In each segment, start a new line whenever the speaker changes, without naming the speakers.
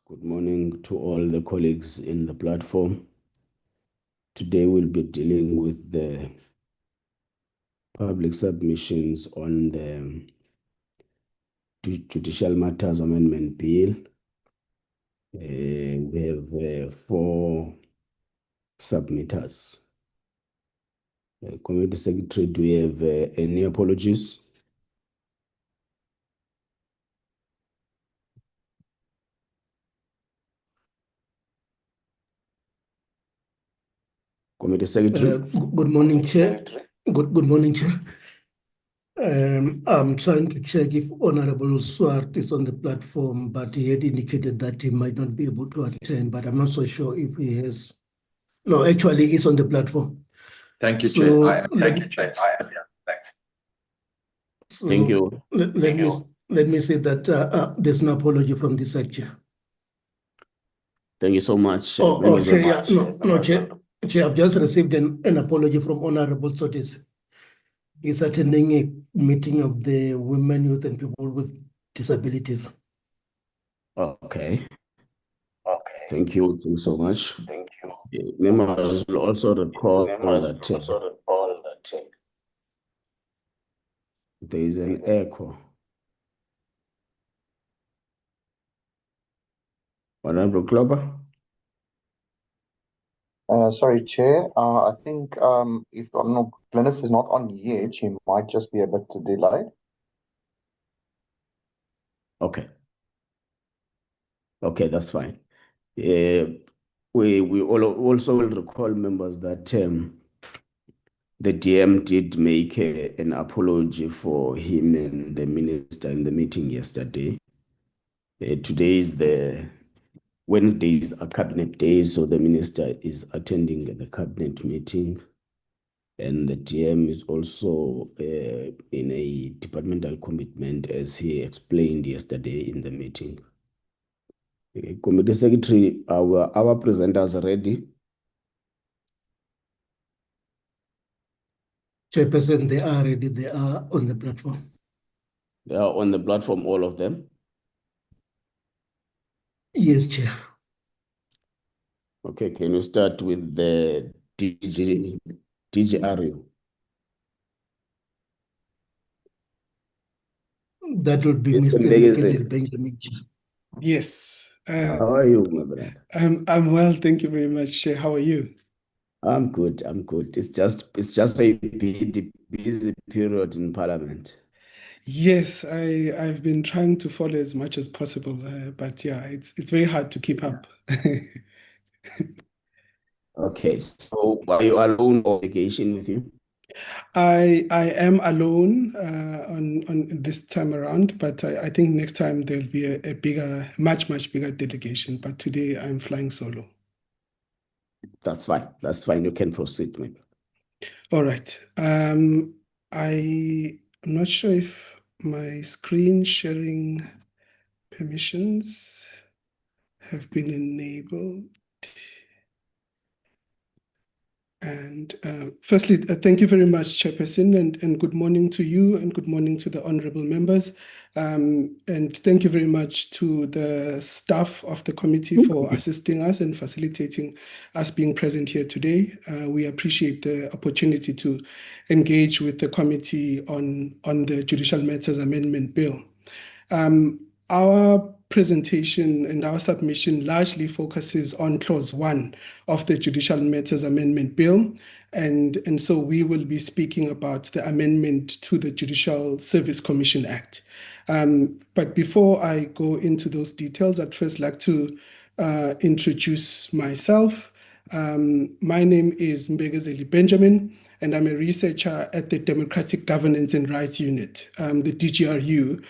Good morning to all the colleagues in the platform. Today we'll be dealing with the public submissions on the Judicial Matters Amendment Bill. We have 4 submitters. Committee Secretary, do we have any apologies? Committee Secretary?
Good morning, Chair. Good morning, Chair. I'm trying to check if Honorable Swart is on the platform, but he had indicated that he might not be able to attend, but I'm not so sure if he has. No, actually, he's on the platform.
Thank you,
So
Chair. Thank you, Chair.
So
Thank you.
Let me say that there's no apology from the Chair.
Thank you so much.
Chair, yeah, no, Chair. Chair, I've just received an apology from Honorable Sotis. He's attending a meeting of the Women, Youth and People with Disabilities.
Okay. Thank you. Thank you so much. Thank you. Members will also recall that there is an echo. Honorable Klober?
Sorry, Chair. I think if Glennis is not on yet, she might just be a bit delayed.
Okay. Okay, that's fine. We also will recall members that the DM did make an apology for him and the minister in the meeting yesterday. Today is Wednesday is a cabinet day, so the minister is attending the cabinet meeting. And the DM is also in a departmental commitment, as he explained yesterday in the meeting. Committee Secretary, our presenters are ready.
Chairperson, they are ready. They are on the platform.
They are on the platform, all of them?
Yes, Chair.
Okay, can you start with the DGRU?
That would be
Yes,
Mr.
Mbegezeli.
Benjamin.
Yes.
How are you, my brother?
I'm well, thank you very much, Chair. How are you?
I'm good. It's just a busy period in Parliament.
Yes, I've been trying to follow as much as possible, but yeah, it's very hard to keep up.
Okay, so are you alone or vacation with you?
I am alone on this time around, but I think next time there'll be a bigger, much bigger delegation. But today I'm flying solo.
That's fine. That's fine. You can proceed, maybe.
All right. I'm not sure if my screen sharing permissions have been enabled. And firstly, thank you very much, Chairperson, and good morning to you and good morning to the honorable members. And thank you very much to the staff of the committee for assisting us and facilitating us being present here today. We appreciate the opportunity to engage with the committee on the Judicial Matters Amendment Bill. Our presentation and our submission largely focuses on Clause 1 of the Judicial Matters Amendment Bill. And so we will be speaking about the amendment to the Judicial Service Commission Act. But before I go into those details, I'd first like to introduce myself. My name is Mbegezeli Benjamin, and I'm a researcher at the Democratic Governance and Rights Unit, the DGRU,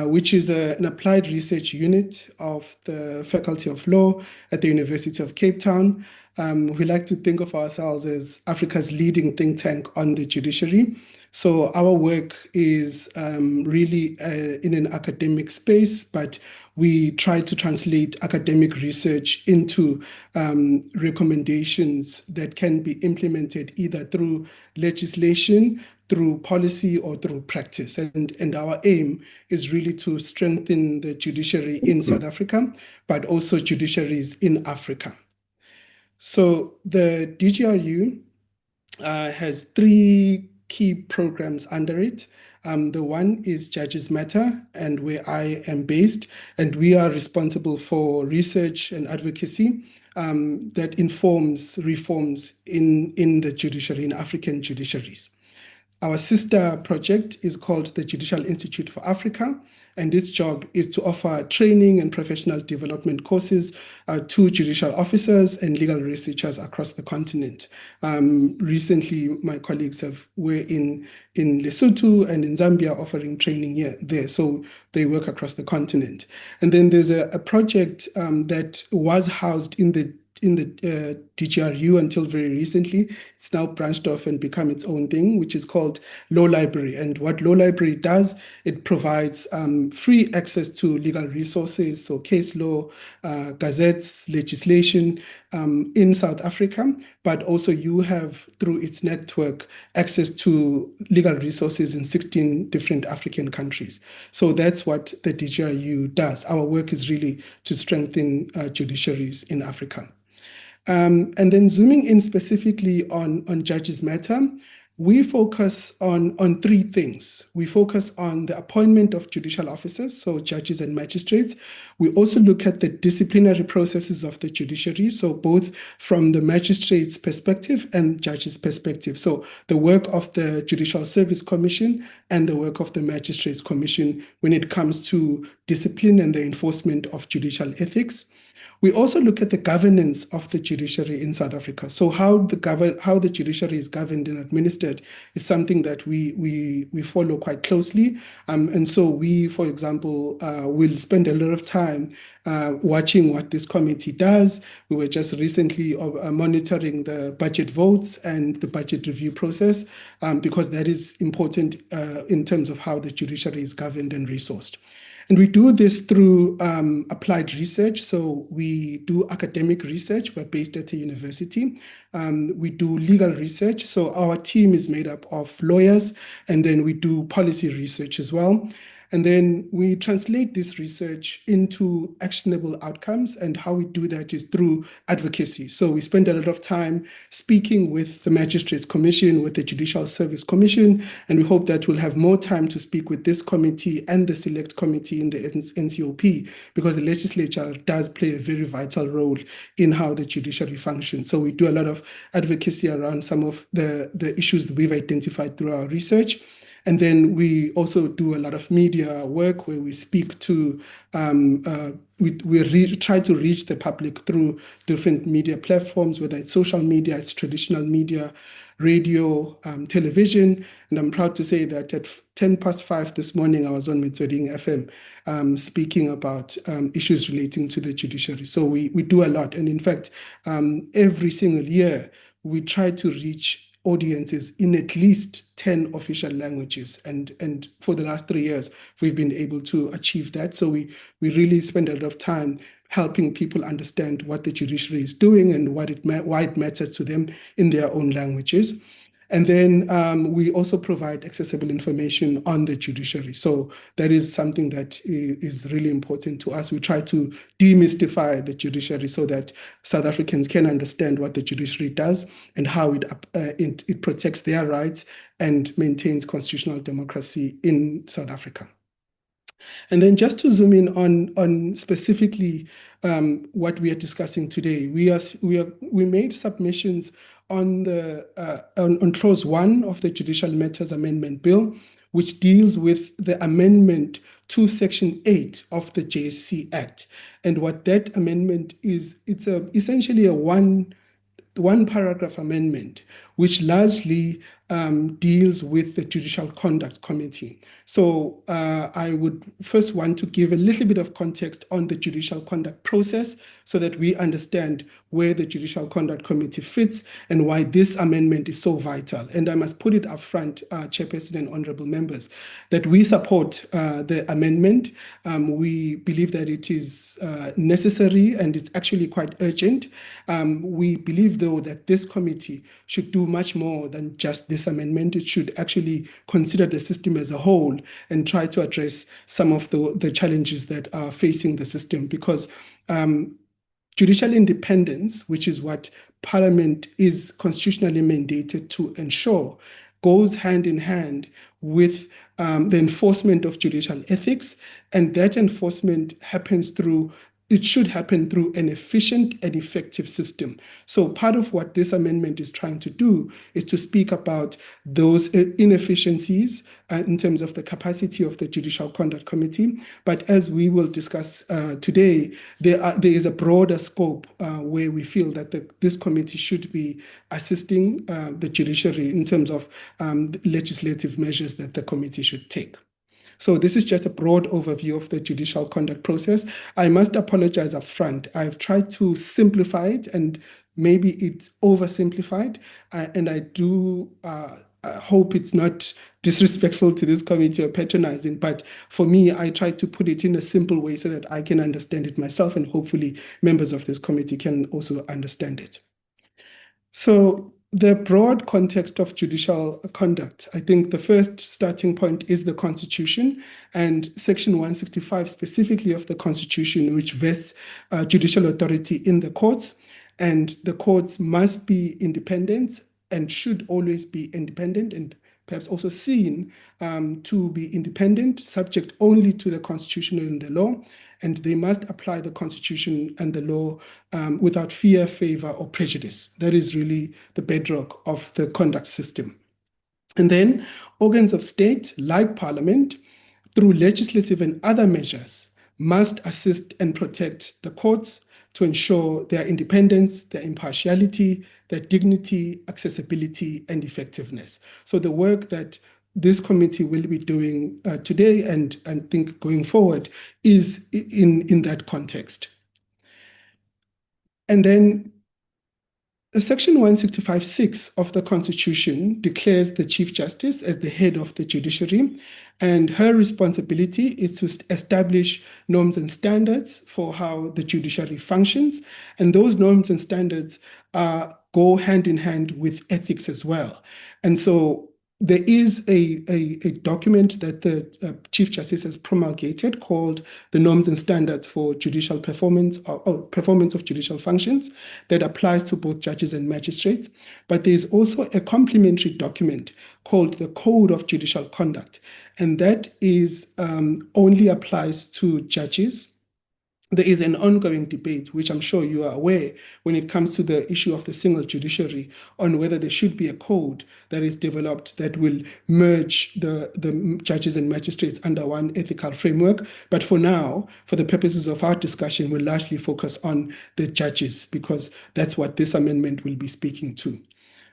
which is an applied research unit of the Faculty of Law at the University of Cape Town. We like to think of ourselves as Africa's leading think tank on the judiciary. So our work is really in an academic space, but we try to translate academic research into recommendations that can be implemented either through legislation through policy or through practice. And our aim is really to strengthen the judiciary in South Africa, but also judiciaries in Africa. So the DGRU has 3 key programs under it. The one is Judges Matter, and where I am based, and we are responsible for research and advocacy that informs reforms in the judiciary, in African judiciaries. Our sister project is called the Judicial Institute for Africa, and its job is to offer training and professional development courses to judicial officers and legal researchers across the continent. Recently, my colleagues were in Lesotho and in Zambia offering training there, so they work across the continent. And then there's a project that was housed in the DGRU until very recently. It's now branched off and become its own thing, which is called Law Library. And what Law Library does, it provides free access to legal resources, so case law, gazettes, legislation in South Africa, but also you have, through its network, access to legal resources in 16 different African countries. So that's what the DGRU does. Our work is really to strengthen judiciaries in Africa. And then zooming in specifically on Judges Matter, we focus on 3 things. We focus on the appointment of judicial officers, so judges and magistrates. We also look at the disciplinary processes of the judiciary, so both from the magistrate's perspective and judge's perspective. So the work of the Judicial Service Commission and the work of the Magistrates Commission when it comes to discipline and the enforcement of judicial ethics. We also look at the governance of the judiciary in South Africa. So how the judiciary is governed and administered is something that we follow quite closely. And so we, for example, will spend a lot of time watching what this committee does. We were just recently monitoring the budget votes and the budget review process because that is important in terms of how the judiciary is governed and resourced. And we do this through applied research. So we do academic research. We're based at a university. We do legal research. So our team is made up of lawyers, and then we do policy research as well. And then we translate this research into actionable outcomes, and how we do that is through advocacy. So we spend a lot of time speaking with the Magistrates Commission, with the Judicial Service Commission, and we hope that we'll have more time to speak with this committee and the Select Committee in the NCOP, because the legislature does play a very vital role in how the judiciary functions. So we do a lot of advocacy around some of the issues that we've identified through our research. And then we also do a lot of media work where we speak to, we try to reach the public through different media platforms, whether it's social media, it's traditional media, radio, television. And I'm proud to say that at 5:10 this morning, I was on Metsweding FM speaking about issues relating to the judiciary. So we do a lot. And in fact, every single year, we try to reach audiences in at least 10 official languages. And for the last 3 years, we've been able to achieve that. So we really spend a lot of time helping people understand what the judiciary is doing and why it matters to them in their own languages. And then we also provide accessible information on the judiciary. So that is something that is really important to us. We try to demystify the judiciary so that South Africans can understand what the judiciary does and how it protects their rights and maintains constitutional democracy in South Africa. And then just to zoom in on specifically what we are discussing today, we made submissions on clause 1 of the Judicial Matters Amendment Bill, which deals with the amendment to Section 8 of the JSC Act. And what that amendment is, it's essentially a one paragraph amendment, which largely deals with the Judicial Conduct Committee. So I would first want to give a little bit of context on the judicial conduct process so that we understand where the Judicial Conduct Committee fits and why this amendment is so vital. And I must put it up front, Chairperson and honorable members, that we support the amendment. We believe that it is necessary and it's actually quite urgent. We believe, though, that this committee should do much more than just this amendment. It should actually consider the system as a whole and try to address some of the challenges that are facing the system, because judicial independence, which is what Parliament is constitutionally mandated to ensure, goes hand in hand with the enforcement of judicial ethics, and that enforcement should happen through an efficient and effective system. So part of what this amendment is trying to do is to speak about those inefficiencies in terms of the capacity of the Judicial Conduct Committee. But as we will discuss today, there is a broader scope where we feel that this committee should be assisting the judiciary in terms of legislative measures that the committee should take. So this is just a broad overview of the judicial conduct process. I must apologize up front. I've tried to simplify it, and maybe it's oversimplified. And I do hope it's not disrespectful to this committee or patronizing, but for me, I tried to put it in a simple way so that I can understand it myself, and hopefully members of this committee can also understand it. So the broad context of judicial conduct, I think the first starting point is the Constitution, and Section 165 specifically of the Constitution, which vests judicial authority in the courts, and the courts must be independent and should always be independent, and perhaps also seen to be independent, subject only to the Constitution and the law, and they must apply the Constitution and the law without fear, favor, or prejudice. That is really the bedrock of the conduct system. And then organs of state, like Parliament, through legislative and other measures, must assist and protect the courts to ensure their independence, their impartiality, their dignity, accessibility, and effectiveness. So the work that this committee will be doing today and I think going forward is in that context. And then Section 165(6) of the Constitution declares the Chief Justice as the head of the judiciary, and her responsibility is to establish norms and standards for how the judiciary functions, and those norms and standards go hand in hand with ethics as well. And so there is a document that the Chief Justice has promulgated called the Norms and Standards for Judicial Performance or Performance of Judicial Functions that applies to both judges and magistrates. But there is also a complementary document called the Code of Judicial Conduct, and that is only applies to judges. There is an ongoing debate, which I'm sure you are aware, when it comes to the issue of the single judiciary, on whether there should be a code that is developed that will merge the judges and magistrates under one ethical framework. But for now, for the purposes of our discussion, we'll largely focus on the judges, because that's what this amendment will be speaking to.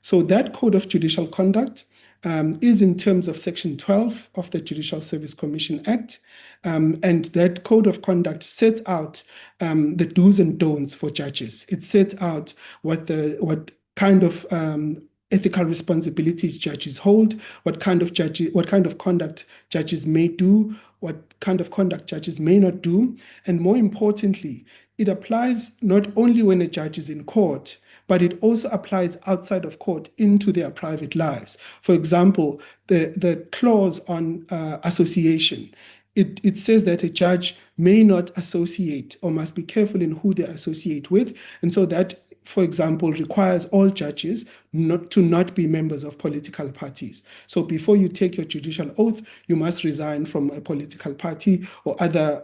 So that Code of Judicial Conduct is in terms of Section 12 of the Judicial Service Commission Act. And that code of conduct sets out the do's and don'ts for judges. It sets out what kind of ethical responsibilities judges hold, what kind of conduct judges may do, what kind of conduct judges may not do, and more importantly, it applies not only when a judge is in court, but it also applies outside of court into their private lives. For example, the clause on association, it says that a judge may not associate or must be careful in who they associate with. And so that, for example, requires all judges not be members of political parties. So before you take your judicial oath, you must resign from a political party or other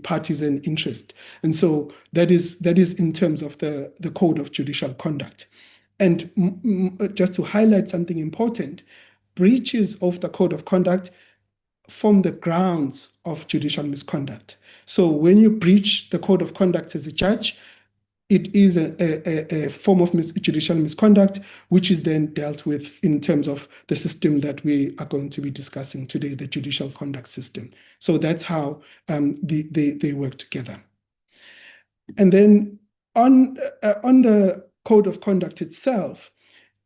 partisan interest. And so that is in terms of the Code of Judicial Conduct. And just to highlight something important, breaches of the Code of Conduct form the grounds of judicial misconduct. So when you breach the Code of Conduct as a judge, it is a form of judicial misconduct, which is then dealt with in terms of the system that we are going to be discussing today, the judicial conduct system. So that's how they work together. And then on the Code of Conduct itself,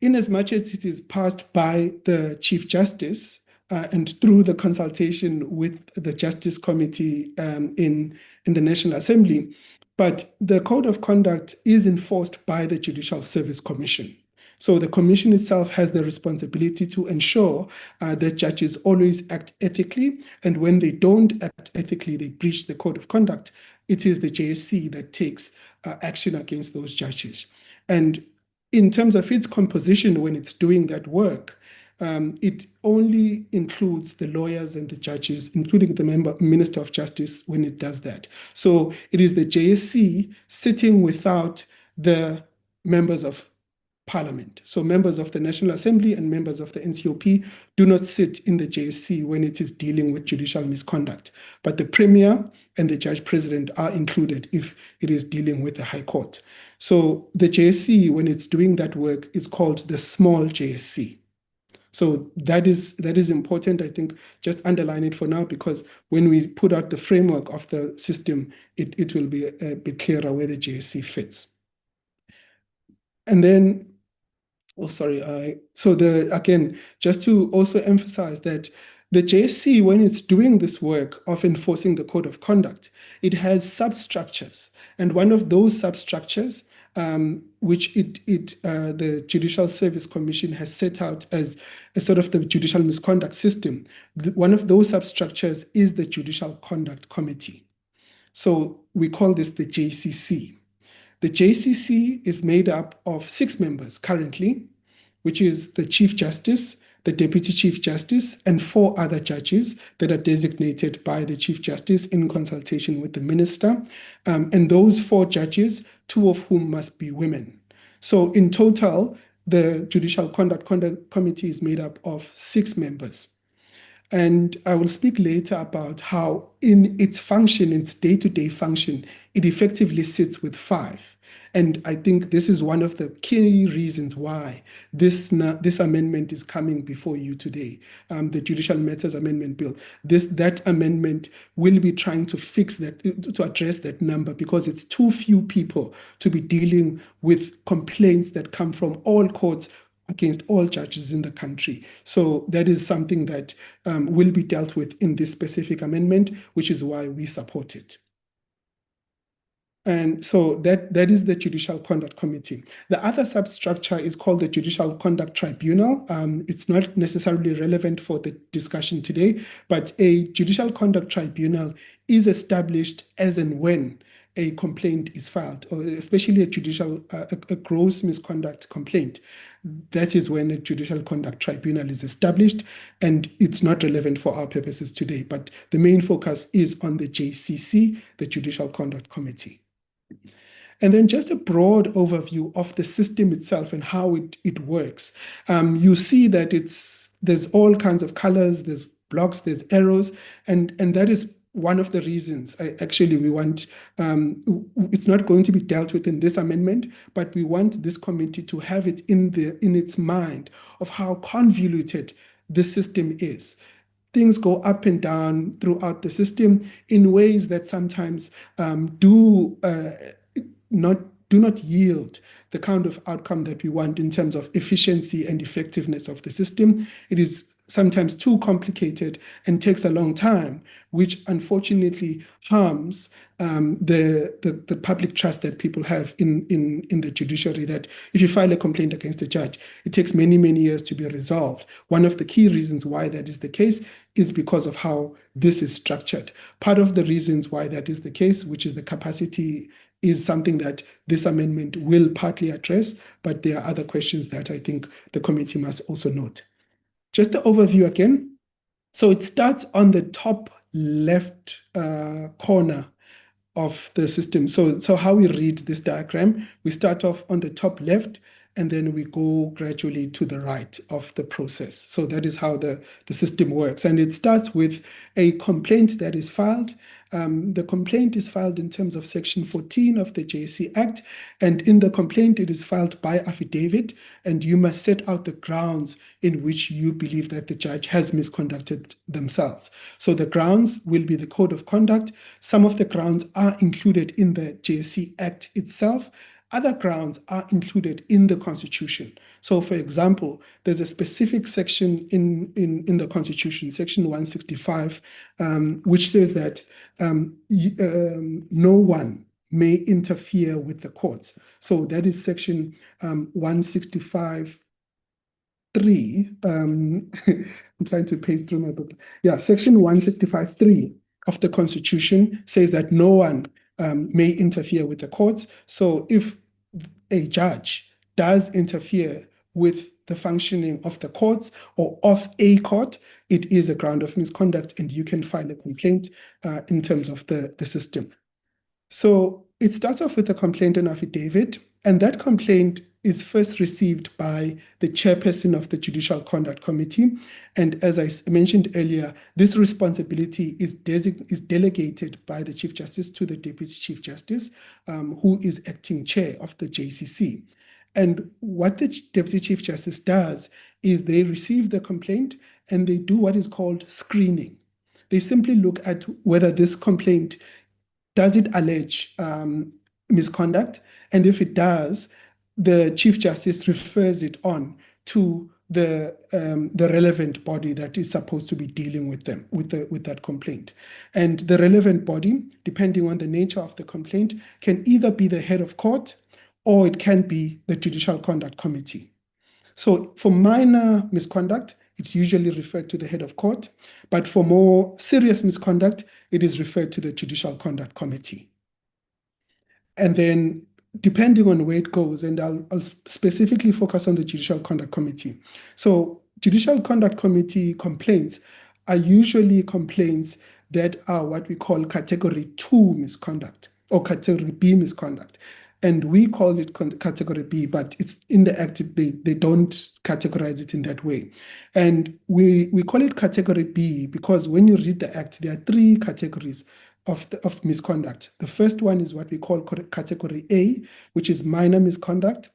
in as much as it is passed by the Chief Justice and through the consultation with the Justice Committee in the National Assembly, but the Code of Conduct is enforced by the Judicial Service Commission. So the commission itself has the responsibility to ensure that judges always act ethically, and when they don't act ethically, they breach the code of conduct. It is the JSC that takes action against those judges. And in terms of its composition when it's doing that work, it only includes the lawyers and the judges, including the Minister of Justice when it does that. So it is the JSC sitting without the members of Parliament. So members of the National Assembly and members of the NCOP do not sit in the JSC when it is dealing with judicial misconduct. But the Premier and the Judge President are included if it is dealing with the High Court. So the JSC, when it's doing that work, is called the small JSC. So that is important. I think just underline it for now, because when we put out the framework of the system, it will be a bit clearer where the JSC fits. And then, again, just to also emphasize that the JSC, when it's doing this work of enforcing the code of conduct, it has substructures. And one of those substructures, which the Judicial Service Commission has set out as a sort of the judicial misconduct system, one of those substructures is the Judicial Conduct Committee. So we call this the JCC. The JCC is made up of 6 members currently, which is the Chief Justice, the Deputy Chief Justice, and 4 other judges that are designated by the Chief Justice in consultation with the Minister. And those 4 judges, 2 of whom must be women. So in total, the Judicial Conduct Committee is made up of 6 members. And I will speak later about how in its function, its day-to-day function, it effectively sits with 5. And I think this is one of the key reasons why this amendment is coming before you today, the Judicial Matters Amendment Bill. That amendment will be trying to fix that, to address that number, because it's too few people to be dealing with complaints that come from all courts against all judges in the country. So that is something that will be dealt with in this specific amendment, which is why we support it. And so that is the Judicial Conduct Committee. The other substructure is called the Judicial Conduct Tribunal. It's not necessarily relevant for the discussion today, but a Judicial Conduct Tribunal is established as and when a complaint is filed, or especially a gross misconduct complaint. That is when a Judicial Conduct Tribunal is established, and it's not relevant for our purposes today. But the main focus is on the JCC, the Judicial Conduct Committee. And then just a broad overview of the system itself and how it works. You see that there's all kinds of colors, there's blocks, there's arrows, and that is one of the reasons we want, it's not going to be dealt with in this amendment, but we want this committee to have it in its mind of how convoluted this system is. Things go up and down throughout the system in ways that sometimes do not yield the kind of outcome that we want in terms of efficiency and effectiveness of the system. It is sometimes too complicated and takes a long time, which unfortunately harms the public trust that people have in the judiciary, that if you file a complaint against a judge, it takes many, many years to be resolved. One of the key reasons why that is the case is because of how this is structured. Part of the reasons why that is the case, which is the capacity, is something that this amendment will partly address, but there are other questions that I think the committee must also note. Just the overview again. So it starts on the top left corner of the system. So how we read this diagram, we start off on the top left, and then we go gradually to the right of the process. So that is how the system works. And it starts with a complaint that is filed. The complaint is filed in terms of Section 14 of the JSC Act. And in the complaint, it is filed by affidavit. And you must set out the grounds in which you believe that the judge has misconducted themselves. So the grounds will be the code of conduct. Some of the grounds are included in the JSC Act itself. Other grounds are included in the Constitution. So, for example, there's a specific section in the Constitution, Section 165, which says that no one may interfere with the courts. So that is section 165(3). I'm trying to page through my book. Yeah, section 165(3) of the Constitution says that no one may interfere with the courts. So if a judge does interfere with the functioning of the courts or of a court, it is a ground of misconduct, and you can file a complaint in terms of the system. So it starts off with a complaint and affidavit, and that complaint is first received by the chairperson of the Judicial Conduct Committee. And as I mentioned earlier, this responsibility is delegated by the Chief Justice to the Deputy Chief Justice, who is acting chair of the JCC. And what the Deputy Chief Justice does is they receive the complaint and they do what is called screening. They simply look at whether this complaint, does it allege misconduct? And if it does, the Chief Justice refers it on to the relevant body that is supposed to be dealing with them, with that complaint. And the relevant body, depending on the nature of the complaint, can either be the head of court or it can be the Judicial Conduct Committee. So for minor misconduct, it's usually referred to the head of court, but for more serious misconduct, it is referred to the Judicial Conduct Committee. And then depending on where it goes, and I'll specifically focus on the Judicial Conduct Committee. So Judicial Conduct Committee complaints are usually complaints that are what we call Category 2 misconduct or Category B misconduct. And we call it Category B, but it's in the Act, they don't categorize it in that way. And we call it Category B because when you read the Act, there are 3 categories of misconduct. The first one is what we call Category A, which is minor misconduct.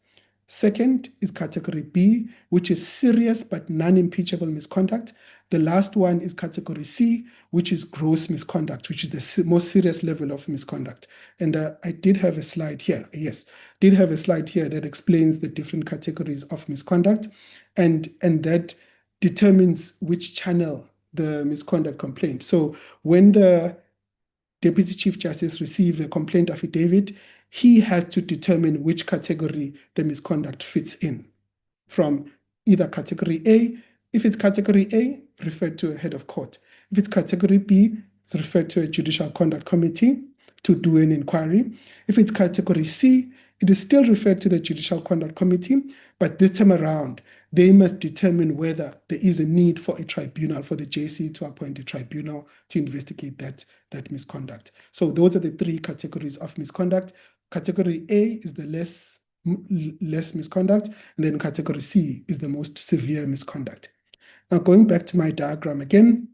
Second is Category B, which is serious but non-impeachable misconduct. The last one is Category C, which is gross misconduct, which is the most serious level of misconduct. And I did have a slide here. Yes, did have a slide here that explains the different categories of misconduct, and that determines which channel the misconduct complaint. So when the Deputy Chief Justice receives a complaint affidavit, he has to determine which category the misconduct fits in. From either Category A, if it's Category A, referred to a head of court. If it's Category B, it's referred to a Judicial Conduct Committee to do an inquiry. If it's Category C, it is still referred to the Judicial Conduct Committee, but this time around, they must determine whether there is a need for a tribunal, for the JC to appoint a tribunal to investigate that misconduct. So those are the 3 categories of misconduct. Category A is the less misconduct, and then Category C is the most severe misconduct. Now going back to my diagram again,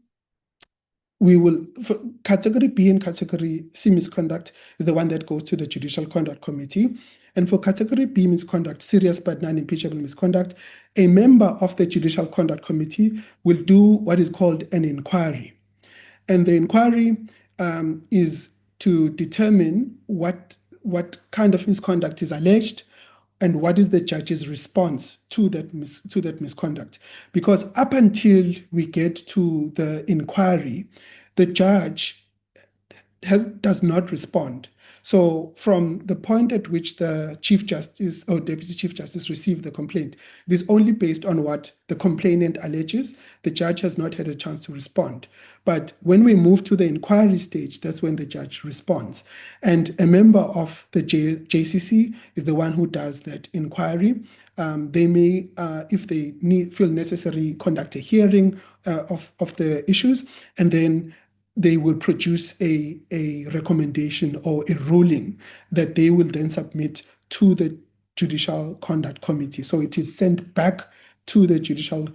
we will, for Category B and Category C misconduct is the one that goes to the Judicial Conduct Committee. And for Category B misconduct, serious but non-impeachable misconduct, a member of the Judicial Conduct Committee will do what is called an inquiry. And the inquiry is to determine what kind of misconduct is alleged and what is the judge's response to that misconduct. Because up until we get to the inquiry, the judge does not respond. So from the point at which the Chief Justice or Deputy Chief Justice received the complaint, it is only based on what the complainant alleges. The judge has not had a chance to respond. But when we move to the inquiry stage, that's when the judge responds. And a member of the JCC is the one who does that inquiry. They may, if they feel necessary, conduct a hearing of the issues, and then they will produce a recommendation or a ruling that they will then submit to the Judicial Conduct Committee. So it is sent back to the Judicial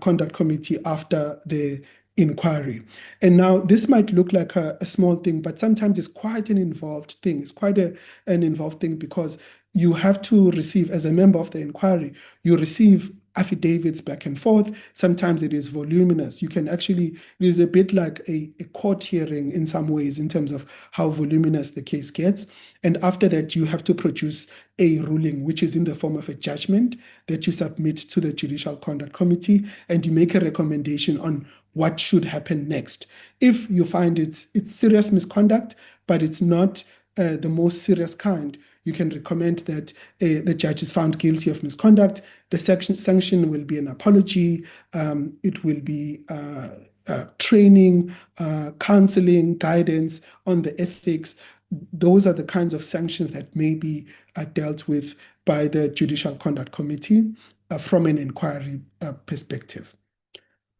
Conduct Committee after the inquiry. And now this might look like a small thing, but sometimes it's quite an involved thing. It's quite an involved thing because you have to receive, as a member of the inquiry, you receive affidavits back and forth. Sometimes it is voluminous. You can actually, it is a bit like a court hearing in some ways in terms of how voluminous the case gets. And after that, you have to produce a ruling, which is in the form of a judgment that you submit to the Judicial Conduct Committee, and you make a recommendation on what should happen next. If you find it's serious misconduct, but it's not the most serious kind, you can recommend that the judge is found guilty of misconduct. The sanction will be an apology. It will be training, counseling, guidance on the ethics. Those are the kinds of sanctions that may be dealt with by the Judicial Conduct Committee from an inquiry perspective.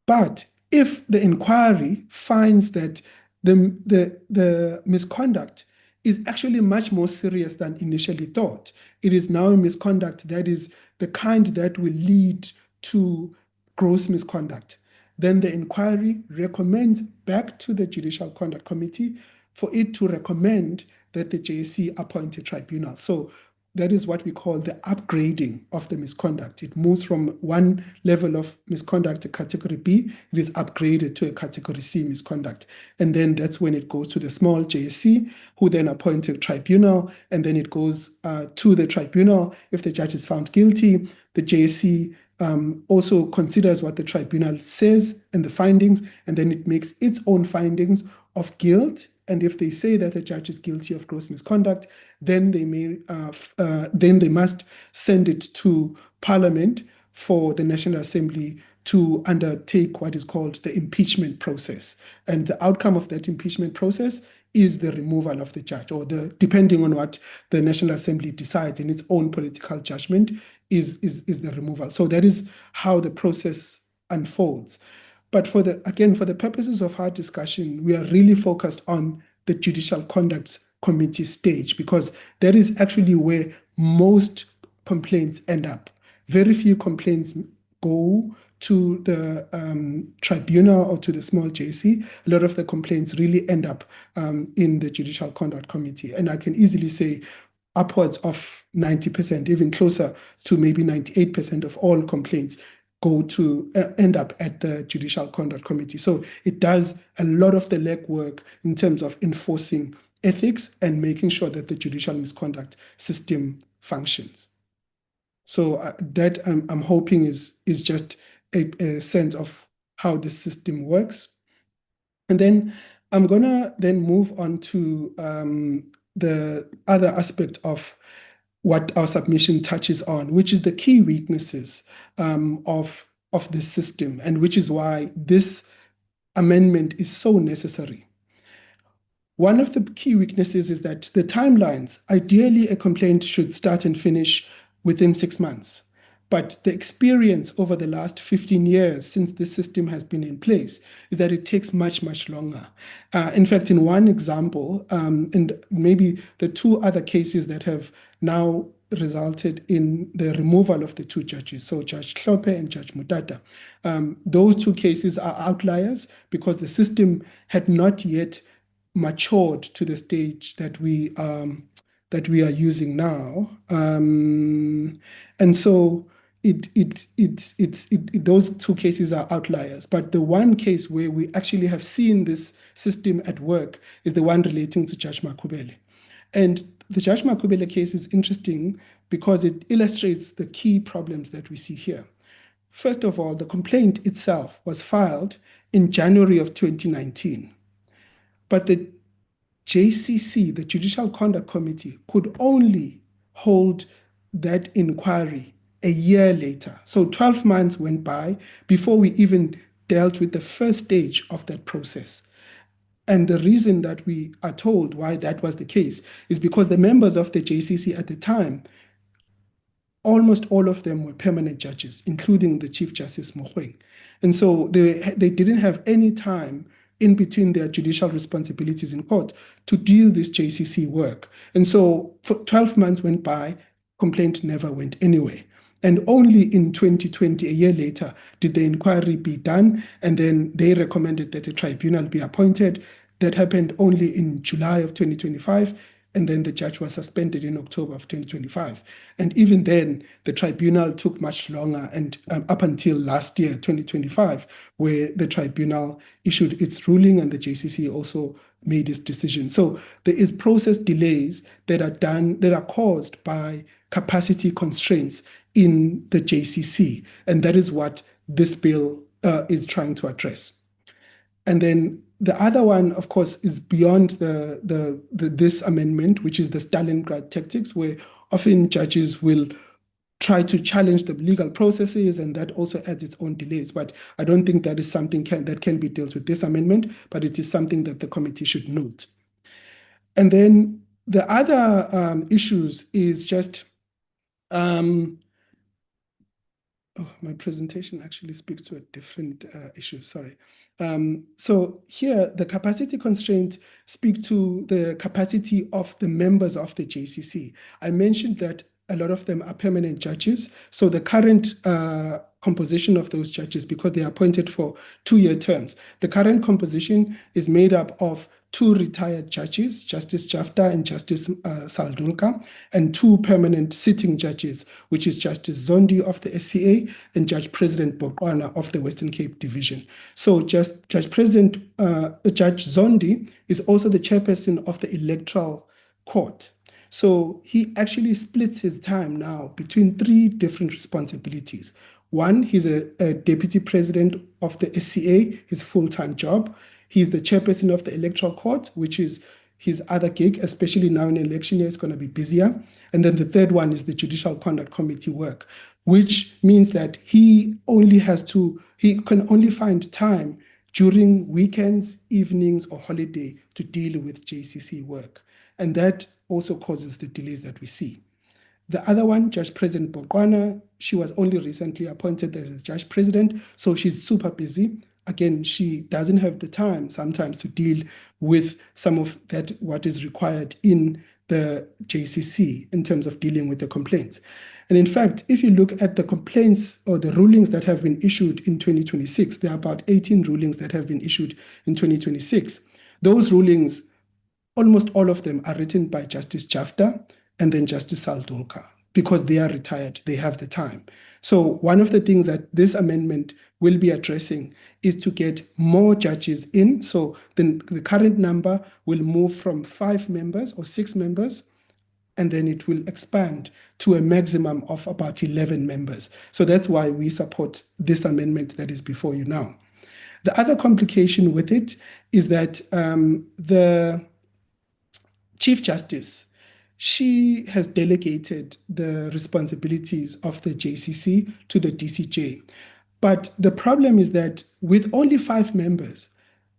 But if the inquiry finds that the misconduct is actually much more serious than initially thought, it is now a misconduct that is the kind that will lead to gross misconduct, then the inquiry recommends back to the Judicial Conduct Committee for it to recommend that the JSC appoint a tribunal. So that is what we call the upgrading of the misconduct. It moves from one level of misconduct, a category B, it is upgraded to a category C misconduct. And then that's when it goes to the small JSC, who then appoints a tribunal, and then it goes to the tribunal. If the judge is found guilty, the JSC also considers what the tribunal says and the findings, and then it makes its own findings of guilt. And if they say that the judge is guilty of gross misconduct, then they must send it to Parliament for the National Assembly to undertake what is called the impeachment process. And the outcome of that impeachment process is the removal of the judge, or depending on what the National Assembly decides in its own political judgment, is the removal. So that is how the process unfolds. But for the purposes of our discussion, we are really focused on the Judicial Conduct Committee stage, because that is actually where most complaints end up. Very few complaints go to the tribunal or to the small JC. A lot of the complaints really end up in the Judicial Conduct Committee. And I can easily say upwards of 90%, even closer to maybe 98% of all complaints go to end up at the Judicial Conduct Committee. So it does a lot of the legwork in terms of enforcing ethics and making sure that the judicial misconduct system functions. So that I'm hoping is just a sense of how the system works. And then I'm gonna then move on to the other aspect of what our submission touches on, which is the key weaknesses of this system, and which is why this amendment is so necessary. One of the key weaknesses is that the timelines, ideally a complaint should start and finish within 6 months. But the experience over the last 15 years since this system has been in place is that it takes much, much longer. In fact, in one example, and maybe the two other cases that have now resulted in the removal of the two judges, so Judge Klope and Judge Mutata, those two cases are outliers because the system had not yet matured to the stage that we are using now, and so those two cases are outliers. But the one case where we actually have seen this system at work is the one relating to Judge Makubele. And the Judge Makubele case is interesting because it illustrates the key problems that we see here. First of all, the complaint itself was filed in January of 2019. But the JCC, the Judicial Conduct Committee, could only hold that inquiry a year later. So 12 months went by before we even dealt with the first stage of that process. And the reason that we are told why that was the case is because the members of the JCC at the time, almost all of them were permanent judges, including the Chief Justice Mogoeng. And so they didn't have any time in between their judicial responsibilities in court to do this JCC work. And so for 12 months went by, complaint never went anywhere. And only in 2020, a year later, did the inquiry be done, and then they recommended that a tribunal be appointed. That happened only in July of 2025, and then the judge was suspended in October of 2025. And even then, the tribunal took much longer, and up until last year, 2025, where the tribunal issued its ruling and the JCC also made its decision. So there is process delays that are caused by capacity constraints in the JCC, and that is what this bill is trying to address. And then The other one, of course, is beyond this amendment, which is the Stalingrad tactics, where often judges will try to challenge the legal processes, and that also adds its own delays. But I don't think that is something that can be dealt with this amendment, but it is something that the committee should note. And then the other issues is just, my presentation actually speaks to a different issue, sorry. So here, the capacity constraints speak to the capacity of the members of the JCC. I mentioned that a lot of them are permanent judges. So the current composition of those judges, because they are appointed for 2-year terms, the current composition is made up of 2 retired judges, Justice Jafta and Justice Saldulka, and 2 permanent sitting judges, which is Justice Zondi of the SCA and Judge President Bokwana of the Western Cape Division. So Judge Zondi is also the chairperson of the Electoral Court. So he actually splits his time now between 3 different responsibilities. One, he's a deputy president of the SCA, his full-time job. He's the chairperson of the Electoral Court, which is his other gig, especially now in election year, it's going to be busier. And then the third one is the Judicial Conduct Committee work, which means that he can only find time during weekends, evenings, or holiday to deal with JCC work. And that also causes the delays that we see. The other one, Judge President Bokwana, she was only recently appointed as Judge President, so she's super busy. Again, she doesn't have the time sometimes to deal with some of that, what is required in the JCC in terms of dealing with the complaints. And in fact, if you look at the complaints or the rulings that have been issued in 2026, there are about 18 rulings that have been issued in 2026. Those rulings, almost all of them are written by Justice Jafta and then Justice Saldulka, because they are retired, they have the time. So one of the things that this amendment will be addressing is to get more judges in. So then the current number will move from 5 members or 6 members, and then it will expand to a maximum of about 11 members. So that's why we support this amendment that is before you now. The other complication with it is that the Chief Justice, she has delegated the responsibilities of the JCC to the DCJ. But the problem is that with only 5 members,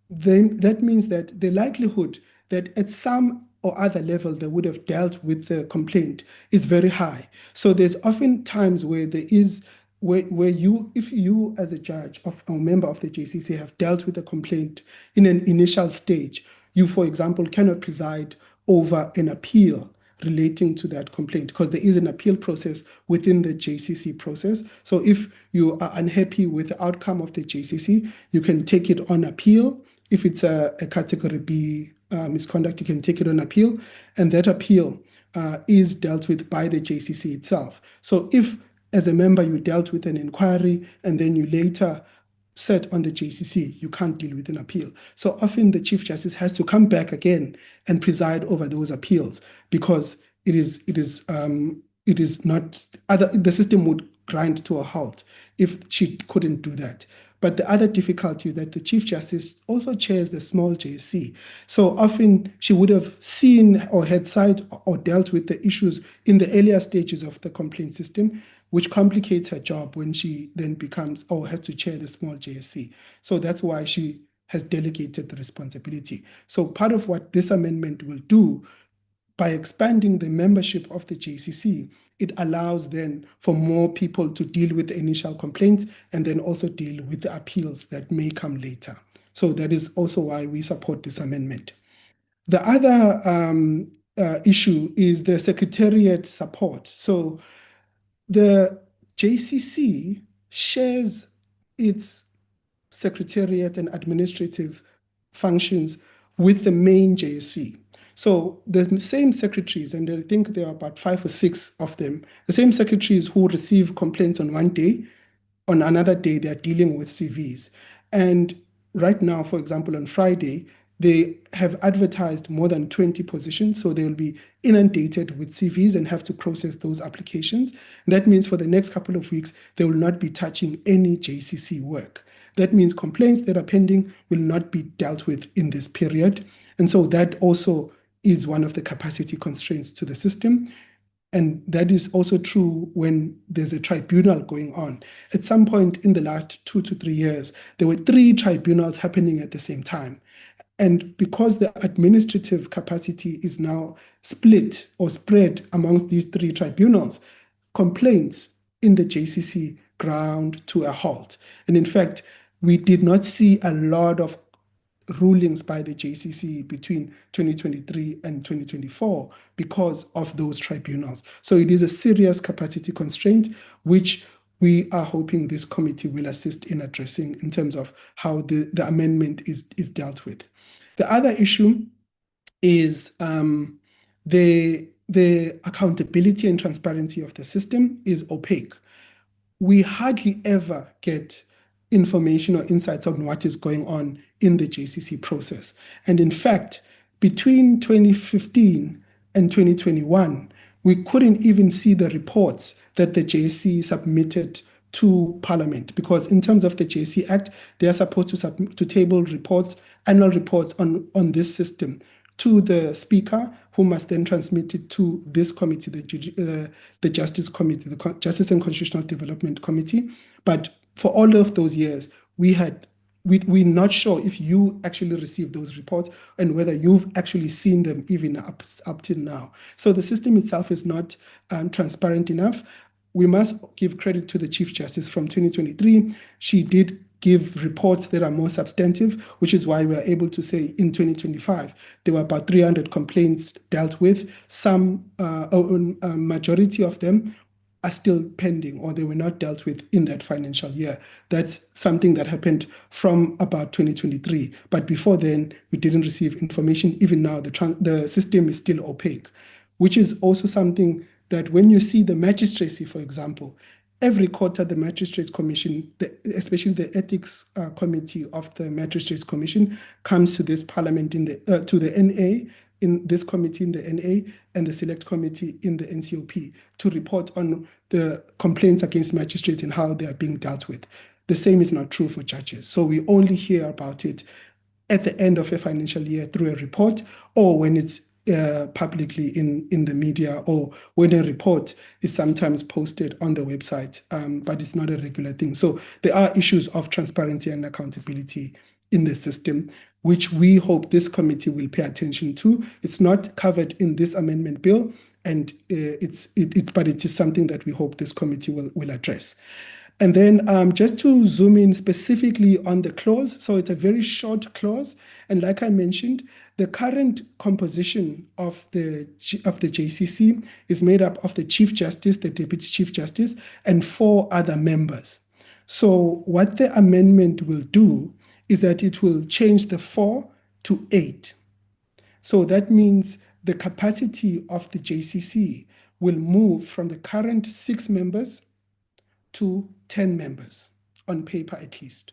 that means that the likelihood that at some or other level they would have dealt with the complaint is very high. So there's often times where there is, if you as a judge or member of the JCC have dealt with a complaint in an initial stage, you, for example, cannot preside over an appeal relating to that complaint, because there is an appeal process within the JCC process. So if you are unhappy with the outcome of the JCC, you can take it on appeal. If it's a category B misconduct, you can take it on appeal, and that appeal is dealt with by the JCC itself. So if as a member you dealt with an inquiry and then you later set on the JCC, you can't deal with an appeal. So often the Chief Justice has to come back again and preside over those appeals, because it is not the system would grind to a halt if she couldn't do that. But the other difficulty is that the Chief Justice also chairs the small JC. So often she would have seen or had sight or dealt with the issues in the earlier stages of the complaint system, which complicates her job when she then becomes or has to chair the small JSC. So that's why she has delegated the responsibility. So part of what this amendment will do, by expanding the membership of the JCC, it allows then for more people to deal with the initial complaints and then also deal with the appeals that may come later. So that is also why we support this amendment. The other issue is the secretariat support. So the JCC shares its secretariat and administrative functions with the main JSC. So the same secretaries, and I think there are about 5 or 6 of them, the same secretaries who receive complaints on one day, on another day they're dealing with CVs. And right now, for example, on Friday, they have advertised more than 20 positions, so they will be inundated with CVs and have to process those applications. And that means for the next couple of weeks, they will not be touching any JCC work. That means complaints that are pending will not be dealt with in this period. And so that also is one of the capacity constraints to the system. And that is also true when there's a tribunal going on. At some point in the last 2 to 3 years, there were 3 tribunals happening at the same time. And because the administrative capacity is now split or spread amongst these 3 tribunals, complaints in the JCC ground to a halt. And in fact, we did not see a lot of rulings by the JCC between 2023 and 2024 because of those tribunals. So it is a serious capacity constraint, which we are hoping this committee will assist in addressing in terms of how the amendment is dealt with. The other issue is the accountability and transparency of the system is opaque. We hardly ever get information or insights on what is going on in the JCC process. And in fact, between 2015 and 2021, we couldn't even see the reports that the JSC submitted to Parliament, because in terms of the JSC Act, they are supposed to table reports, annual reports on this system to the Speaker, who must then transmit it to this committee, the Justice Committee, the Justice and Constitutional Development Committee. But for all of those years, we're not sure if you actually received those reports and whether you've actually seen them even up till now. So the system itself is not transparent enough. We must give credit to the Chief Justice from 2023. She did give reports that are more substantive, which is why we are able to say in 2025, there were about 300 complaints dealt with. Some, a majority of them are still pending, or they were not dealt with in that financial year. That's something that happened from about 2023. But before then, we didn't receive information. Even now, the system is still opaque, which is also something that when you see the magistracy, for example, every quarter the Magistrates Commission, especially the Ethics Committee of the Magistrates Commission, comes to this Parliament to the NA, in this committee in the NA, and the Select Committee in the NCOP to report on the complaints against magistrates and how they are being dealt with. The same is not true for judges. So we only hear about it at the end of a financial year through a report, or when it's publicly in the media, or when a report is sometimes posted on the website, but it's not a regular thing. So there are issues of transparency and accountability in the system, which we hope this committee will pay attention to. It's not covered in this amendment bill, and but it is something that we hope this committee will address. And then just to zoom in specifically on the clause, so it's a very short clause, and like I mentioned, the current composition of the JCC is made up of the Chief Justice, the Deputy Chief Justice, and 4 other members. So what the amendment will do is that it will change the 4 to 8. So that means the capacity of the JCC will move from the current 6 members to 10 members, on paper at least.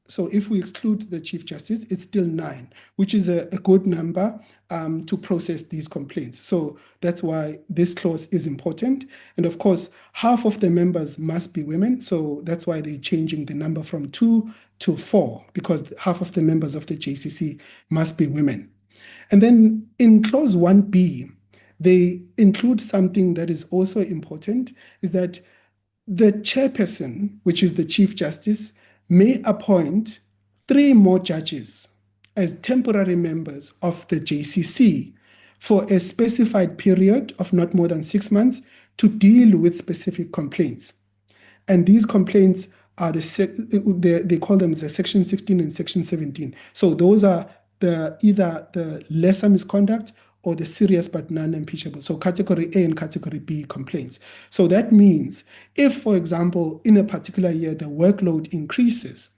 So if we exclude the Chief Justice, it's still 9, which is a good number to process these complaints. So that's why this clause is important. And of course, half of the members must be women. So that's why they're changing the number from 2 to 4, because half of the members of the JCC must be women. And then in clause 1B, they include something that is also important, is that the chairperson, which is the Chief Justice, may appoint 3 more judges as temporary members of the JCC for a specified period of not more than 6 months to deal with specific complaints. And these complaints are they call them the Section 16 and Section 17. So those are either the lesser misconduct or the serious but non-impeachable. So category A and category B complaints. So that means if, for example, in a particular year, the workload increases,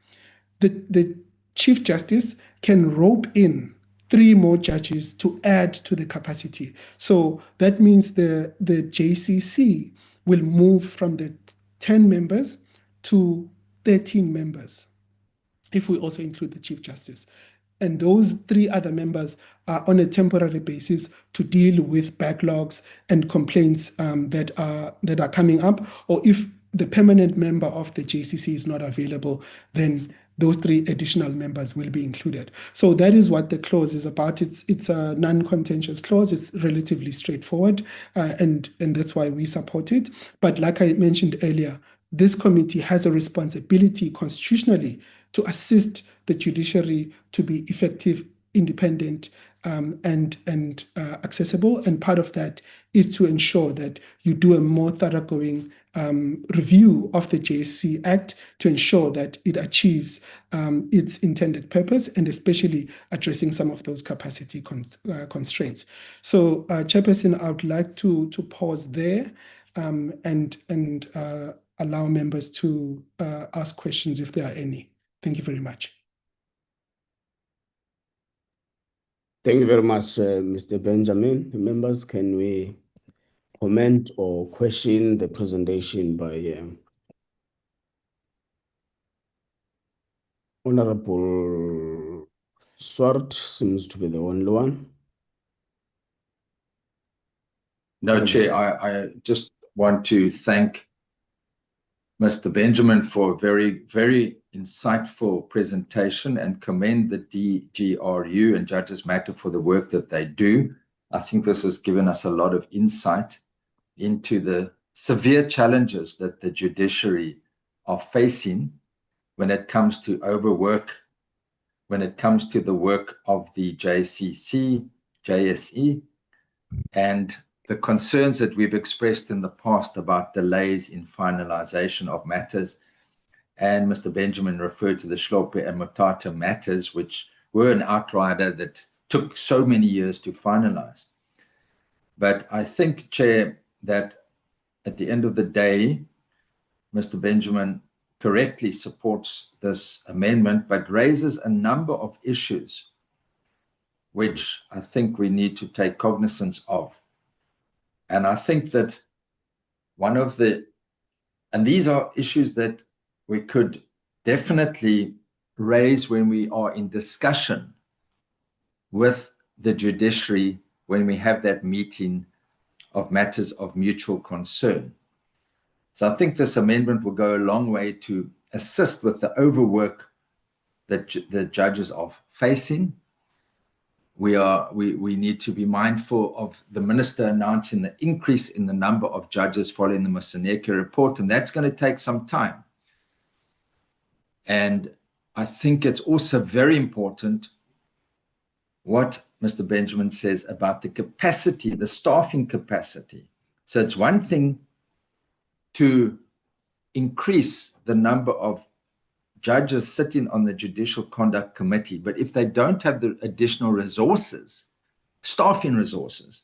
the Chief Justice can rope in 3 more judges to add to the capacity. So that means the JCC will move from the 10 members to 13 members, if we also include the Chief Justice. And those 3 other members are on a temporary basis to deal with backlogs and complaints that are coming up. Or if the permanent member of the JCC is not available, then those 3 additional members will be included. So that is what the clause is about. It's a non-contentious clause. It's relatively straightforward, and that's why we support it. But like I mentioned earlier, this committee has a responsibility constitutionally to assist the judiciary to be effective, independent, and accessible. And part of that is to ensure that you do a more thoroughgoing review of the JSC Act to ensure that it achieves its intended purpose, and especially addressing some of those capacity constraints. So, Chairperson, I would like to pause there and allow members to ask questions if there are any. Thank you very much.
Thank you very much, Mr. Benjamin. Members, can we comment or question the presentation by Honorable Swart? Seems to be the only one.
No, Chair, I just want to thank Mr. Benjamin for a very, very insightful presentation and commend the DGRU and Judges Matter for the work that they do. I think this has given us a lot of insight into the severe challenges that the judiciary are facing when it comes to overwork, when it comes to the work of the JSE, and the concerns that we've expressed in the past about delays in finalization of matters. And Mr. Benjamin referred to the Shlope and Mutata matters, which were an outrider that took so many years to finalize. But I think, Chair, that at the end of the day, Mr. Benjamin correctly supports this amendment, but raises a number of issues which I think we need to take cognizance of. And I think that and these are issues that we could definitely raise when we are in discussion with the judiciary, when we have that meeting of matters of mutual concern. So I think this amendment will go a long way to assist with the overwork that the judges are facing. We need to be mindful of the minister announcing the increase in the number of judges following the Moseneke report, and that's going to take some time. And I think it's also very important what Mr. Benjamin says about the capacity, the staffing capacity. So it's one thing to increase the number of judges sitting on the Judicial Conduct Committee, but if they don't have the additional resources, staffing resources,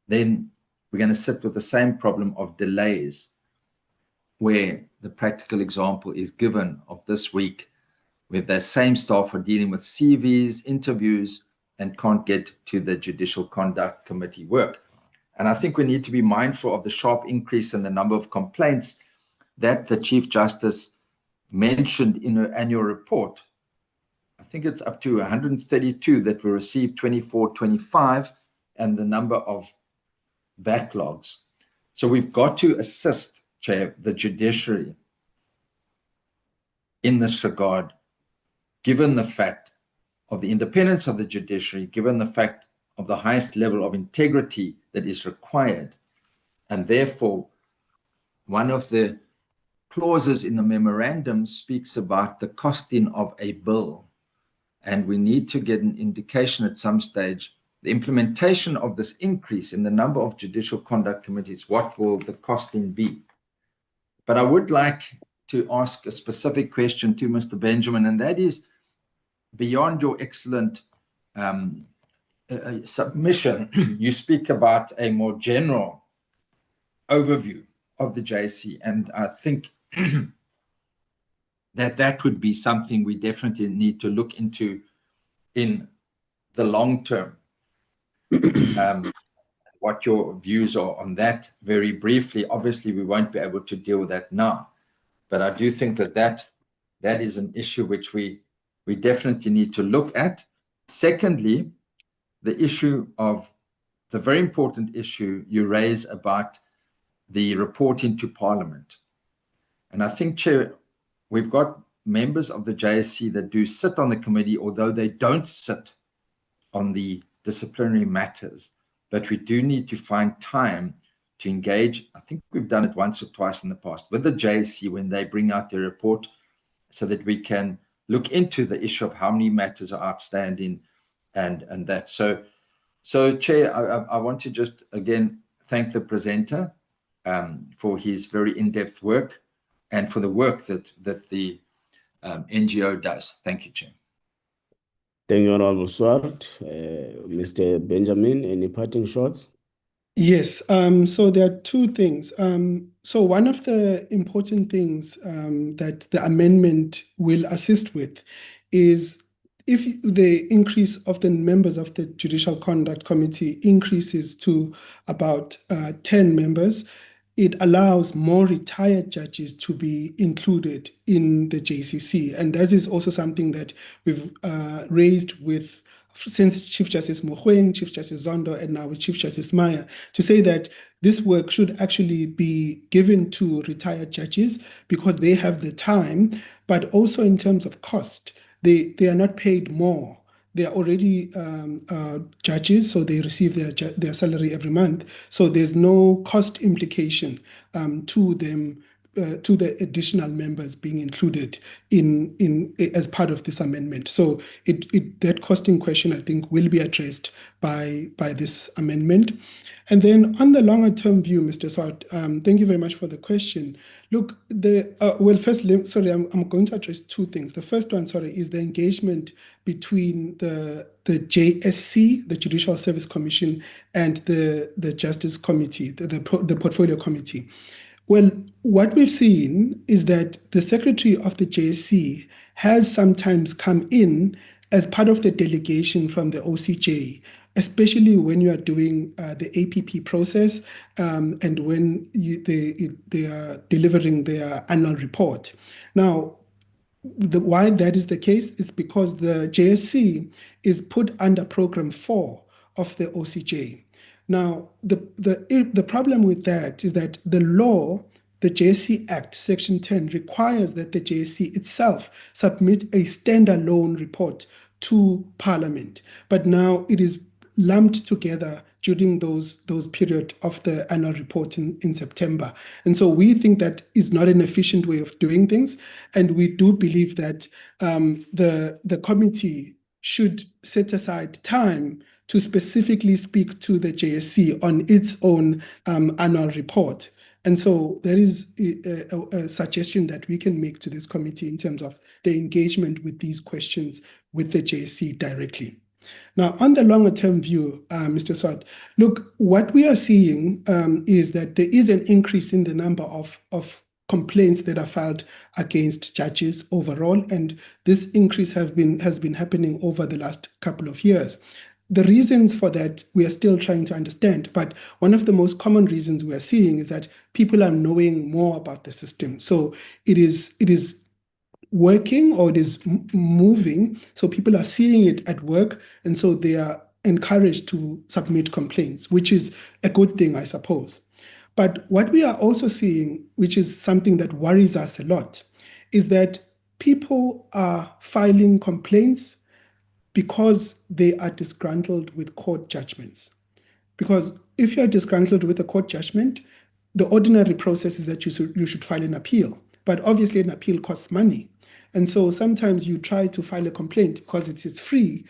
then we're going to sit with the same problem of delays, where the practical example is given of this week, where the same staff are dealing with CVs, interviews, and can't get to the Judicial Conduct Committee work. And I think we need to be mindful of the sharp increase in the number of complaints that the Chief Justice mentioned in her annual report. I think it's up to 132 that were received 24-25, and the number of backlogs. So we've got to assist, Chair, the judiciary in this regard, given the fact of the independence of the judiciary, given the fact of the highest level of integrity that is required. And therefore, one of the clauses in the memorandum speaks about the costing of a bill. And we need to get an indication at some stage, the implementation of this increase in the number of judicial conduct committees, what will the costing be? But I would like to ask a specific question to Mr. Benjamin, and that is, beyond your excellent submission, you speak about a more general overview of the JSC, and I think that would be something we definitely need to look into in the long term. What your views are on that very briefly. Obviously, we won't be able to deal with that now, but I do think that is an issue which we definitely need to look at. Secondly, the issue of the very important issue you raise about the reporting to Parliament. And I think, Chair, we've got members of the JSC that do sit on the committee, although they don't sit on the disciplinary matters, but we do need to find time to engage. I think we've done it once or twice in the past with the JSC when they bring out their report, so that we can look into the issue of how many matters are outstanding and that. So Chair, I want to just again thank the presenter for his very in-depth work and for the work that the NGO does. Thank you, Chair.
Thank you, Honorable Swart. Mr. Benjamin, any parting shots?
Yes, so there are two things. So one of the important things that the amendment will assist with is if the increase of the members of the Judicial Conduct Committee increases to about 10 members, it allows more retired judges to be included in the JCC. And that is also something that we've raised with since Chief Justice Mogoeng, Chief Justice Zondo, and now with Chief Justice Maya, to say that this work should actually be given to retired judges because they have the time, but also in terms of cost, they are not paid more. They are already judges, so they receive their salary every month. So there's no cost implication to them, to the additional members being included in as part of this amendment. So that costing question, I think, will be addressed by this amendment. And then on the longer term view, Mr. Swart, thank you very much for the question. Look, first, I'm going to address two things. The first one, is the engagement between the JSC, the Judicial Service Commission, and the Justice Committee, the Portfolio Committee. Well, what we've seen is that the Secretary of the JSC has sometimes come in as part of the delegation from the OCJ, especially when you are doing the APP process and when they are delivering their annual report. Now, why that is the case is because the JSC is put under Program 4 of the OCJ. Now, the problem with that is that the law, the JSC Act, Section 10, requires that the JSC itself submit a standalone report to Parliament. But now it is lumped together during those period of the annual report in September. And so we think that is not an efficient way of doing things. And we do believe that the committee should set aside time to specifically speak to the JSC on its own annual report. And so there is a suggestion that we can make to this committee in terms of the engagement with these questions with the JSC directly. Now, on the longer term view, Mr. Swart, look, what we are seeing is that there is an increase in the number of complaints that are filed against judges overall, and this increase has been happening over the last couple of years. The reasons for that we are still trying to understand, but one of the most common reasons we are seeing is that people are knowing more about the system. So it is working, or it is moving, so people are seeing it at work, and so they are encouraged to submit complaints, which is a good thing, I suppose. But what we are also seeing, which is something that worries us a lot, is that people are filing complaints because they are disgruntled with court judgments. Because if you're disgruntled with a court judgment, the ordinary process is that you should file an appeal. But obviously an appeal costs money. And so sometimes you try to file a complaint because it is free,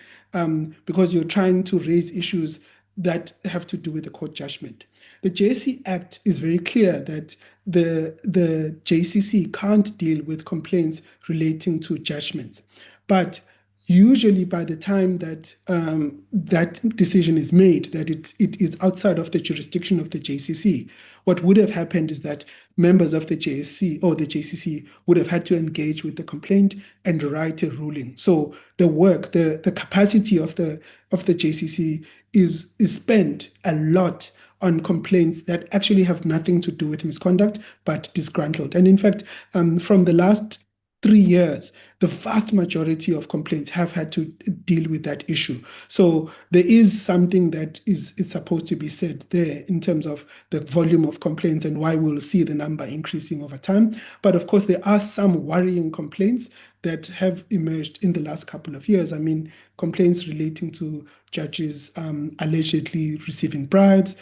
because you're trying to raise issues that have to do with the court judgment. The JSC Act is very clear that the JCC can't deal with complaints relating to judgments. But usually by the time that that decision is made, that it is outside of the jurisdiction of the JCC, what would have happened is that members of the JSC or the JCC would have had to engage with the complaint and write a ruling. So the work, the capacity of the JCC is spent a lot on complaints that actually have nothing to do with misconduct, but disgruntled. And in fact, from the last 3 years, the vast majority of complaints have had to deal with that issue. So there is something that is supposed to be said there in terms of the volume of complaints and why we'll see the number increasing over time. But of course, there are some worrying complaints that have emerged in the last couple of years. I mean, complaints relating to judges allegedly receiving bribes,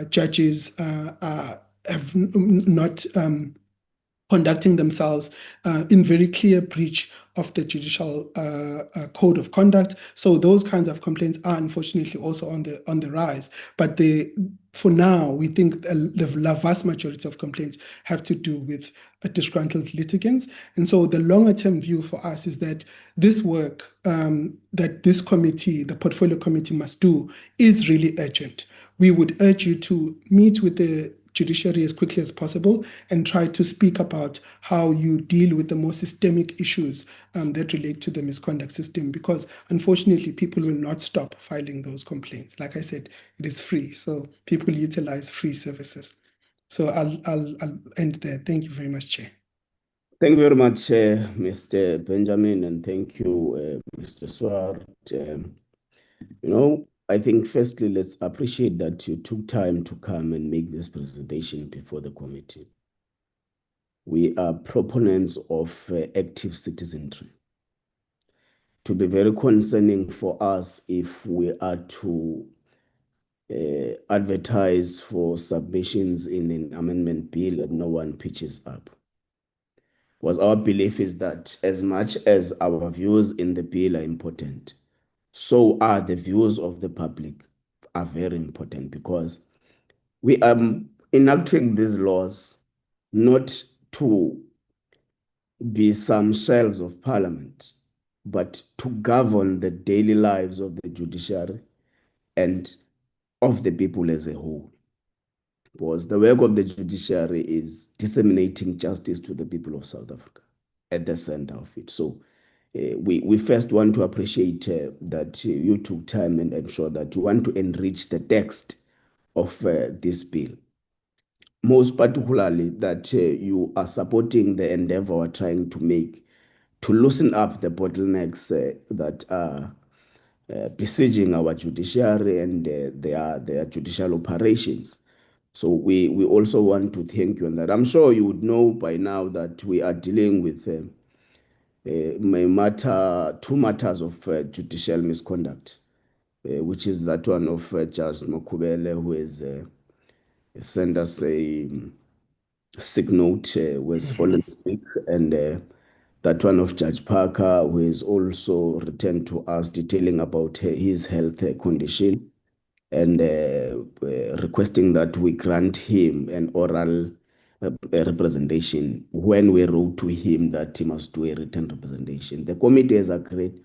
judges have not conducting themselves in very clear breach of the judicial code of conduct. So those kinds of complaints are unfortunately also on the rise. But for now, we think the vast majority of complaints have to do with disgruntled litigants. And so the longer term view for us is that this work that this committee, the portfolio committee, must do is really urgent. We would urge you to meet with the judiciary as quickly as possible and try to speak about how you deal with the more systemic issues that relate to the misconduct system, because unfortunately people will not stop filing those complaints. Like I said, it is free, so people utilize free services. So I'll end there. Thank you very much, Chair.
Thank you very much, Mr. Benjamin, and thank you, Mr. Swart. I think firstly, let's appreciate that you took time to come and make this presentation before the committee. We are proponents of active citizenry. To be very concerning for us if we are to advertise for submissions in an amendment bill and no one pitches up. Was our belief is that as much as our views in the bill are important, so are the views of the public are very important, because we are enacting these laws not to be some shelves of parliament, but to govern the daily lives of the judiciary and of the people as a whole. Because the work of the judiciary is disseminating justice to the people of South Africa at the center of it. So we first want to appreciate that you took time and ensure that you want to enrich the text of this bill. Most particularly that you are supporting the endeavor we're trying to make to loosen up the bottlenecks that are besieging our judiciary and their judicial operations. So we also want to thank you on that. I'm sure you would know by now that we are dealing with two matters of judicial misconduct, which is that one of Judge Mokubele, who has sent us a sick note, who has fallen sick, and that one of Judge Parker, who has also returned to us detailing about his health condition and requesting that we grant him an oral representation when we wrote to him that he must do a written representation. The committee has agreed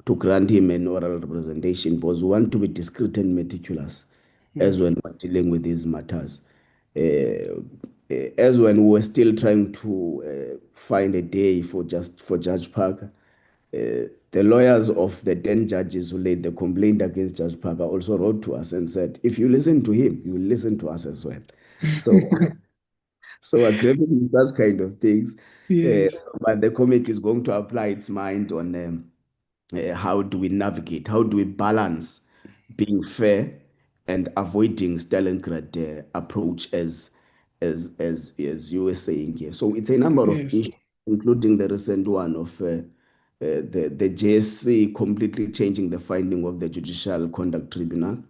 to grant him an oral representation because we want to be discreet and meticulous as when we're dealing with these matters. As when we were still trying to find a day for Judge Parker, the lawyers of the 10 judges who laid the complaint against Judge Parker also wrote to us and said, if you listen to him, you will listen to us as well. So we're grappling with such kind of things.
Yes.
But the committee is going to apply its mind on how do we navigate, how do we balance being fair and avoiding Stalingrad approach as you were saying here. So it's a number of
Yes.
issues, including the recent one of the JSC completely changing the finding of the Judicial Conduct Tribunal,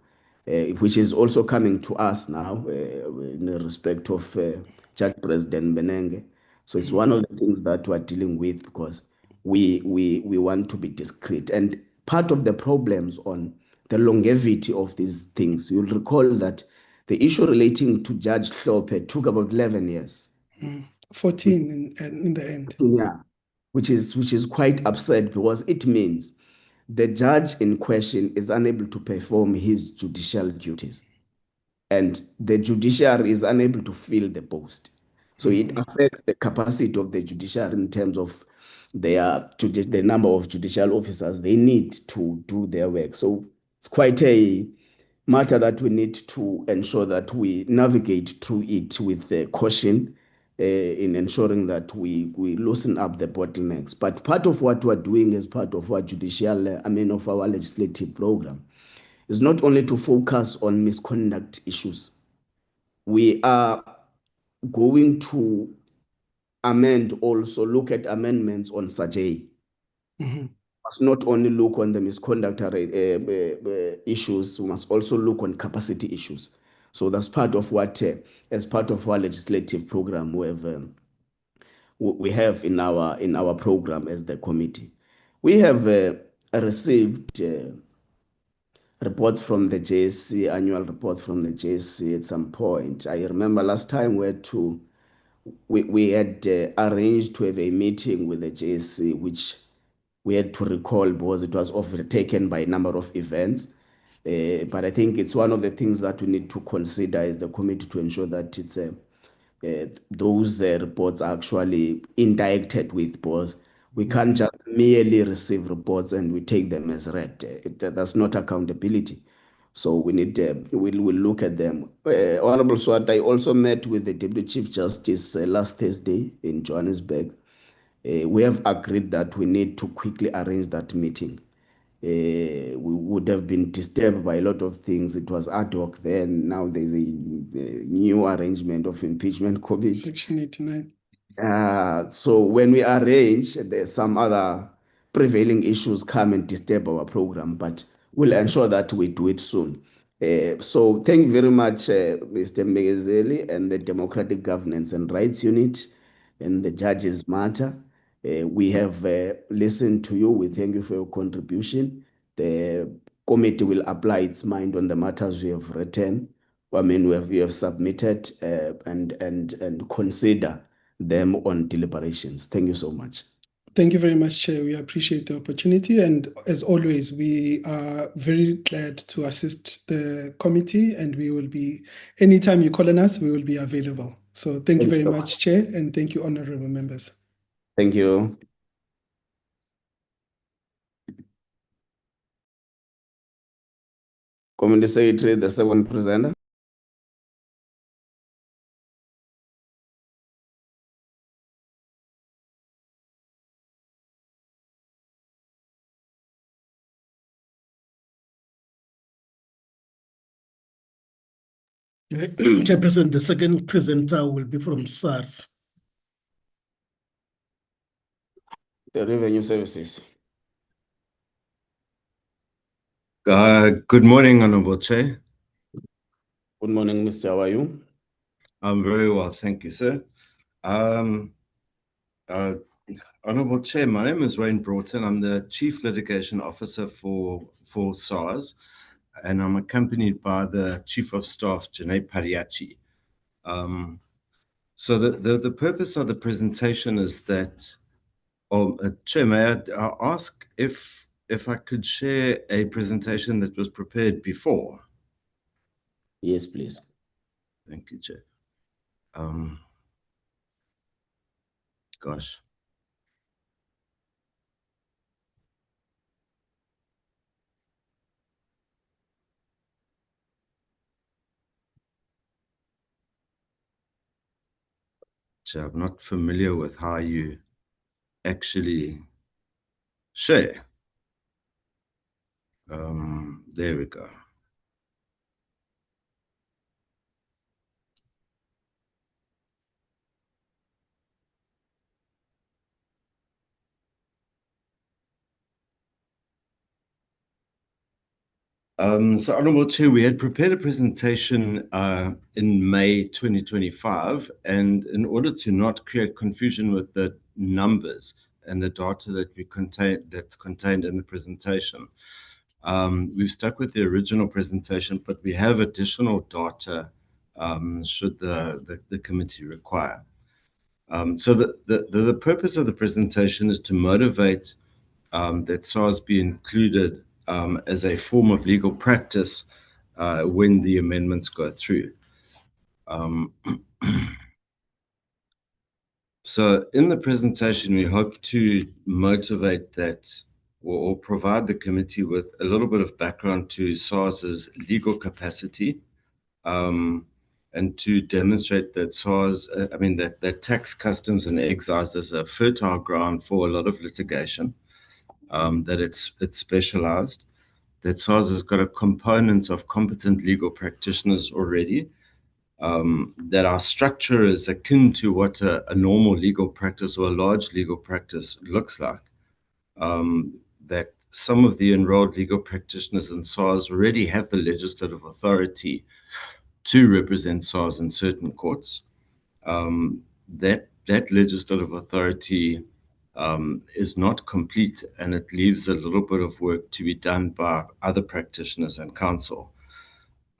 which is also coming to us now in respect of Judge President Benenge. So it's one of the things that we're dealing with because we want to be discreet. And part of the problems on the longevity of these things, you'll recall that the issue relating to Judge Hlophe took about 11 years.
14 in the end.
Yeah, which is quite absurd because it means the judge in question is unable to perform his judicial duties and the judiciary is unable to fill the post. So it affects the capacity of the judiciary in terms of the number of judicial officers they need to do their work. So it's quite a matter that we need to ensure that we navigate through it with caution in ensuring that we loosen up the bottlenecks. But part of what we're doing as part of our of our legislative program is not only to focus on misconduct issues. We are going to look at amendments on SAJA. Must not only look on the misconduct issues, we must also look on capacity issues. So that's part of what, as part of our legislative program, we have in our program as the committee. We have received reports from the JSC, annual reports from the JSC at some point. I remember last time we had arranged to have a meeting with the JSC, which we had to recall because it was overtaken by a number of events. But I think it's one of the things that we need to consider as the committee to ensure that those reports are actually interacted with, because we can't just merely receive reports and we take them as read. That's not accountability. So we need, we'll look at them. Honorable Swart, I also met with the Deputy Chief Justice last Thursday in Johannesburg. We have agreed that we need to quickly arrange that meeting. We would have been disturbed by a lot of things. It was ad hoc then. Now there's a new arrangement of impeachment committee.
Section 89.
So when we arrange, there's some other prevailing issues come and disturb our program, but we'll ensure that we do it soon. So thank you very much, Mr. Megezeli and the Democratic Governance and Rights Unit and the Judges Matter. We have listened to you. We thank you for your contribution. The committee will apply its mind on the matters we have written. We have submitted and consider them on deliberations. Thank you so much.
Thank you very much, Chair. We appreciate the opportunity. And as always, we are very glad to assist the committee, and we will be, anytime you call on us, we will be available. So thank you very much, Chair, and thank you, honorable members.
Thank you. Committee Secretary, the second presenter.
Chairperson, the second presenter will be from SARS.
The Revenue Services.
Good morning, Honorable Chair.
Good morning, Mr. How are you?
I'm very well, thank you, sir. Honorable Chair, my name is Wayne Broughton. I'm the Chief Litigation Officer for SARS, and I'm accompanied by the Chief of Staff, Janae Pariachi. So the purpose of the presentation is that, Chair, may I ask if I could share a presentation that was prepared before?
Yes, please.
Thank you, Chair. Gosh. Chair, I'm not familiar with how you actually share. There we go. So, Honorable Chair, we had prepared a presentation in May 2025, and in order to not create confusion with the numbers and the data that's contained in the presentation, we've stuck with the original presentation, but we have additional data should the committee require. So the purpose of the presentation is to motivate that SARS be included as a form of legal practice when the amendments go through. So in the presentation, we hope to motivate that or provide the committee with a little bit of background to SARS's legal capacity, and to demonstrate that SARS, that tax, customs, and excise is a fertile ground for a lot of litigation, that it's specialized, that SARS has got a component of competent legal practitioners already, that our structure is akin to what a normal legal practice or a large legal practice looks like, that some of the enrolled legal practitioners in SARS already have the legislative authority to represent SARS in certain courts. That legislative authority is not complete, and it leaves a little bit of work to be done by other practitioners and counsel.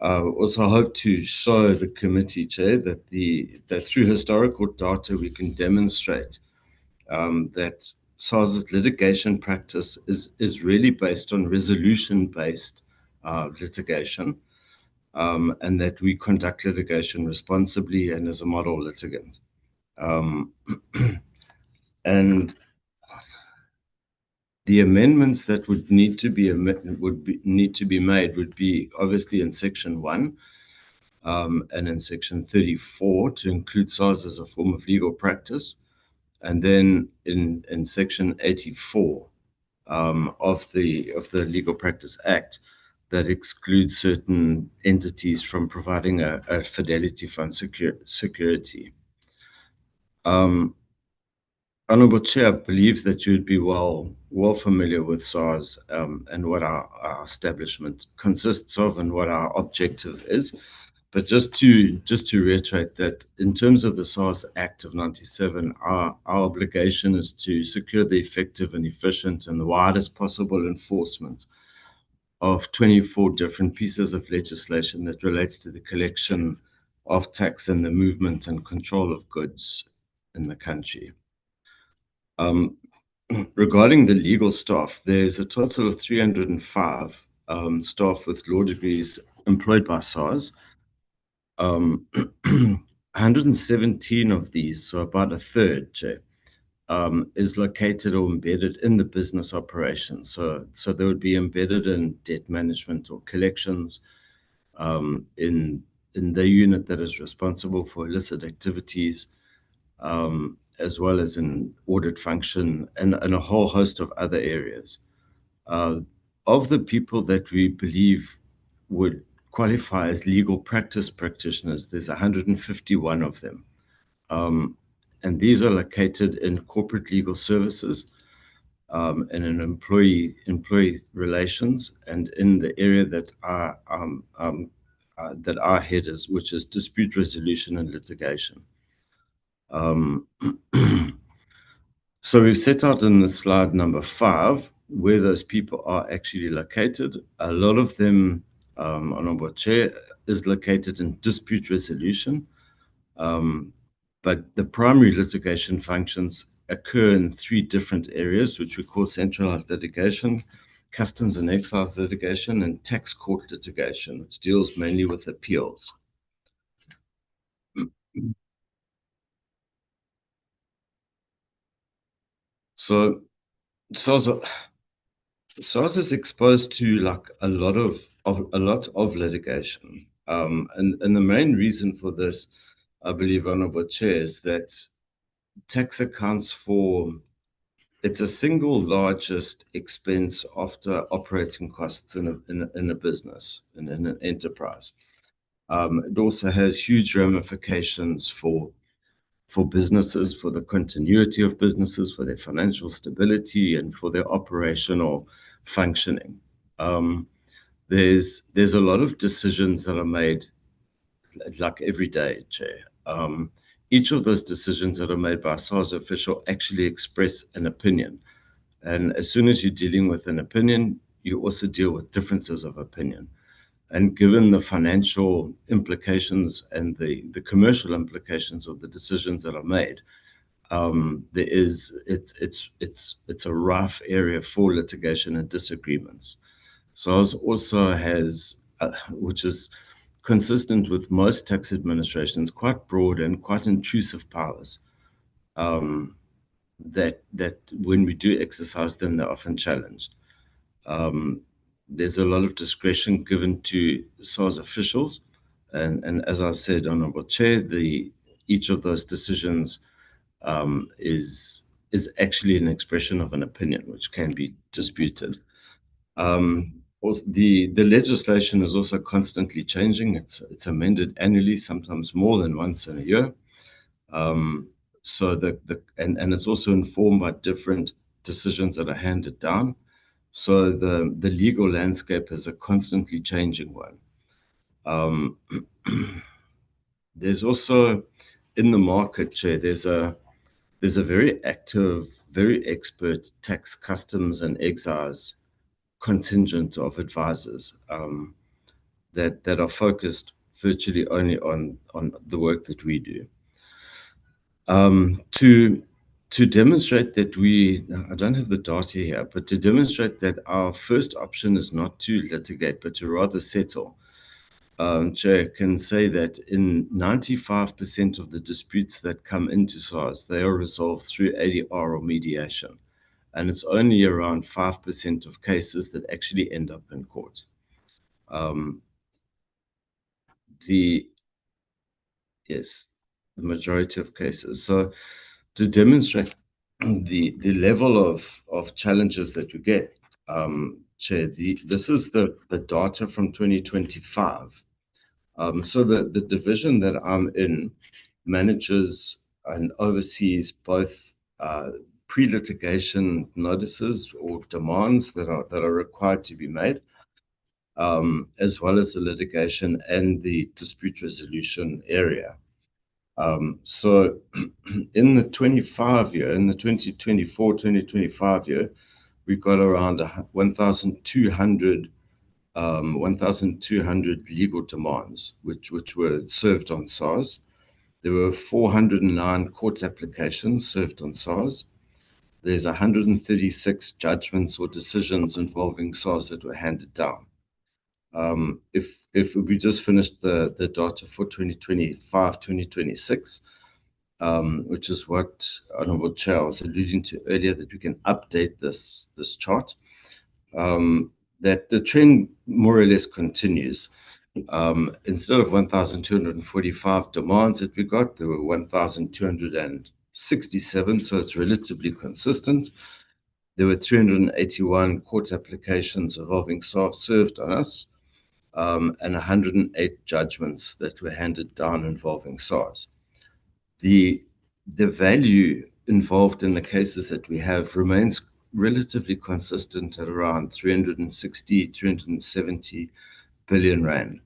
Also hope to show the committee, Chair, that through historical data we can demonstrate that SARS's litigation practice is really based on resolution-based litigation, and that we conduct litigation responsibly and as a model litigant. And the amendments that would need to be made would be obviously in Section 1 and in Section 34 to include SARS as a form of legal practice, and then in Section 84 of the Legal Practice Act that excludes certain entities from providing a fidelity fund security. Honourable Chair, I believe that you'd be well familiar with SARS and what our establishment consists of and what our objective is. But just to reiterate that in terms of the SARS Act of 97, our obligation is to secure the effective and efficient and the widest possible enforcement of 24 different pieces of legislation that relates to the collection of tax and the movement and control of goods in the country. Regarding the legal staff, there's a total of 305 staff with law degrees employed by SARS. 117 of these, so about a third, Jay, is located or embedded in the business operations. So they would be embedded in debt management or collections, in the unit that is responsible for illicit activities, as well as in audit function and a whole host of other areas. Of the people that we believe would qualify as legal practice practitioners, there's 151 of them. And these are located in corporate legal services, and in employee relations, and in the area that our head is, which is dispute resolution and litigation. So we've set out in the slide number 5 where those people are actually located. A lot of them, Honourable Chair, is located in dispute resolution, but the primary litigation functions occur in 3 different areas, which we call centralized litigation, customs and excise litigation, and tax court litigation, which deals mainly with appeals. So SARS is exposed to like a lot of litigation, and the main reason for this, I believe, Honourable Chair, is that tax accounts for, it's a single largest expense after operating costs in a business, in an enterprise. It also has huge ramifications for businesses, for the continuity of businesses, for their financial stability, and for their operational functioning. There's a lot of decisions that are made like every day, Chair. Each of those decisions that are made by a SARS official actually express an opinion. And as soon as you're dealing with an opinion, you also deal with differences of opinion. And given the financial implications and the commercial implications of the decisions that are made, it's a rough area for litigation and disagreements. SARS also has, which is consistent with most tax administrations, quite broad and quite intrusive powers, that when we do exercise them, they're often challenged. There's a lot of discretion given to SARS officials, And as I said, Honourable Chair, each of those decisions is actually an expression of an opinion, which can be disputed. The legislation is also constantly changing. It's amended annually, sometimes more than once in a year. So and it's also informed by different decisions that are handed down. So the legal landscape is a constantly changing one. There's also in the market, Chair, there's a very active, very expert tax, customs and excise contingent of advisors that are focused virtually only on the work that we do. To demonstrate that I don't have the data here, but to demonstrate that our first option is not to litigate, but to rather settle. Chair, can say that in 95% of the disputes that come into SARS, they are resolved through ADR or mediation. And it's only around 5% of cases that actually end up in court. Yes, the majority of cases. So to demonstrate the level of challenges that you get, Chair, this is the data from 2025. So the division that I'm in manages and oversees both pre-litigation notices or demands that are required to be made, as well as the litigation and the dispute resolution area. So in the 2024-2025 year, we've got around 1,200 legal demands which were served on SARS. There were 409 court applications served on SARS. There's 136 judgments or decisions involving SARS that were handed down. If we just finished the data for 2025-2026, which is what Honourable Chair was alluding to earlier, that we can update this chart, that the trend more or less continues. Instead of 1,245 demands that we got, there were 1,267, so it's relatively consistent. There were 381 court applications involving SARS served on us, and 108 judgments that were handed down involving SARS. The value involved in the cases that we have remains relatively consistent at around 360, 370 billion rand.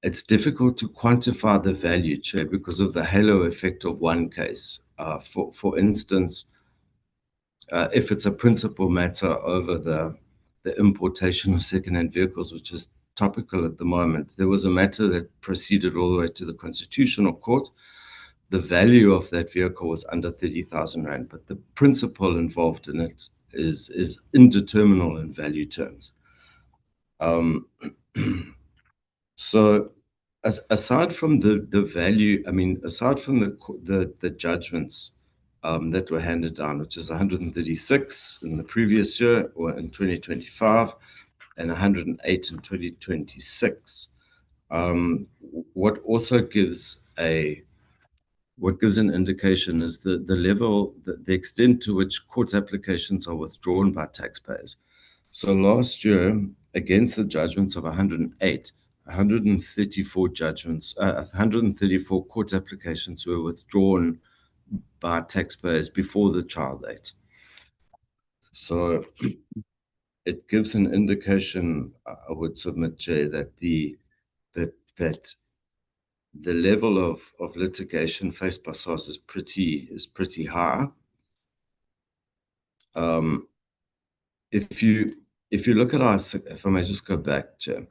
It's difficult to quantify the value, Chair, because of the halo effect of one case. For instance, if it's a principal matter over the importation of second-hand vehicles, which is topical at the moment, there was a matter that proceeded all the way to the Constitutional Court. The value of that vehicle was under 30,000 rand, but the principle involved in it is indeterminate in value terms. So aside from the value, I mean, aside from the judgments that were handed down, which is 136 in the previous year or in 2025 and 108 in 2026, what also gives an indication is the level, the extent to which court applications are withdrawn by taxpayers. So last year, against the judgments of 108, 134 court applications were withdrawn by taxpayers before the trial date. So it gives an indication, I would submit, Jay, that the level of litigation faced by SARS is pretty high. If you look at if I may just go back, Jay,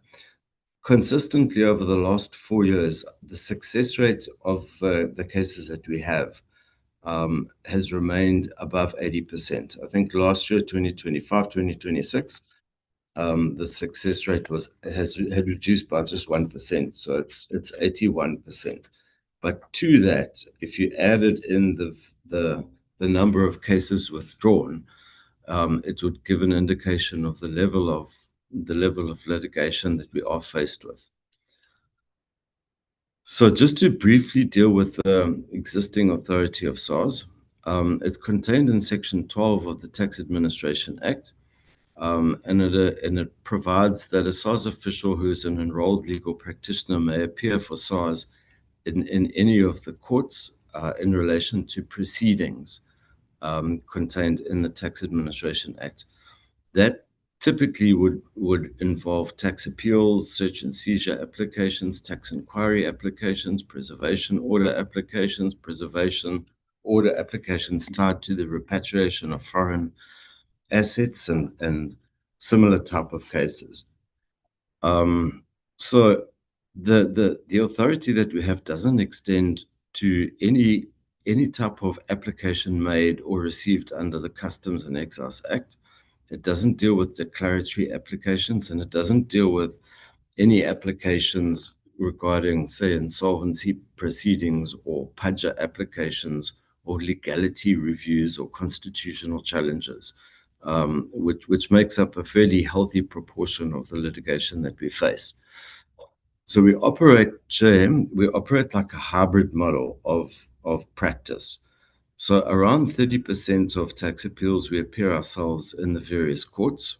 consistently over the last 4 years, the success rate of the cases that we have has remained above 80%. I think last year, 2025, 2026, the success rate had reduced by just 1%, so it's 81%. But to that, if you added in the number of cases withdrawn, it would give an indication of the level of litigation that we are faced with. So just to briefly deal with the existing authority of SARS, it's contained in Section 12 of the Tax Administration Act, and it provides that a SARS official who is an enrolled legal practitioner may appear for SARS in any of the courts in relation to proceedings contained in the Tax Administration Act. That typically would involve tax appeals, search and seizure applications, tax inquiry applications, preservation order applications, preservation order applications tied to the repatriation of foreign assets and similar type of cases. So the authority that we have doesn't extend to any type of application made or received under the Customs and Excise Act. It doesn't deal with declaratory applications, and it doesn't deal with any applications regarding, say, insolvency proceedings or PAJA applications or legality reviews or constitutional challenges, which makes up a fairly healthy proportion of the litigation that we face. So we operate like a hybrid model of practice. So around 30% of tax appeals, we appear ourselves in the various courts.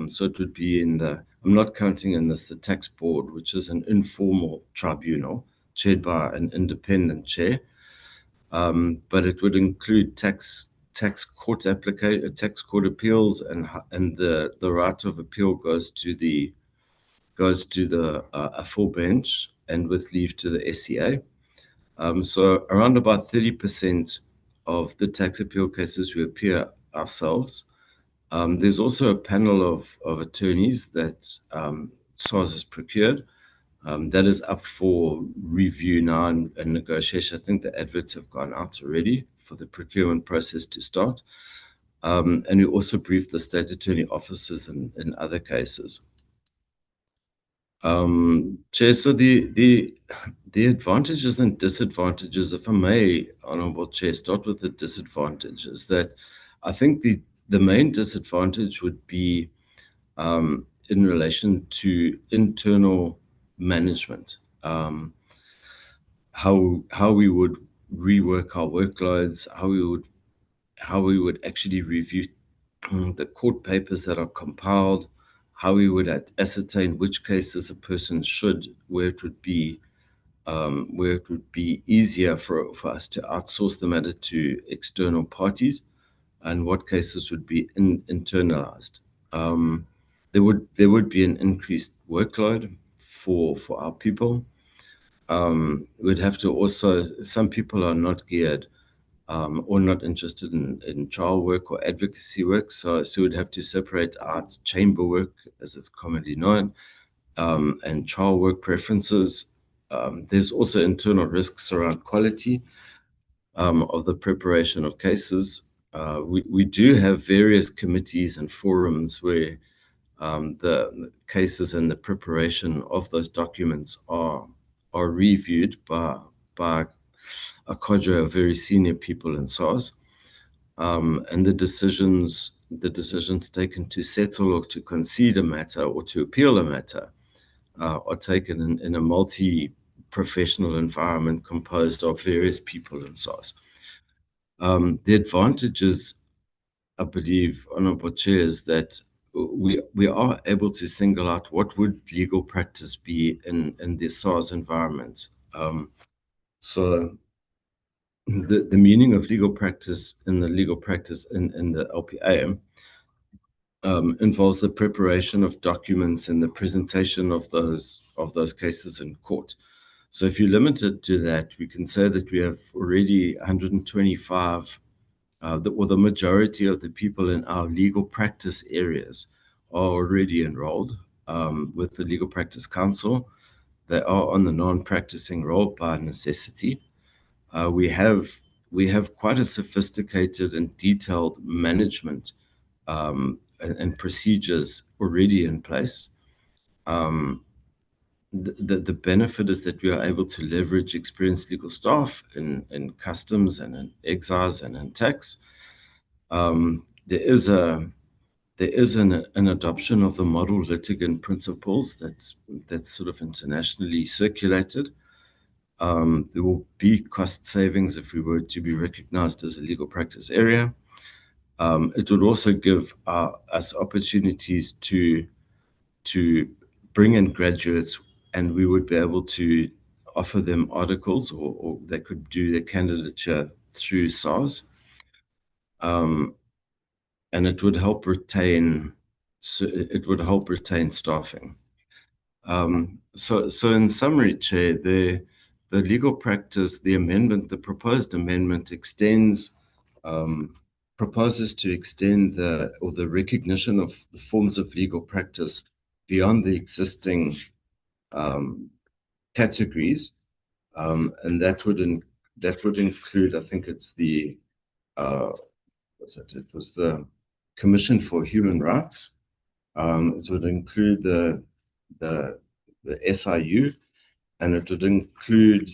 So it would be I'm not counting in this the tax board, which is an informal tribunal chaired by an independent chair. But it would include tax court appeals, and the right of appeal goes to the a full bench and with leave to the SCA. So around about 30% of the tax appeal cases we appear ourselves. There's also a panel of attorneys that SARS has procured. That is up for review now and negotiation. I think the adverts have gone out already for the procurement process to start. And we also briefed the state attorney officers in other cases. Chair, so the advantages and disadvantages, if I may, Honourable Chair, start with the disadvantages. That I think the main disadvantage would be in relation to internal management, how we would rework our workloads, how we would actually review the court papers that are compiled, how we would ascertain which cases a person should, where it would be easier for us to outsource the matter to external parties, and what cases would be internalized. There would be an increased workload for our people. We'd have to also, some people are not geared or not interested in trial work or advocacy work, so we'd have to separate out chamber work, as it's commonly known, and trial work preferences. There's also internal risks around quality of the preparation of cases. We do have various committees and forums where the cases and the preparation of those documents are reviewed by a cadre of very senior people in SARS, and the decisions taken to settle or to concede a matter or to appeal a matter are taken in a multi-professional environment composed of various people in SARS. The advantages, I believe, Honourable Chair, is that we are able to single out what would legal practice be in the SARS environment. So the meaning of legal practice in the LPA involves the preparation of documents and the presentation of those cases in court. So if you limit it to that, we can say that we have already 125, or the majority of the people in our legal practice areas are already enrolled with the Legal Practice Council. They are on the non-practicing roll by necessity. We have quite a sophisticated and detailed management and procedures already in place. The benefit is that we are able to leverage experienced legal staff in customs and in excise and in tax. There is an adoption of the model litigant principles that's sort of internationally circulated. There will be cost savings if we were to be recognized as a legal practice area. It would also give us opportunities to bring in graduates, and we would be able to offer them articles, or they could do their candidature through SARS. And it would help retain staffing. So in summary, Chair, the legal practice, the proposed amendment proposes to extend the recognition of the forms of legal practice beyond the existing categories, and that would include, I think it's the it was the Commission for Human Rights. It would include the SIU, and it would include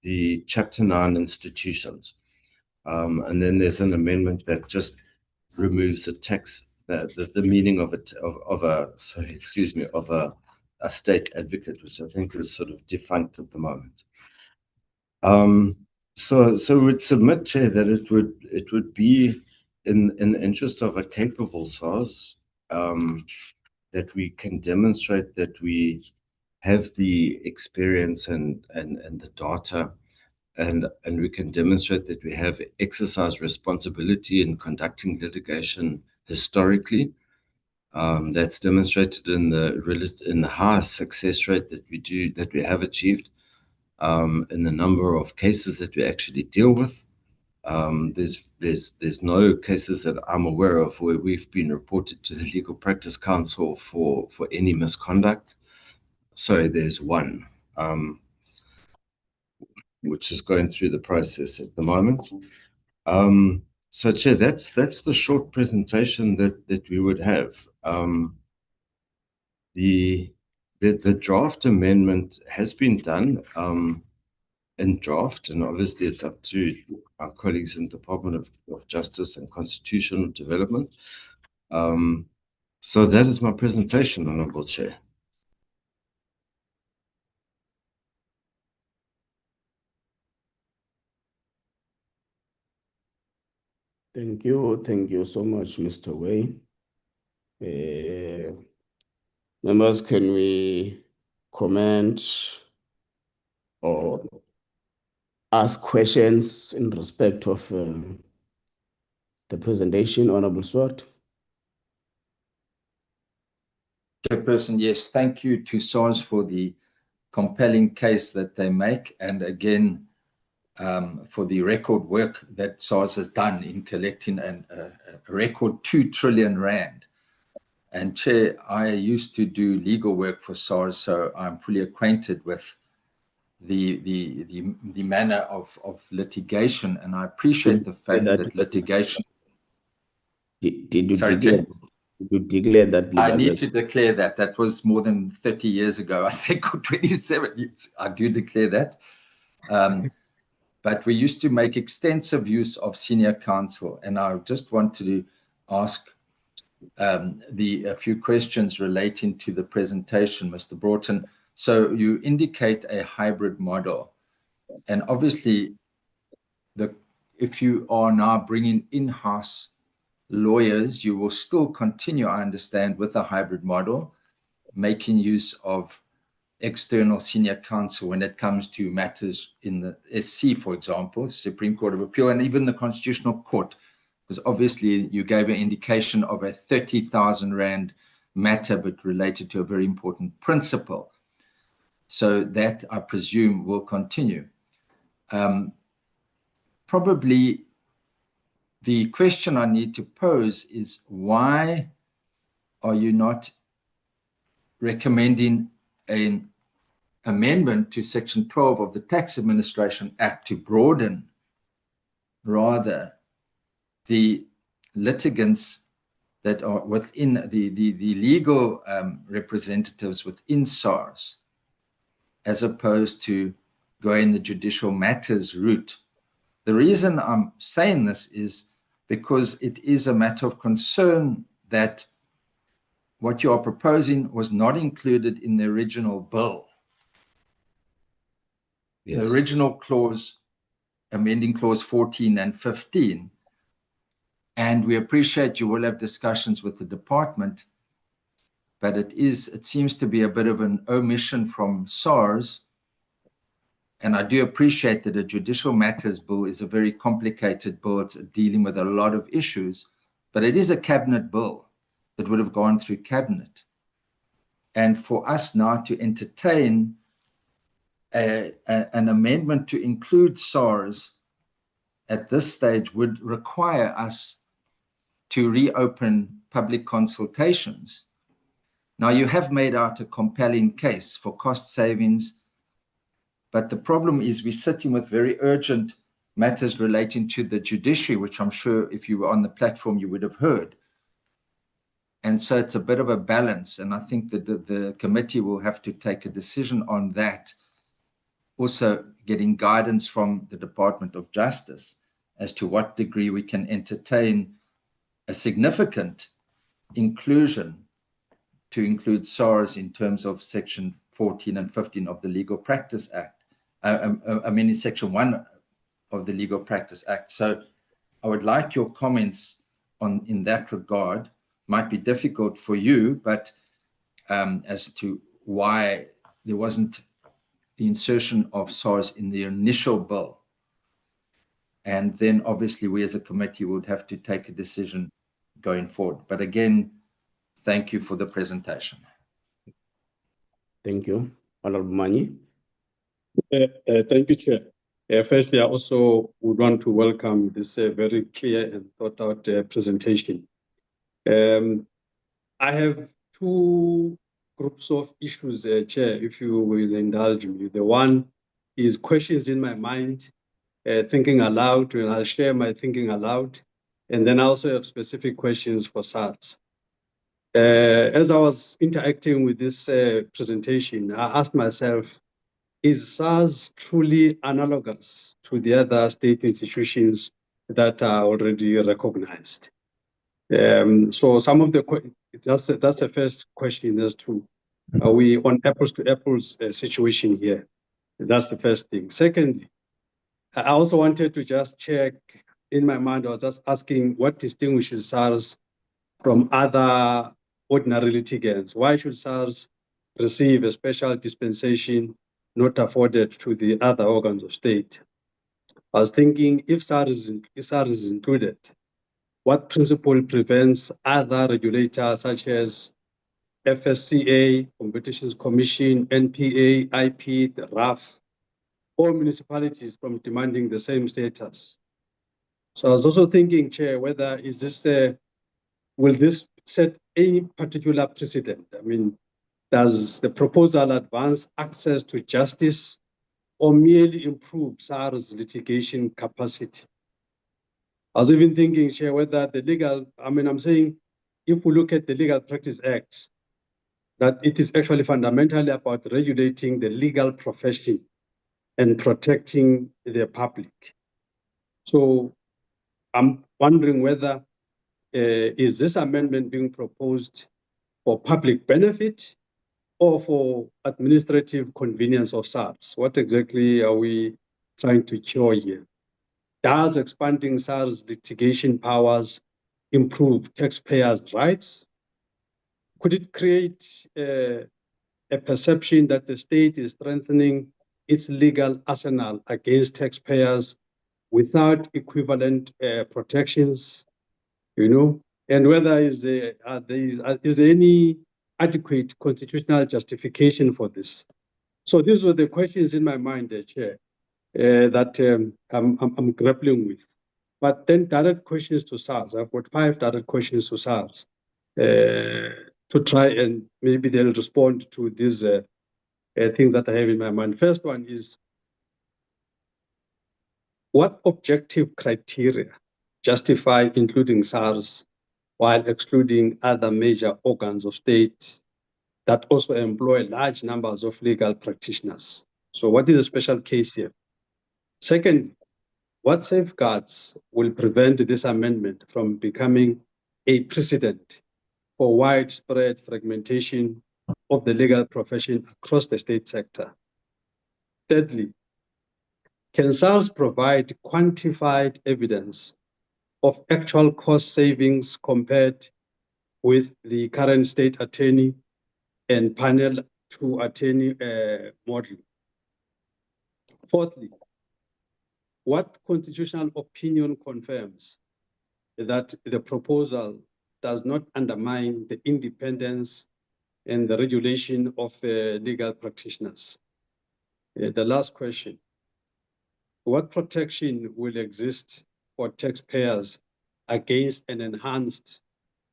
the Chapter 9 institutions. And then there's an amendment that just removes the meaning of a state advocate, which I think is sort of defunct at the moment. So we'd submit, Chair, that it would be in the interest of a capable SARS that we can demonstrate that we have the experience and the data, and we can demonstrate that we have exercised responsibility in conducting litigation historically. That's demonstrated in the high success rate that we have achieved, in the number of cases that we actually deal with. There's no cases that I'm aware of where we've been reported to the Legal Practice Council for any misconduct. Sorry, there's one, which is going through the process at the moment. So, Chair, that's the short presentation that we would have. The draft amendment has been done in draft, and obviously it's up to our colleagues in the Department of Justice and Constitutional Development. So that is my presentation, Honourable Chair.
Thank you so much, Mr. Way. Members, can we comment or ask questions in respect of the presentation, Honourable Swart?
Chairperson, yes, thank you to SARS for the compelling case that they make, and again, for the record work that SARS has done in collecting a record 2 trillion rand. And Chair, I used to do legal work for SARS, so I'm fully acquainted with the manner of litigation, and I appreciate the fact that litigation.
Did you
Sorry,
declare,
Chair?
did you declare that?
I need to declare that. That was more than 30 years ago, I think, or 27 years. I do declare that. But we used to make extensive use of senior counsel, and I just wanted to ask a few questions relating to the presentation, Mr. Broughton. So you indicate a hybrid model, and obviously, if you are now bringing in-house lawyers, you will still continue, I understand, with a hybrid model, making use of external senior counsel when it comes to matters in the SC, for example, Supreme Court of Appeal, and even the Constitutional Court, because obviously you gave an indication of a 30,000 rand matter, but related to a very important principle. So that, I presume, will continue. Probably the question I need to pose is, why are you not recommending an amendment to Section 12 of the Tax Administration Act to broaden rather the litigants that are within the legal representatives within SARS, as opposed to going the judicial matters route? The reason I'm saying this is because it is a matter of concern that what you are proposing was not included in the original bill. the original clause, amending clause 14 and 15. And we appreciate you will have discussions with the department, but it seems to be a bit of an omission from SARS. And I do appreciate that a judicial matters bill is a very complicated bill. It's dealing with a lot of issues, but it is a cabinet bill that would have gone through cabinet. And for us now to entertain an amendment to include SARS at this stage would require us to reopen public consultations. Now, you have made out a compelling case for cost savings, but the problem is we're sitting with very urgent matters relating to the judiciary, which I'm sure if you were on the platform, you would have heard. And so it's a bit of a balance. And I think that the committee will have to take a decision on that. Also getting guidance from the Department of Justice as to what degree we can entertain a significant inclusion to include SARS in terms of section 14 and 15 of the Legal Practice Act. In section 1 of the Legal Practice Act. So I would like your comments in that regard. Might be difficult for you, but as to why there wasn't the insertion of SARS in the initial bill. And then obviously we as a committee would have to take a decision going forward. But again, thank you for the presentation.
Thank you. Honorable Mani.
Thank you, Chair. Firstly, I also would want to welcome this very clear and thought out presentation. I have two groups of issues, Chair, if you will indulge me. The one is questions in my mind, thinking aloud, and I'll share my thinking aloud. And then I also have specific questions for SARS. As I was interacting with this presentation, I asked myself, is SARS truly analogous to the other state institutions that are already recognized? So some of the that's the first question as to, are we on apples to apples situation here? That's the first thing. Secondly, I also wanted to just check in my mind, I was just asking what distinguishes SARS from other ordinary litigants? Why should SARS receive a special dispensation not afforded to the other organs of state? I was thinking if SARS is included, what principle prevents other regulators such as FSCA, Competitions Commission, NPA, IP, the RAF, or municipalities from demanding the same status? So I was also thinking, Chair, whether is this will this set any particular precedent? I mean, does the proposal advance access to justice or merely improve SARS litigation capacity? I was even thinking, Chair, whether the legal, I'm saying, if we look at the Legal Practice Act, that it is actually fundamentally about regulating the legal profession and protecting the public. So I'm wondering whether is this amendment being proposed for public benefit or for administrative convenience of SARS? What exactly are we trying to cure here? Does expanding SARS litigation powers improve taxpayers' rights? Could it create a perception that the state is strengthening its legal arsenal against taxpayers without equivalent protections? And whether is there any adequate constitutional justification for this? So these were the questions in my mind, Chair, that I'm grappling with. But then direct questions to SARS. I've got 5 direct questions to SARS to try and maybe they'll respond to these things that I have in my mind. First one is, what objective criteria justify including SARS while excluding other major organs of state that also employ large numbers of legal practitioners? So what is a special case here? Second, what safeguards will prevent this amendment from becoming a precedent for widespread fragmentation of the legal profession across the state sector? Thirdly, can SARS provide quantified evidence of actual cost savings compared with the current state attorney and panel to attorney model? Fourthly, what constitutional opinion confirms that the proposal does not undermine the independence and the regulation of legal practitioners? The last question, what protection will exist for taxpayers against an enhanced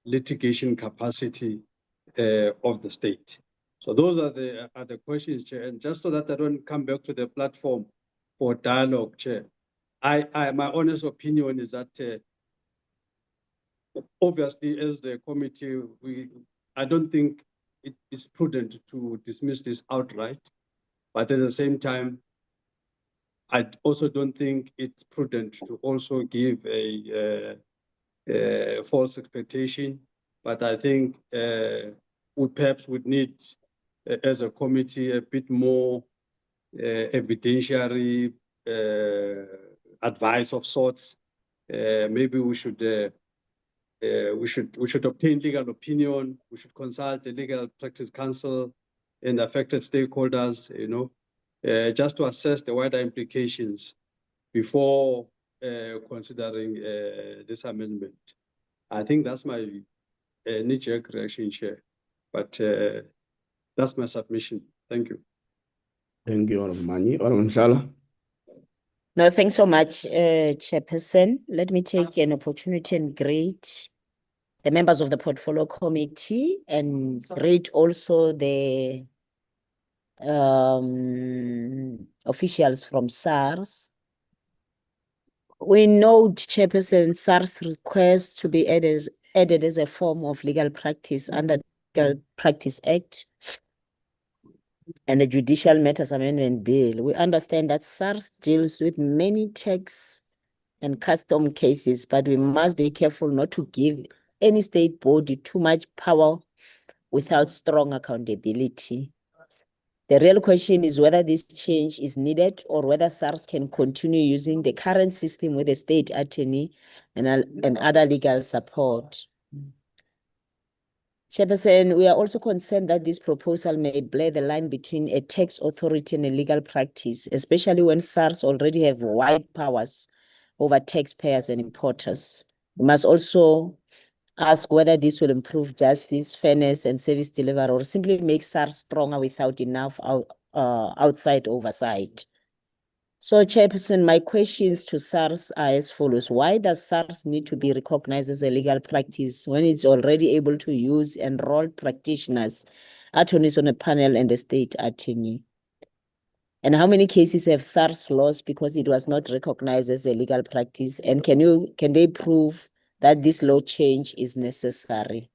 litigation capacity of the state? So those are the questions, Chair. And just so that I don't come back to the platform for dialogue, Chair, my honest opinion is that obviously, as the committee, I don't think it is prudent to dismiss this outright, but at the same time, I also don't think it's prudent to also give a false expectation. But I think we perhaps would need, as a committee, a bit more evidentiary advice of sorts. Maybe we should obtain legal opinion. We should consult the Legal Practice Council and affected stakeholders, just to assess the wider implications before considering this amendment. I think that's my knee-jerk reaction, Chair. But that's my submission. Thank you.
Thank you, Honorable Mani. Honorable Mhlala.
No, thanks so much, Chairperson. Let me take an opportunity and greet the members of the Portfolio Committee and greet also the officials from SARS. We note, Chairperson, SARS request to be added as a form of legal practice under the Legal Practice Act and the Judicial Matters Amendment Bill. We understand that SARS deals with many tax and custom cases, but we must be careful not to give any state body too much power without strong accountability. The real question is whether this change is needed or whether SARS can continue using the current system with the state attorney and other legal support. Chairperson, we are also concerned that this proposal may blur the line between a tax authority and a legal practice, especially when SARS already have wide powers over taxpayers and importers. We must also ask whether this will improve justice, fairness, and service delivery, or simply make SARS stronger without enough outside oversight. So, Chairperson, my questions to SARS are as follows. Why does SARS need to be recognized as a legal practice when it's already able to use enrolled practitioners, attorneys on a panel, and the state attorney? And how many cases have SARS lost because it was not recognized as a legal practice? And can they prove that this law change is necessary?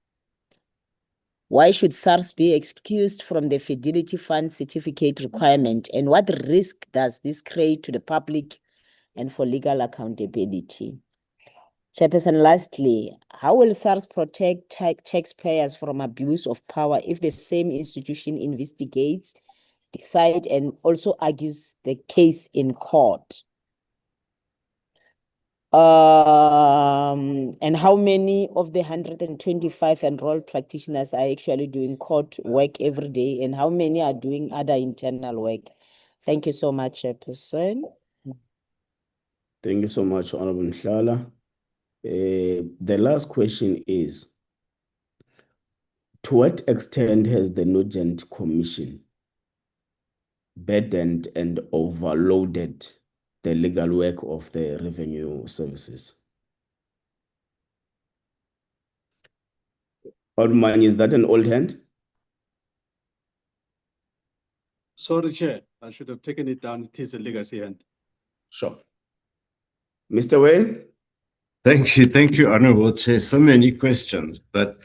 Why should SARS be excused from the Fidelity Fund certificate requirement? And what risk does this create to the public and for legal accountability? Chairperson, lastly, how will SARS protect taxpayers from abuse of power if the same institution investigates, decides, and also argues the case in court? And how many of the 125 enrolled practitioners are actually doing court work every day, and how many are doing other internal work? Thank you so much, Chairperson.
Thank you so much, Honorable Mhlala. The last question is, to what extent has the Nugent Commission burdened and overloaded the legal work of the revenue services? Old man, is that an old hand?
Sorry, Chair. I should have taken it down. It is a legacy hand.
Sure. Mr. Wayne?
Thank you, Honorable Chair. So many questions, but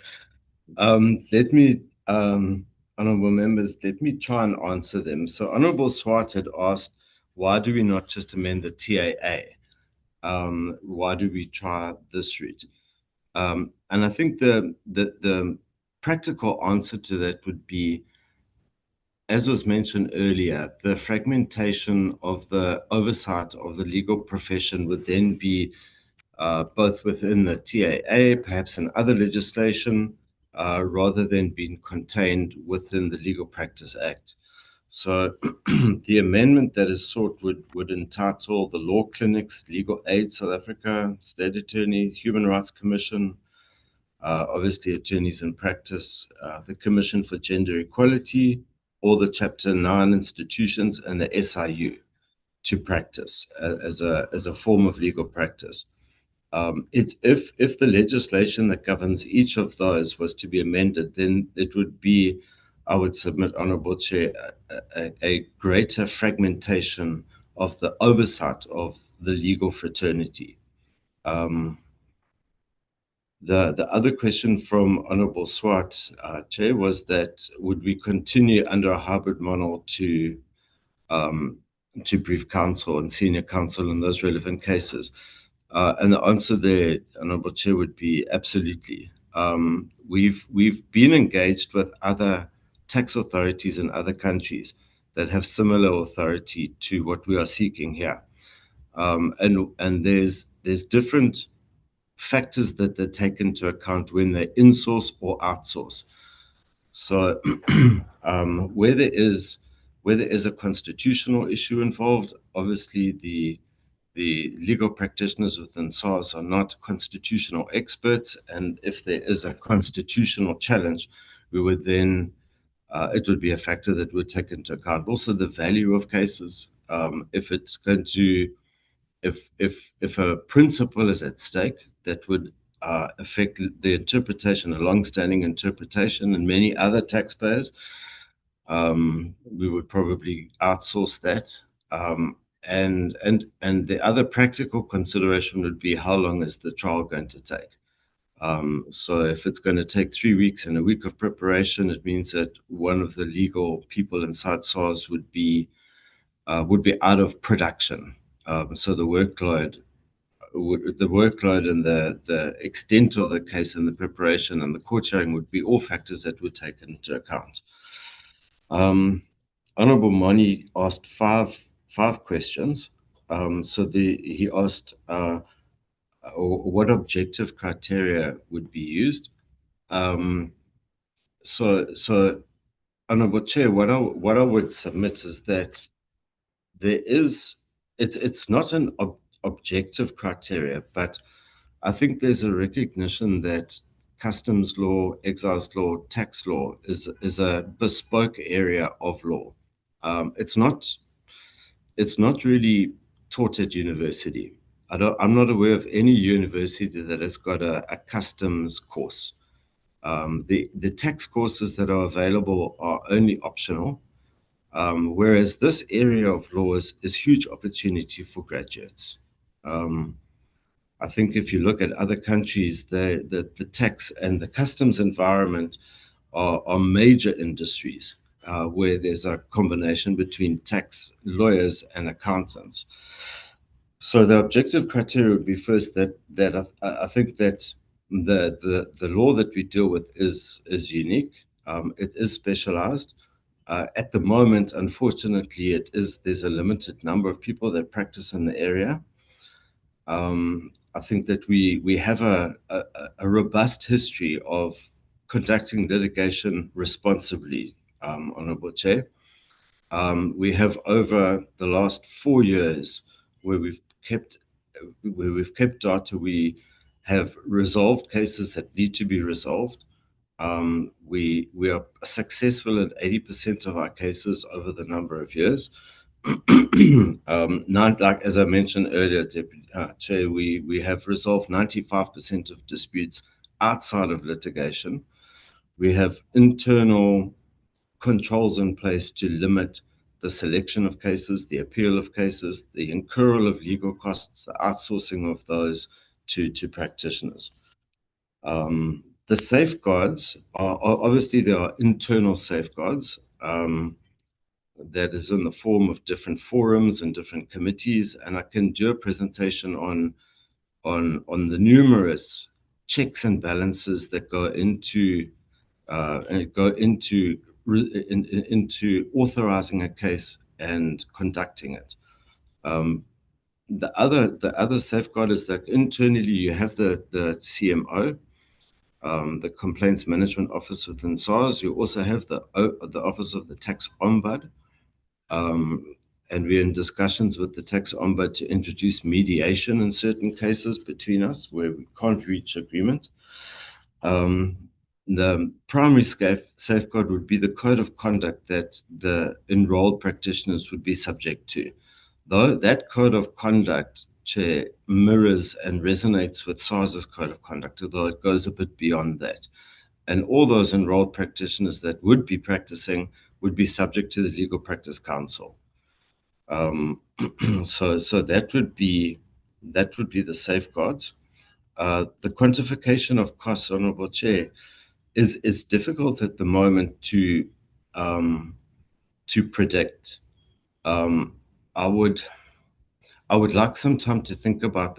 let me, honorable members, let me try and answer them. So Honorable Swart had asked, why do we not just amend the TAA? Why do we try this route? And I think the practical answer to that would be, as was mentioned earlier, the fragmentation of the oversight of the legal profession would then be both within the TAA, perhaps in other legislation, rather than being contained within the Legal Practice Act. So the amendment that is sought would entitle the Law Clinics, Legal Aid South Africa, State Attorney, Human Rights Commission, obviously attorneys in practice, the Commission for Gender Equality, all the Chapter 9 institutions, and the SIU to practice as a form of legal practice. If the legislation that governs each of those was to be amended, then it would be, I would submit, Honourable Chair, a greater fragmentation of the oversight of the legal fraternity. The other question from Honourable Swart, Chair, was that would we continue under a hybrid model to brief counsel and senior counsel in those relevant cases? And the answer there, Honourable Chair, would be absolutely. We've been engaged with other tax authorities in other countries that have similar authority to what we are seeking here. And there's different factors that they take into account when they insource or outsource. So where there is a constitutional issue involved, obviously the legal practitioners within SARS are not constitutional experts, and if there is a constitutional challenge, we would then it would be a factor that would take into account also the value of cases. If it's going to, if a principle is at stake that would affect the interpretation, a long-standing interpretation, and many other taxpayers, we would probably outsource that. And the other practical consideration would be how long is the trial going to take? So if it's going to take 3 weeks and a week of preparation, it means that one of the legal people inside SARS would be out of production. So the workload and the extent of the case and the preparation and the court hearing would be all factors that would take into account. Honourable Mani asked five questions. He asked what objective criteria would be used. So Honourable Chair, what I would submit is that it's not an objective criteria, but I think there's a recognition that customs law, excise law, tax law is a bespoke area of law. It's not really taught at university. I'm not aware of any university that has got a customs course. The tax courses that are available are only optional, whereas this area of law is huge opportunity for graduates. I think if you look at other countries, the tax and the customs environment are major industries where there's a combination between tax lawyers and accountants. So the objective criteria would be first that I think that the law that we deal with is unique. It is specialized. At the moment, unfortunately, there's a limited number of people that practice in the area. I think that we have a robust history of conducting litigation responsibly, Honourable Chair. We have over the last 4 years where we've kept data, we have resolved cases that need to be resolved. We are successful in 80% of our cases over the number of years. Like as I mentioned earlier, Deputy Chair, we have resolved 95% of disputes outside of litigation. We have internal controls in place to limit the selection of cases, the appeal of cases, the incurral of legal costs, the outsourcing of those to practitioners. The safeguards are obviously there are internal safeguards that is in the form of different forums and different committees, and I can do a presentation on the numerous checks and balances that go into into authorizing a case and conducting it. The other safeguard is that internally you have the CMO, the Complaints Management Office within SARS. You also have the Office of the Tax Ombud, and we're in discussions with the Tax Ombud to introduce mediation in certain cases between us where we can't reach agreement. The primary safeguard would be the code of conduct that the enrolled practitioners would be subject to. Though that code of conduct, Chair, mirrors and resonates with SARS's code of conduct, although it goes a bit beyond that. And all those enrolled practitioners that would be practicing would be subject to the Legal Practice Council. So that would be the safeguards. The quantification of costs, Honourable Chair, is difficult at the moment to predict. I would like some time to think about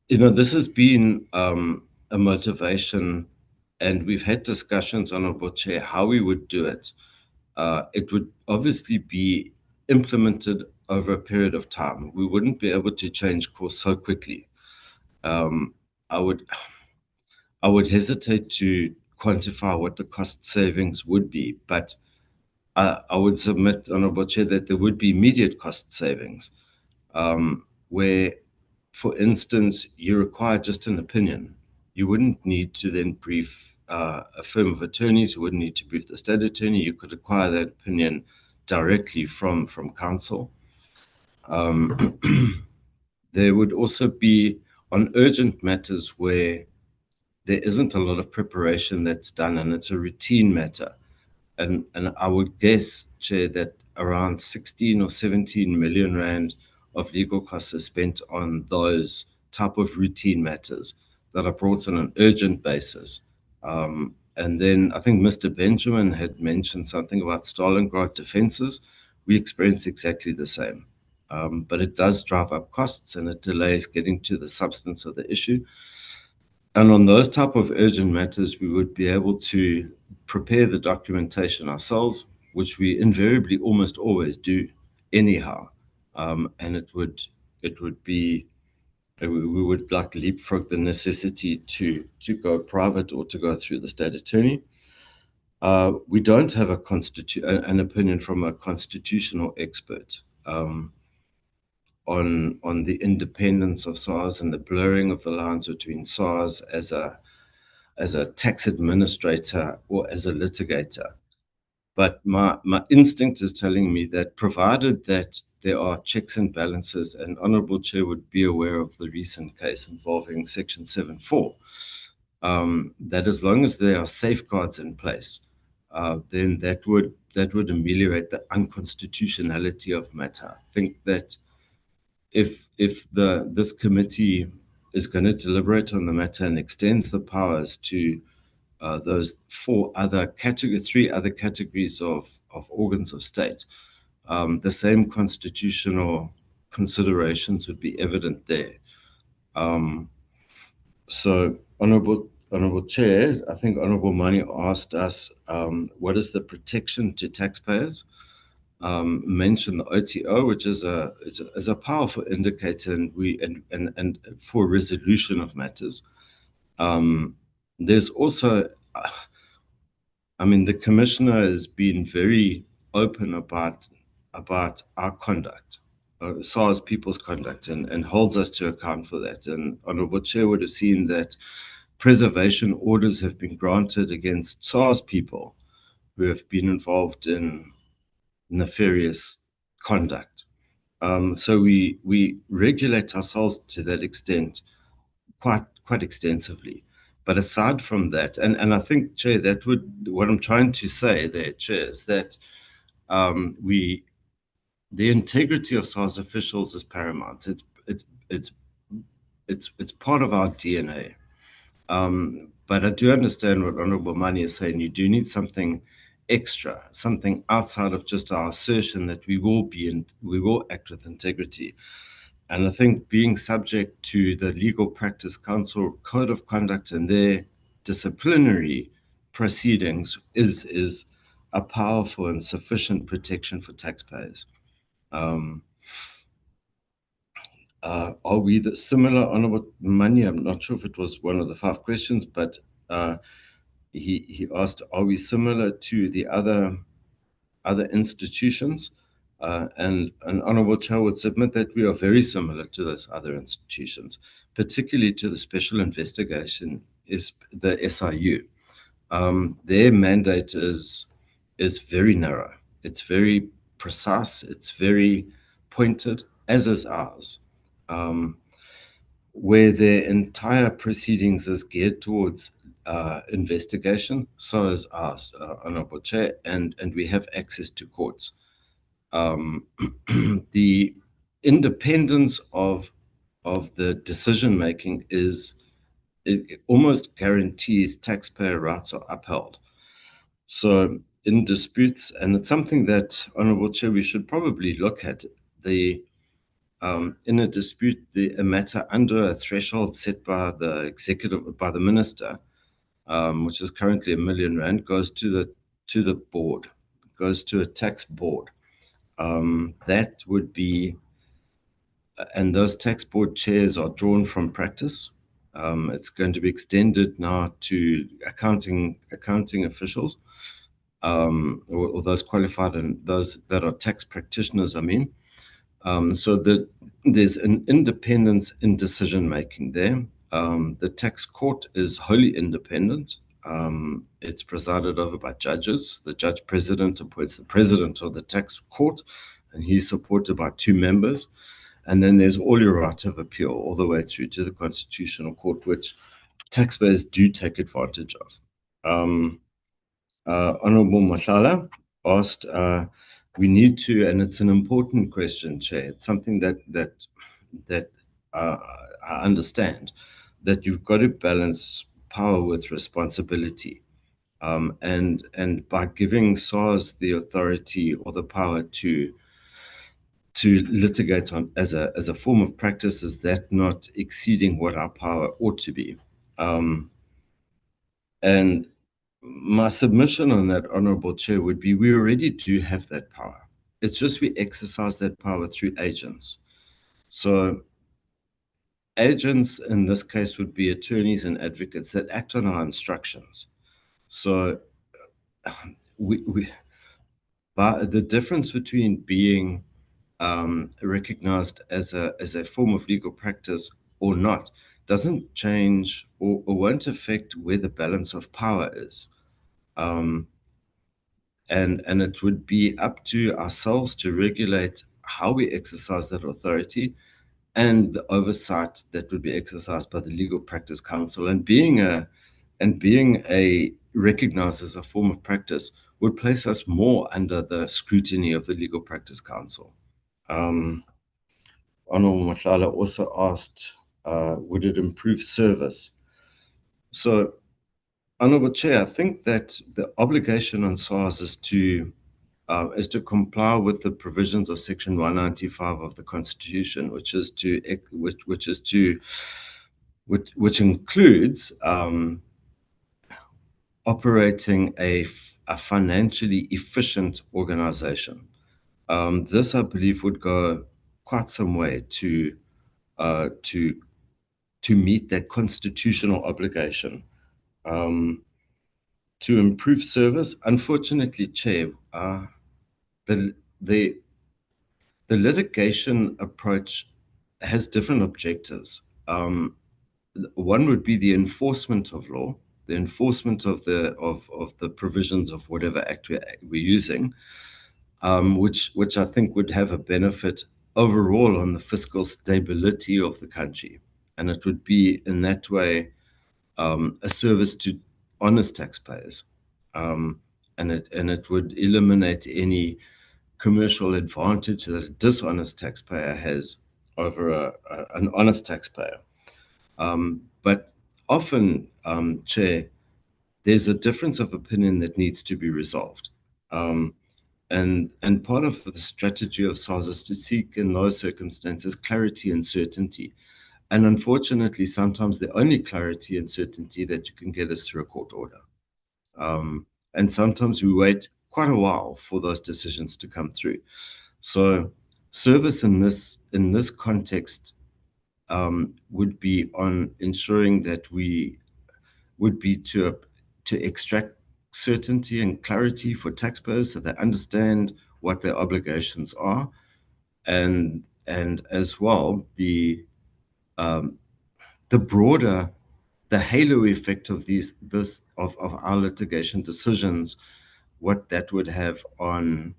this has been a motivation, and we've had discussions, Honourable Chair, how we would do it. It would obviously be implemented over a period of time. We wouldn't be able to change course so quickly. I would hesitate to quantify what the cost savings would be, but I would submit, Honourable Chair, that there would be immediate cost savings, where, for instance, you require just an opinion. You wouldn't need to then brief a firm of attorneys. You wouldn't need to brief the state attorney. You could acquire that opinion directly from counsel. There would also be, on urgent matters where there isn't a lot of preparation that's done and it's a routine matter, and I would guess, Chair, that around 16 or 17 million rand of legal costs are spent on those type of routine matters that are brought on an urgent basis. And then I think Mr. Benjamin had mentioned something about Stalingrad defenses. We experience exactly the same. But it does drive up costs and it delays getting to the substance of the issue. And on those type of urgent matters, we would be able to prepare the documentation ourselves, which we invariably almost always do anyhow. And it would be, we would like leapfrog the necessity to go private or to go through the state attorney. We don't have an opinion from a constitutional expert on the independence of SARS and the blurring of the lines between SARS as a tax administrator or as a litigator. But my instinct is telling me that provided that there are checks and balances, and Honourable Chair would be aware of the recent case involving Section 7.4, that as long as there are safeguards in place, then that would ameliorate the unconstitutionality of matter. I think that if this committee is going to deliberate on the matter and extends the powers to those three other categories of organs of state, the same constitutional considerations would be evident there. So, Honourable Chair, I think Honourable Mani asked us, what is the protection to taxpayers? Mentioned the OTO, which is a powerful indicator, and for resolution of matters. There's also, the Commissioner has been very open about our conduct, SARS people's conduct, and holds us to account for that. And Honourable Chair would have seen that preservation orders have been granted against SARS people who have been involved in nefarious conduct. So we regulate ourselves to that extent quite extensively. But aside from that, and I think, Chair, what I'm trying to say there, Chair, is that the integrity of SARS officials is paramount. It's part of our DNA. But I do understand what Honourable Mani is saying. You do need something extra, something outside of just our assertion that we will act with integrity. And I think being subject to the Legal Practice Council Code of Conduct and their disciplinary proceedings is a powerful and sufficient protection for taxpayers. Are we similar, Honourable Mani? I'm not sure if it was one of the 5 questions, but he asked, are we similar to the other institutions? And Honourable Chair would submit that we are very similar to those other institutions, particularly to the Special Investigation, is the SIU. Their mandate is very narrow. It's very precise. It's very pointed, as is ours. Where their entire proceedings is geared towards investigation, so is ours, Honourable Chair, and we have access to courts. The independence of the decision making it almost guarantees taxpayer rights are upheld. So in disputes, and it's something that, Honourable Chair, we should probably look at, in a dispute, a matter under a threshold set by the minister, which is currently R1 million, goes to the board, goes to a tax board. That would be, and those tax board chairs are drawn from practice. It's going to be extended now to accounting officials, or those qualified and those that are tax practitioners, I mean. So that there's an independence in decision making there. The tax court is wholly independent. It's presided over by judges. The judge president appoints the president of the tax court, and he's supported by 2 members. And then there's all your right of appeal all the way through to the Constitutional Court, which taxpayers do take advantage of. Honourable Mahlala asked, we need to, and it's an important question, Chair. It's something that I understand, that you've got to balance power with responsibility. And by giving SARS the authority or the power to litigate on as a form of practice, is that not exceeding what our power ought to be? And my submission on that, Honourable Chair, would be we already do have that power. It's just we exercise that power through agents. So agents in this case would be attorneys and advocates that act on our instructions. So but the difference between being recognized as a form of legal practice or not doesn't change or won't affect where the balance of power is. And it would be up to ourselves to regulate how we exercise that authority and the oversight that would be exercised by the Legal Practice Council. And being recognized as a form of practice would place us more under the scrutiny of the Legal Practice Council. Honourable Mahlala also asked, would it improve service? So, Honourable Chair, I think that the obligation on SARS is to comply with the provisions of Section 195 of the Constitution, which includes operating a financially efficient organization. This, I believe, would go quite some way to meet that constitutional obligation. To improve service, unfortunately, Chair, the litigation approach has different objectives. One would be the enforcement of law, the enforcement of the provisions of whatever act we're using, which I think would have a benefit overall on the fiscal stability of the country, and it would be in that way a service to honest taxpayers, and it would eliminate any commercial advantage that a dishonest taxpayer has over an honest taxpayer. But often, Chair, there's a difference of opinion that needs to be resolved. And part of the strategy of SARS is to seek in those circumstances clarity and certainty. And unfortunately, sometimes the only clarity and certainty that you can get is through a court order. And sometimes we wait quite a while for those decisions to come through. So service in this context would be on ensuring that we would be to extract certainty and clarity for taxpayers so they understand what their obligations are, and as well the broader, the halo effect of of our litigation decisions, what that would have on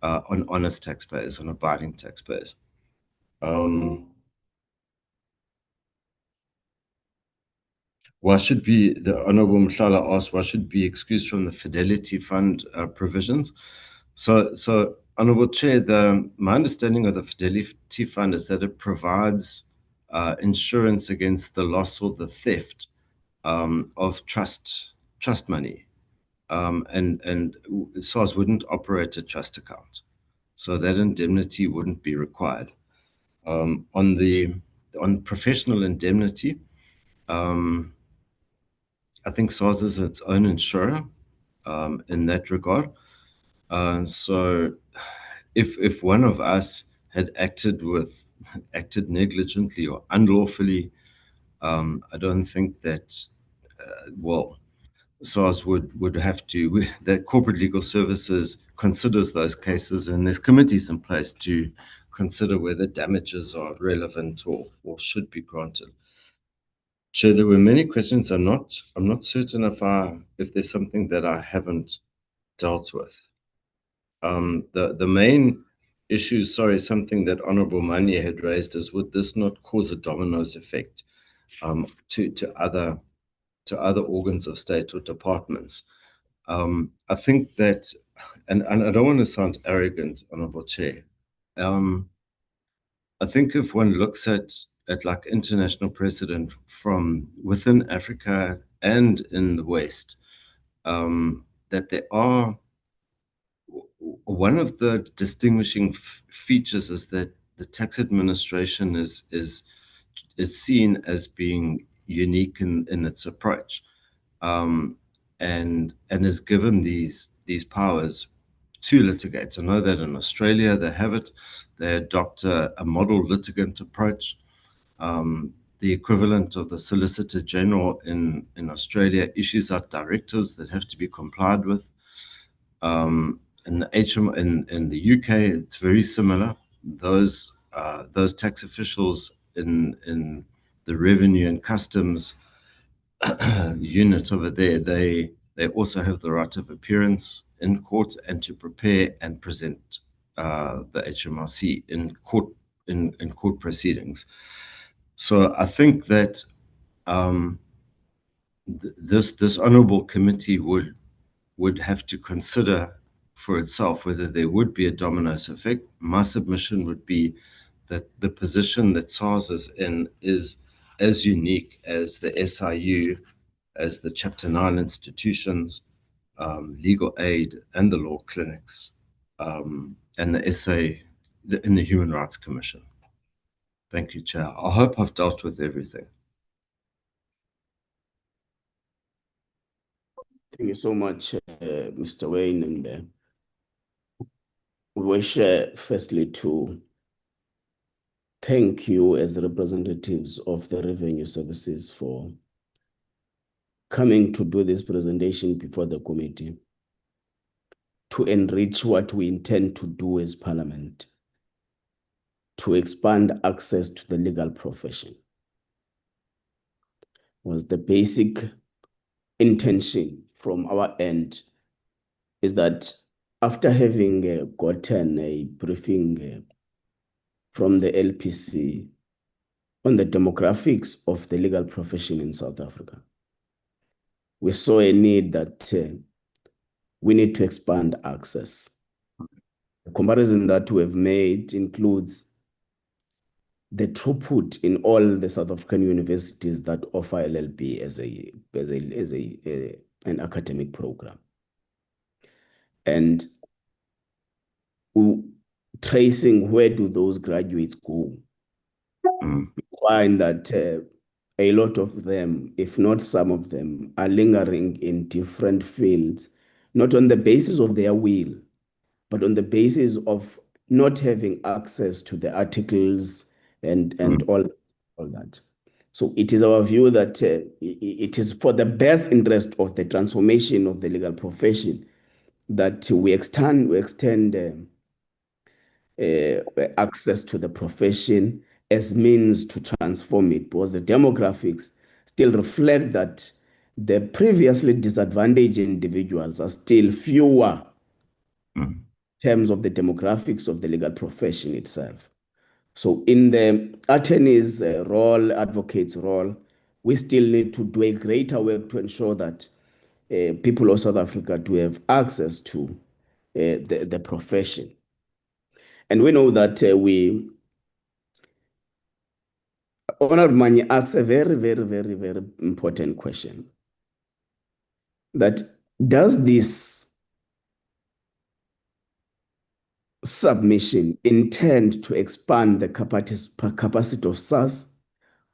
honest taxpayers, on abiding taxpayers. Why should be, the Honourable Mhlala asked, why should be excused from the Fidelity Fund provisions? So Honourable Chair, my understanding of the Fidelity Fund is that it provides insurance against the loss or the theft of trust money, and SARS wouldn't operate a trust account, so that indemnity wouldn't be required. On professional indemnity, I think SARS is its own insurer in that regard. So if one of us had acted negligently or unlawfully, I don't think that, SARS would have to, that Corporate Legal Services considers those cases, and there's committees in place to consider whether damages are relevant or should be granted. Chair, there were many questions. I'm not certain if there's something that I haven't dealt with. The main issue, sorry, something that Honourable Manye had raised is, would this not cause a dominoes effect to other organs of state or departments? I think that, and I don't want to sound arrogant, Honourable Chair. I think if one looks at like international precedent from within Africa and in the West, that there are, one of the distinguishing features is that the tax administration is seen as being unique in its approach, and is given these powers to litigate. I know that in Australia they have it. They adopt a model litigant approach. The equivalent of the Solicitor General in Australia issues out directives that have to be complied with. In the in the UK, it's very similar. Those tax officials in the Revenue and Customs unit over there, they also have the right of appearance in court and to prepare and present the HMRC in court proceedings. So I think that this honourable committee would have to consider for itself whether there would be a dominoes effect. My submission would be that the position that SARS is in is as unique as the SIU, as the Chapter 9 institutions, legal aid and the law clinics, and the SA in the Human Rights Commission. Thank you, Chair. I hope I've dealt with everything.
Thank you so much, Mr. Wayne, and we wish firstly to thank you as representatives of the Revenue Services for coming to do this presentation before the committee to enrich what we intend to do as Parliament, to expand access to the legal profession. Was the basic intention from our end is that after having gotten a briefing from the LPC on the demographics of the legal profession in South Africa, we saw a need that we need to expand access. The comparison that we have made includes the throughput in all the South African universities that offer LLB as an academic program. And tracing where do those graduates go, we find that a lot of them, if not some of them, are lingering in different fields, not on the basis of their will, but on the basis of not having access to the articles and all that. So it is our view that it is for the best interest of the transformation of the legal profession that we extend access to the profession as means to transform it, because the demographics still reflect that the previously disadvantaged individuals are still fewer in terms of the demographics of the legal profession itself. So in the attorney's role, advocate's role, we still need to do a greater work to ensure that people of South Africa do have access to the profession. And we know that Honorable Manye asks a very, very, very, very important question. That does this submission intend to expand the capacity of SARS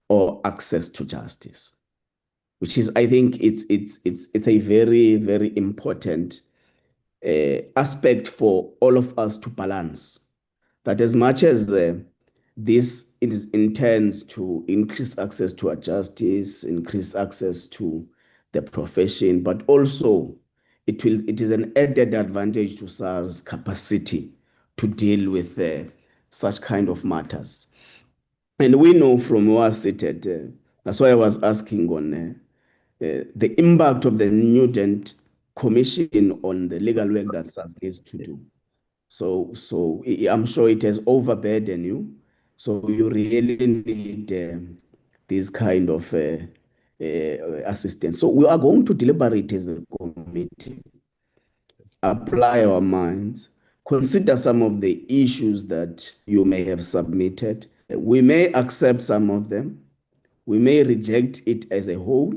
or access to justice? Which is, I think, it's a very, very important aspect for all of us to balance. That as much as this intends to increase access to justice, increase access to the profession, but also it is an added advantage to SARS capacity to deal with such kind of matters. And we know from where I seated, that's why I was asking on the impact of the Nugent Commission on the legal work that SARS needs to do. So I'm sure it has overburdened you. So you really need this kind of assistance. So we are going to deliberate as a committee, apply our minds, consider some of the issues that you may have submitted. We may accept some of them. We may reject it as a whole.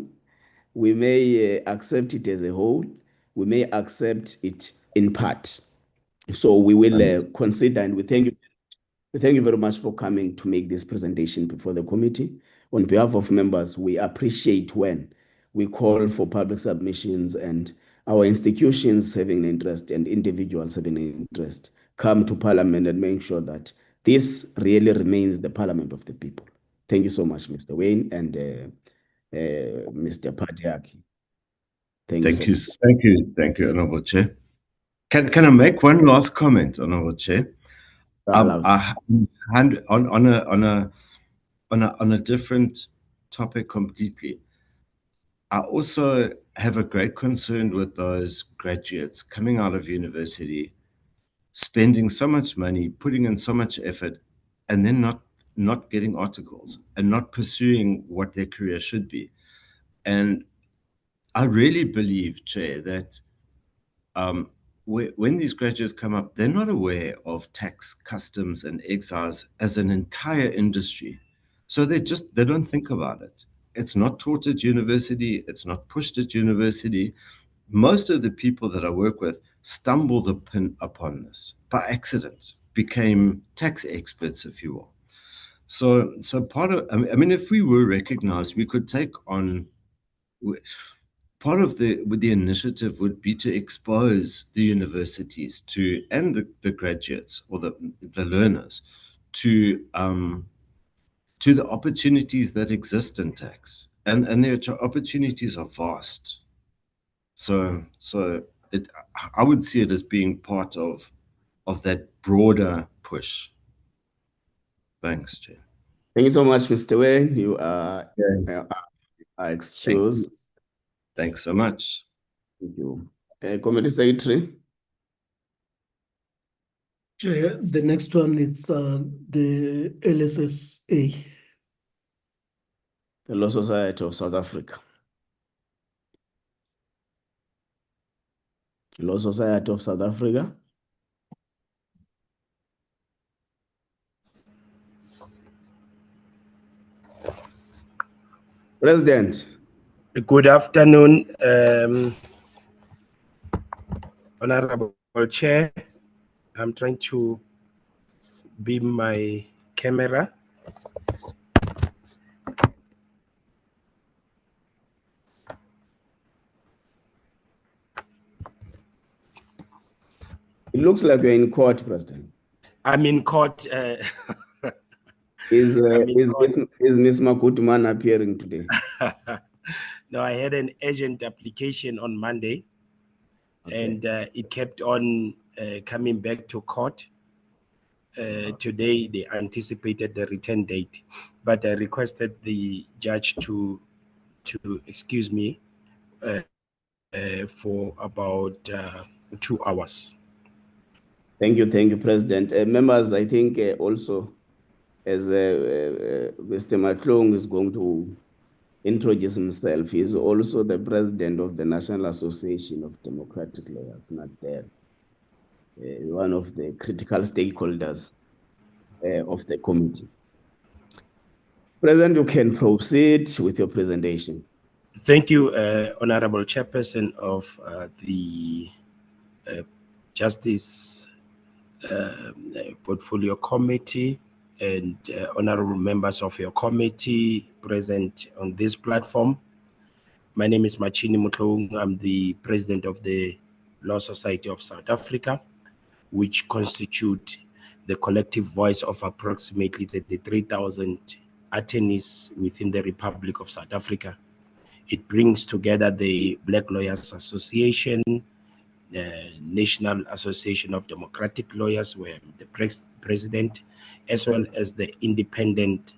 We may accept it as a whole. We may accept it in part. So we will consider, and we thank you. We thank you very much for coming to make this presentation before the committee. On behalf of members, we appreciate when we call for public submissions and our institutions having an interest and individuals having an interest come to Parliament and make sure that this really remains the Parliament of the people. Thank you so much, Mr. Wayne and Mr. Padiaki.
Thank you, Honorable Chair. Can I make one last comment, Honorable Chair? On a different topic completely. I also have a great concern with those graduates coming out of university, spending so much money, putting in so much effort, and then not getting articles and not pursuing what their career should be. And I really believe, Chair, that when these graduates come up, they're not aware of tax, customs, and excise as an entire industry. So they don't think about it. It's not taught at university. It's not pushed at university. Most of the people that I work with stumbled upon this by accident, became tax experts, if you will. So part of, I mean, if we were recognized, we could take on. Part of the initiative would be to expose the universities to, and the graduates or the learners to the opportunities that exist in tax, and the opportunities are vast. So I would see it as being part of that broader push. Thanks, Chair.
Thank you so much, Mr. Wayne. You are excused.
Thanks so much.
Thank you. Committee Secretary.
Chair, the next one is the LSSA.
The Law Society of South Africa. Law Society of South Africa. President.
Good afternoon, Honorable Chair. I'm trying to beam my camera.
looks like you're in court, President.
I'm in court.
Is
I'm in court.
Ms. Makutman appearing today?
No, I had an urgent application on Monday,
Okay.
and it kept on coming back to court. Today, they anticipated the return date, but I requested the judge to excuse me for about 2 hours.
Thank you, President. Members, I think also as Mr. Matlong is going to introduce himself, he's also the president of the National Association of Democratic Lawyers, not there. One of the critical stakeholders of the committee. President, you can proceed with your presentation.
Thank you, Honorable Chairperson of the Justice Portfolio Committee and honorable members of your committee present on this platform. My name is Machini Mutlong. I'm the president of the Law Society of South Africa, which constitute the collective voice of approximately 33,000 attorneys within the Republic of South Africa. It brings together the Black Lawyers Association, National Association of Democratic Lawyers, where I'm the president, as well as the independent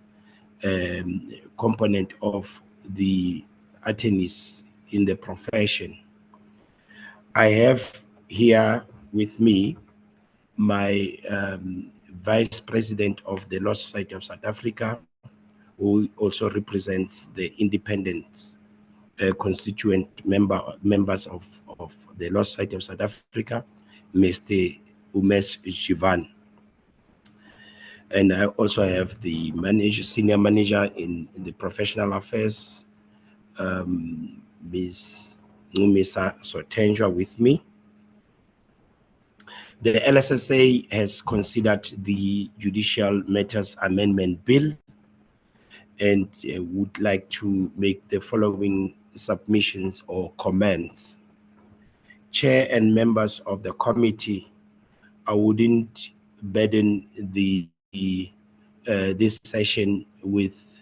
component of the attorneys in the profession. I have here with me my vice president of the Law Society of South Africa, who also represents the independent constituent members of the Law Society of South Africa, Mr. Umesh Jivan. And I also have the senior manager in the professional affairs, Ms. Numisa Sotenjwa, with me. The LSSA has considered the Judicial Matters Amendment Bill and would like to make the following submissions or comments. Chair and members of the committee, I wouldn't burden this session with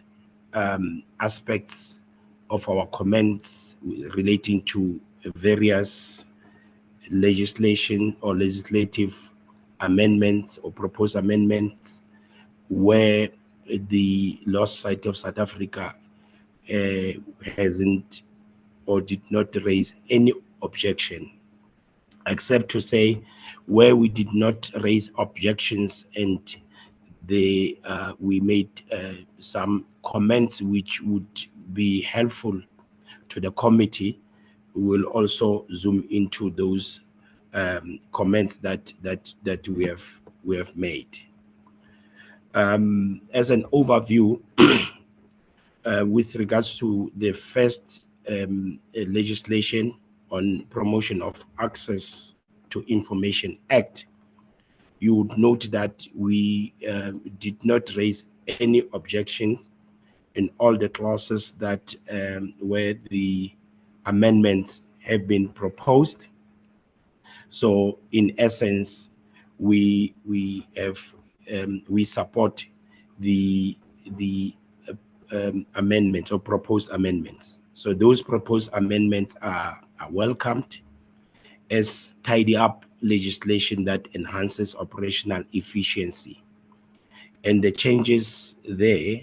aspects of our comments relating to various legislation or legislative amendments or proposed amendments where the Law Society of South Africa hasn't or did not raise any objection, except to say where we did not raise objections and we made some comments which would be helpful to the committee. We will also zoom into those comments that we have made. As an overview, with regards to the first legislation on promotion of access to information act, you would note that we did not raise any objections in all the clauses that where the amendments have been proposed. So in essence, we support the amendments or proposed amendments. So those proposed amendments are welcomed as tidy up legislation that enhances operational efficiency. And the changes there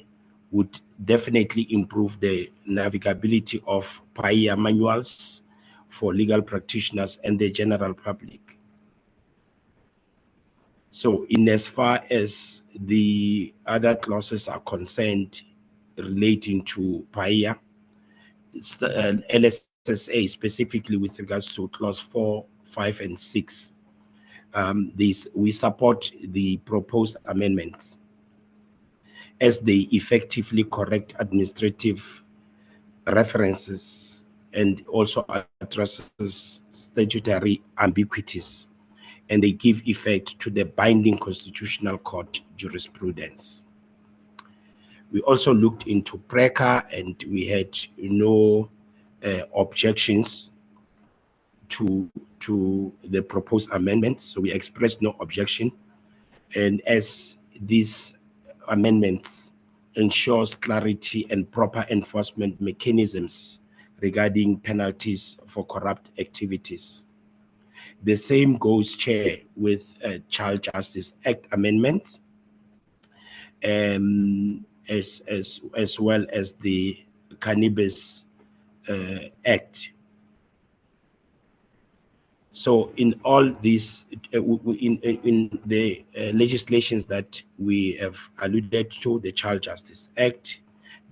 would definitely improve the navigability of PAIA manuals for legal practitioners and the general public. So in as far as the other clauses are concerned relating to PAIA, it's the LSSA specifically with regards to clause 4, 5, and 6. We support the proposed amendments as they effectively correct administrative references and also addresses statutory ambiguities, and they give effect to the binding constitutional court jurisprudence. We also looked into PRECA and we had no objections to to the proposed amendment, so we expressed no objection. And as these amendments ensures clarity and proper enforcement mechanisms regarding penalties for corrupt activities. The same goes, Chair, with Child Justice Act amendments, as well as the Cannabis Act. So in all these, in the legislations that we have alluded to, the Child Justice Act,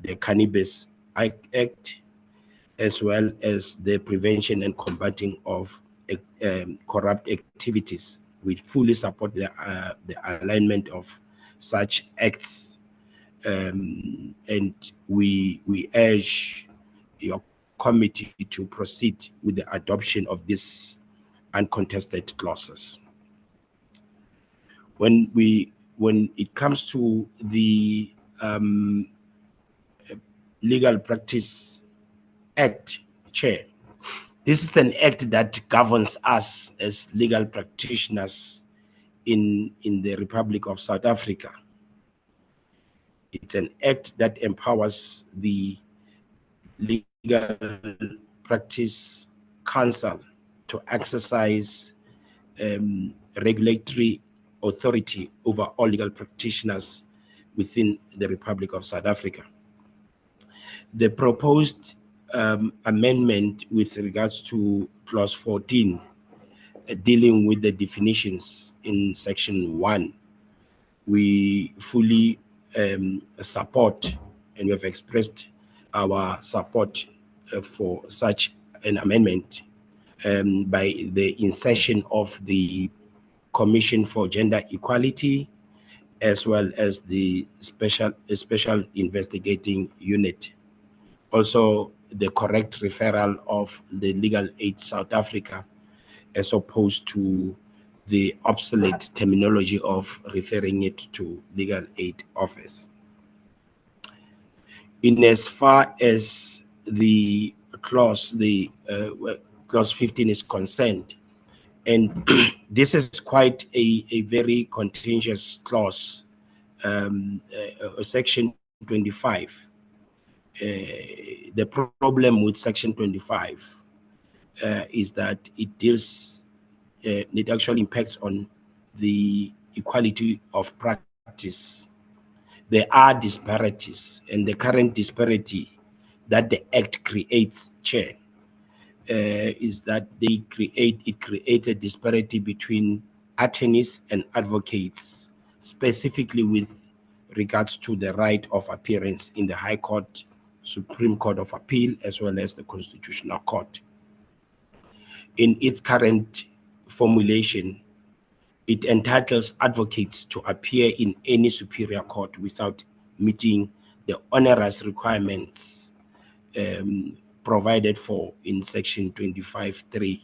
the Cannabis Act, as well as the Prevention and Combating of Corrupt Activities, we fully support the alignment of such acts, and we urge your committee to proceed with the adoption of these uncontested clauses. When it comes to the Legal Practice Act, Chair, this is an act that governs us as legal practitioners in the Republic of South Africa. It's an act that empowers the Legal Practice Council to exercise regulatory authority over all legal practitioners within the Republic of South Africa. The proposed amendment with regards to clause 14, dealing with the definitions in section 1, we fully support, and we have expressed our support for such an amendment by the insertion of the Commission for Gender Equality, as well as the special investigating unit. Also, the correct referral of the Legal Aid South Africa, as opposed to the obsolete terminology of referring it to Legal Aid Office. In as far as the clause 15 is concerned, and this is quite a very contentious clause, section 25. The problem with section 25 is that it deals, it actually impacts on the equality of practice. There are disparities, and the current disparity that the Act creates, Chair, is that it creates a disparity between attorneys and advocates, specifically with regards to the right of appearance in the High Court, Supreme Court of Appeal, as well as the Constitutional Court. In its current formulation, it entitles advocates to appear in any superior court without meeting the onerous requirements provided for in section 25(3).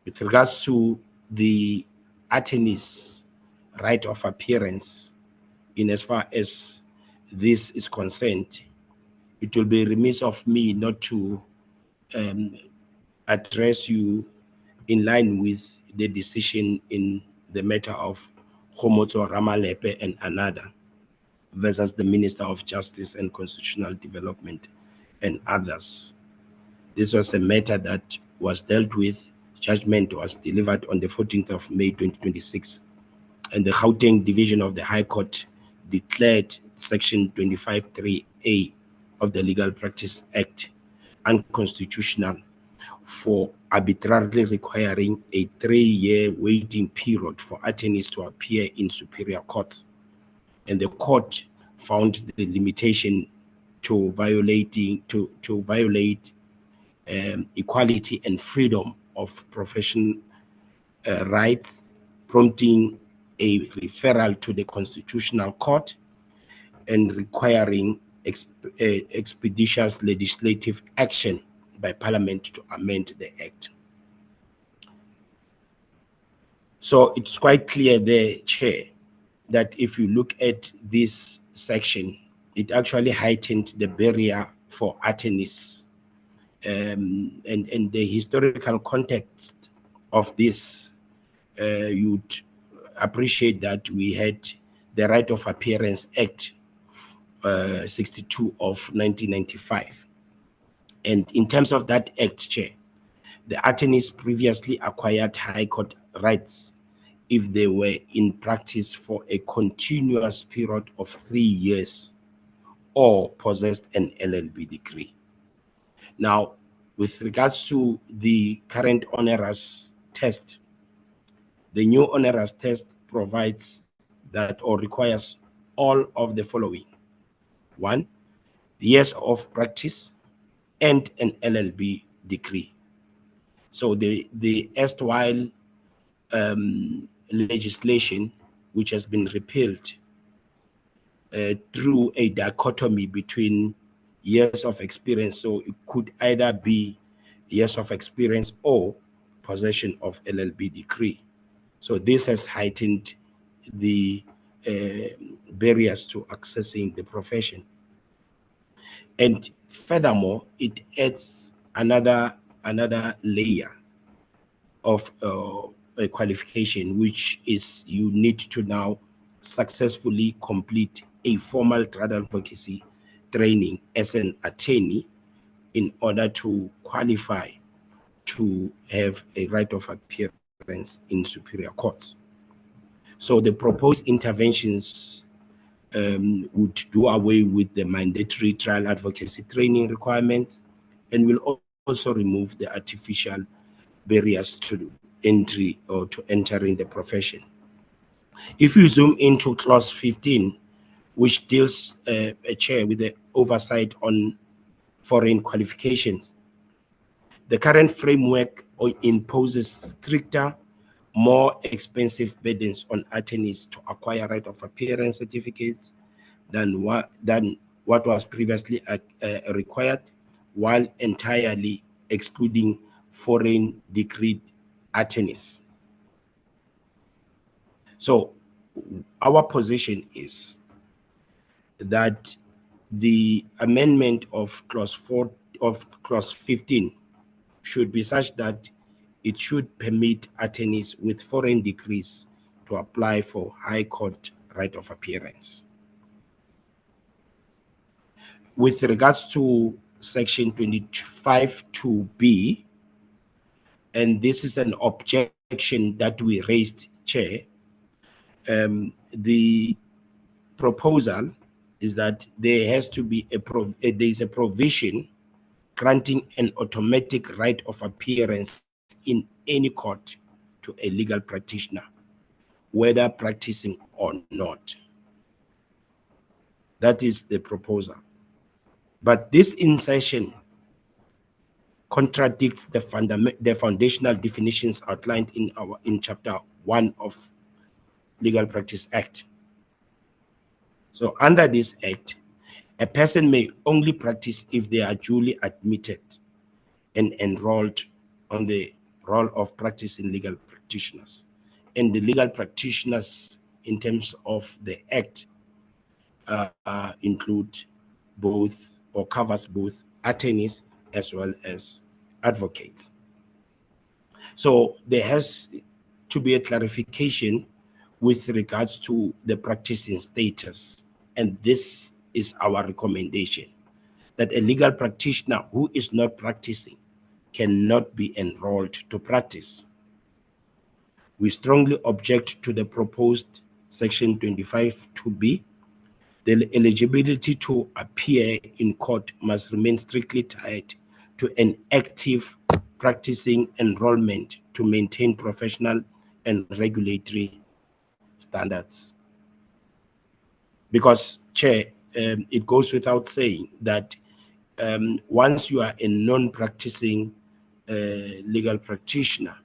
With regards to the attorney's right of appearance, in as far as this is concerned, it will be remiss of me not to address you in line with the decision in the matter of Khomotso Ramalepe and Anada versus the Minister of Justice and Constitutional Development and others. This was a matter that was dealt with. Judgment was delivered on the 14th of May 2026, and the Gauteng Division of the High Court declared section 25(3)(a) of the Legal Practice Act unconstitutional for arbitrarily requiring a 3-year waiting period for attorneys to appear in superior courts. And the court found the limitation to violate equality and freedom of profession rights, prompting a referral to the Constitutional Court and requiring expeditious legislative action by Parliament to amend the Act. So it's quite clear there, Chair, that if you look at this section, it actually heightened the barrier for attorneys and the historical context of this, you'd appreciate that we had the Right of Appearance Act 62 of 1995. And in terms of that act, Chair, the attorneys previously acquired High Court rights if they were in practice for a continuous period of 3 years or possessed an LLB degree. Now, with regards to the current onerous test, the new onerous test provides that or requires all of the following: 1, years of practice and an LLB degree. So the erstwhile legislation, which has been repealed through a dichotomy between years of experience, so it could either be years of experience or possession of LLB degree. So this has heightened the barriers to accessing the profession. And furthermore, it adds another layer of a qualification, which is you need to now successfully complete a formal trial advocacy training as an attorney in order to qualify to have a right of appearance in superior courts. So the proposed interventions would do away with the mandatory trial advocacy training requirements and will also remove the artificial barriers to entry or to entering the profession. If you zoom into clause 15, which deals Chair with the oversight on foreign qualifications, the current framework imposes stricter, more expensive burdens on attorneys to acquire right of appearance certificates than what was previously required, while entirely excluding foreign decreed attorneys. So our position is that the amendment of clause 15 should be such that it should permit attorneys with foreign degrees to apply for High Court right of appearance. With regards to section 25(2)(b), and this is an objection that we raised, Chair, the proposal is that there has to be there is a provision granting an automatic right of appearance in any court to a legal practitioner, whether practicing or not. That is the proposal. But this insertion contradicts the foundational definitions outlined in chapter 1 of Legal Practice Act. So under this act, a person may only practice if they are duly admitted and enrolled on the roll of practicing legal practitioners. And the legal practitioners in terms of the act include both or covers both attorneys as well as advocates. So there has to be a clarification with regards to the practicing status. And this is our recommendation, that a legal practitioner who is not practicing cannot be enrolled to practice. We strongly object to the proposed section 25(2)(b). The eligibility to appear in court must remain strictly tied to an active practicing enrollment to maintain professional and regulatory standards. Because, Chair, it goes without saying that once you are a non-practicing legal practitioner,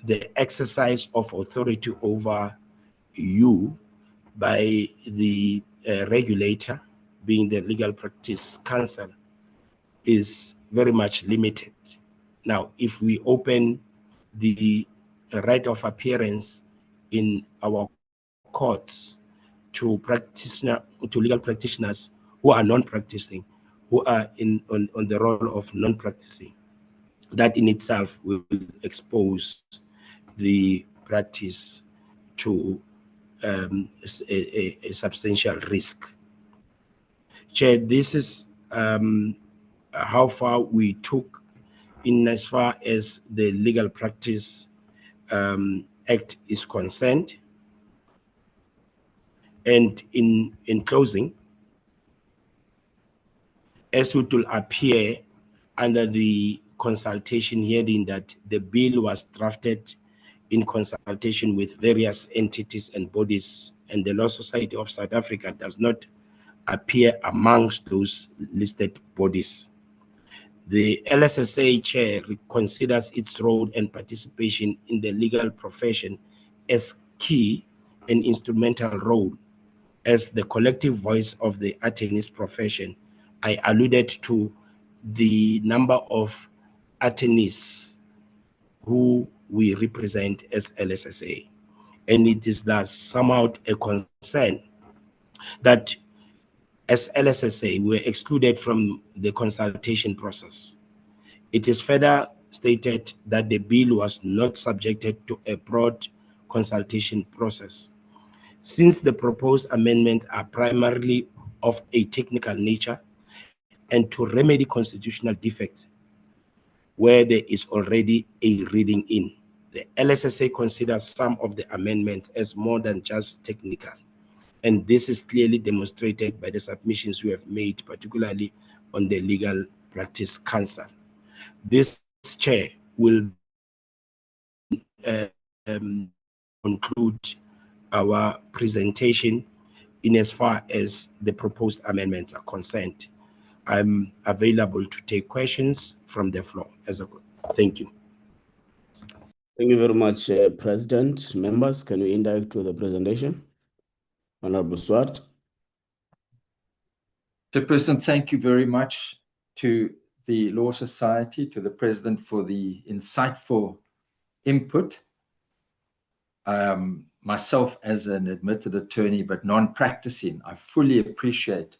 the exercise of authority over you by the regulator, being the Legal Practice Council, is very much limited. Now, if we open the right of appearance in our courts to legal practitioners who are non-practicing, who are on the role of non-practicing. That in itself will expose the practice to a substantial risk. Chair, this is how far we took in as far as the Legal Practice Act is concerned. And in closing, as it will appear under the consultation hearing that the bill was drafted in consultation with various entities and bodies, and the Law Society of South Africa does not appear amongst those listed bodies. The LSSA chair considers its role and participation in the legal profession as key and instrumental role as the collective voice of the attorneys profession. I alluded to the number of attorneys who we represent as LSSA. And it is thus somehow a concern that as LSSA, we're excluded from the consultation process. It is further stated that the bill was not subjected to a broad consultation process. Since the proposed amendments are primarily of a technical nature and to remedy constitutional defects where there is already a reading in, the LSSA considers some of the amendments as more than just technical. And this is clearly demonstrated by the submissions we have made, particularly on the Legal Practice Council. This chair will conclude our presentation in as far as the proposed amendments are concerned. I'm available to take questions from the floor. Thank you.
Thank you very much, President. Members, can we indirect to the presentation? Honorable Swart.
Chairperson, thank you very much to the Law Society, to the President for the insightful input. Myself as an admitted attorney but non-practicing, I fully appreciate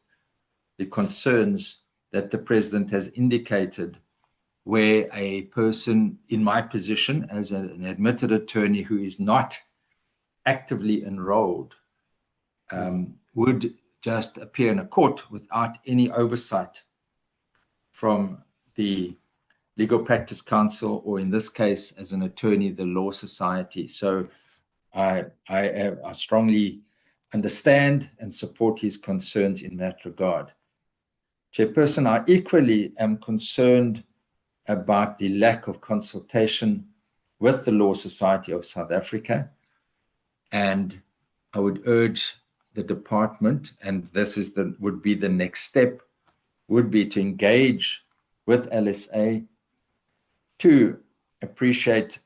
the concerns that the President has indicated where a person in my position as an admitted attorney who is not actively enrolled would just appear in a court without any oversight from the Legal Practice Council, or in this case, as an attorney, the Law Society. So I strongly understand and support his concerns in that regard. Chairperson, I equally am concerned about the lack of consultation with the Law Society of South Africa, and I would urge the department, and this is would be the next step, would be to engage with LSA to appreciate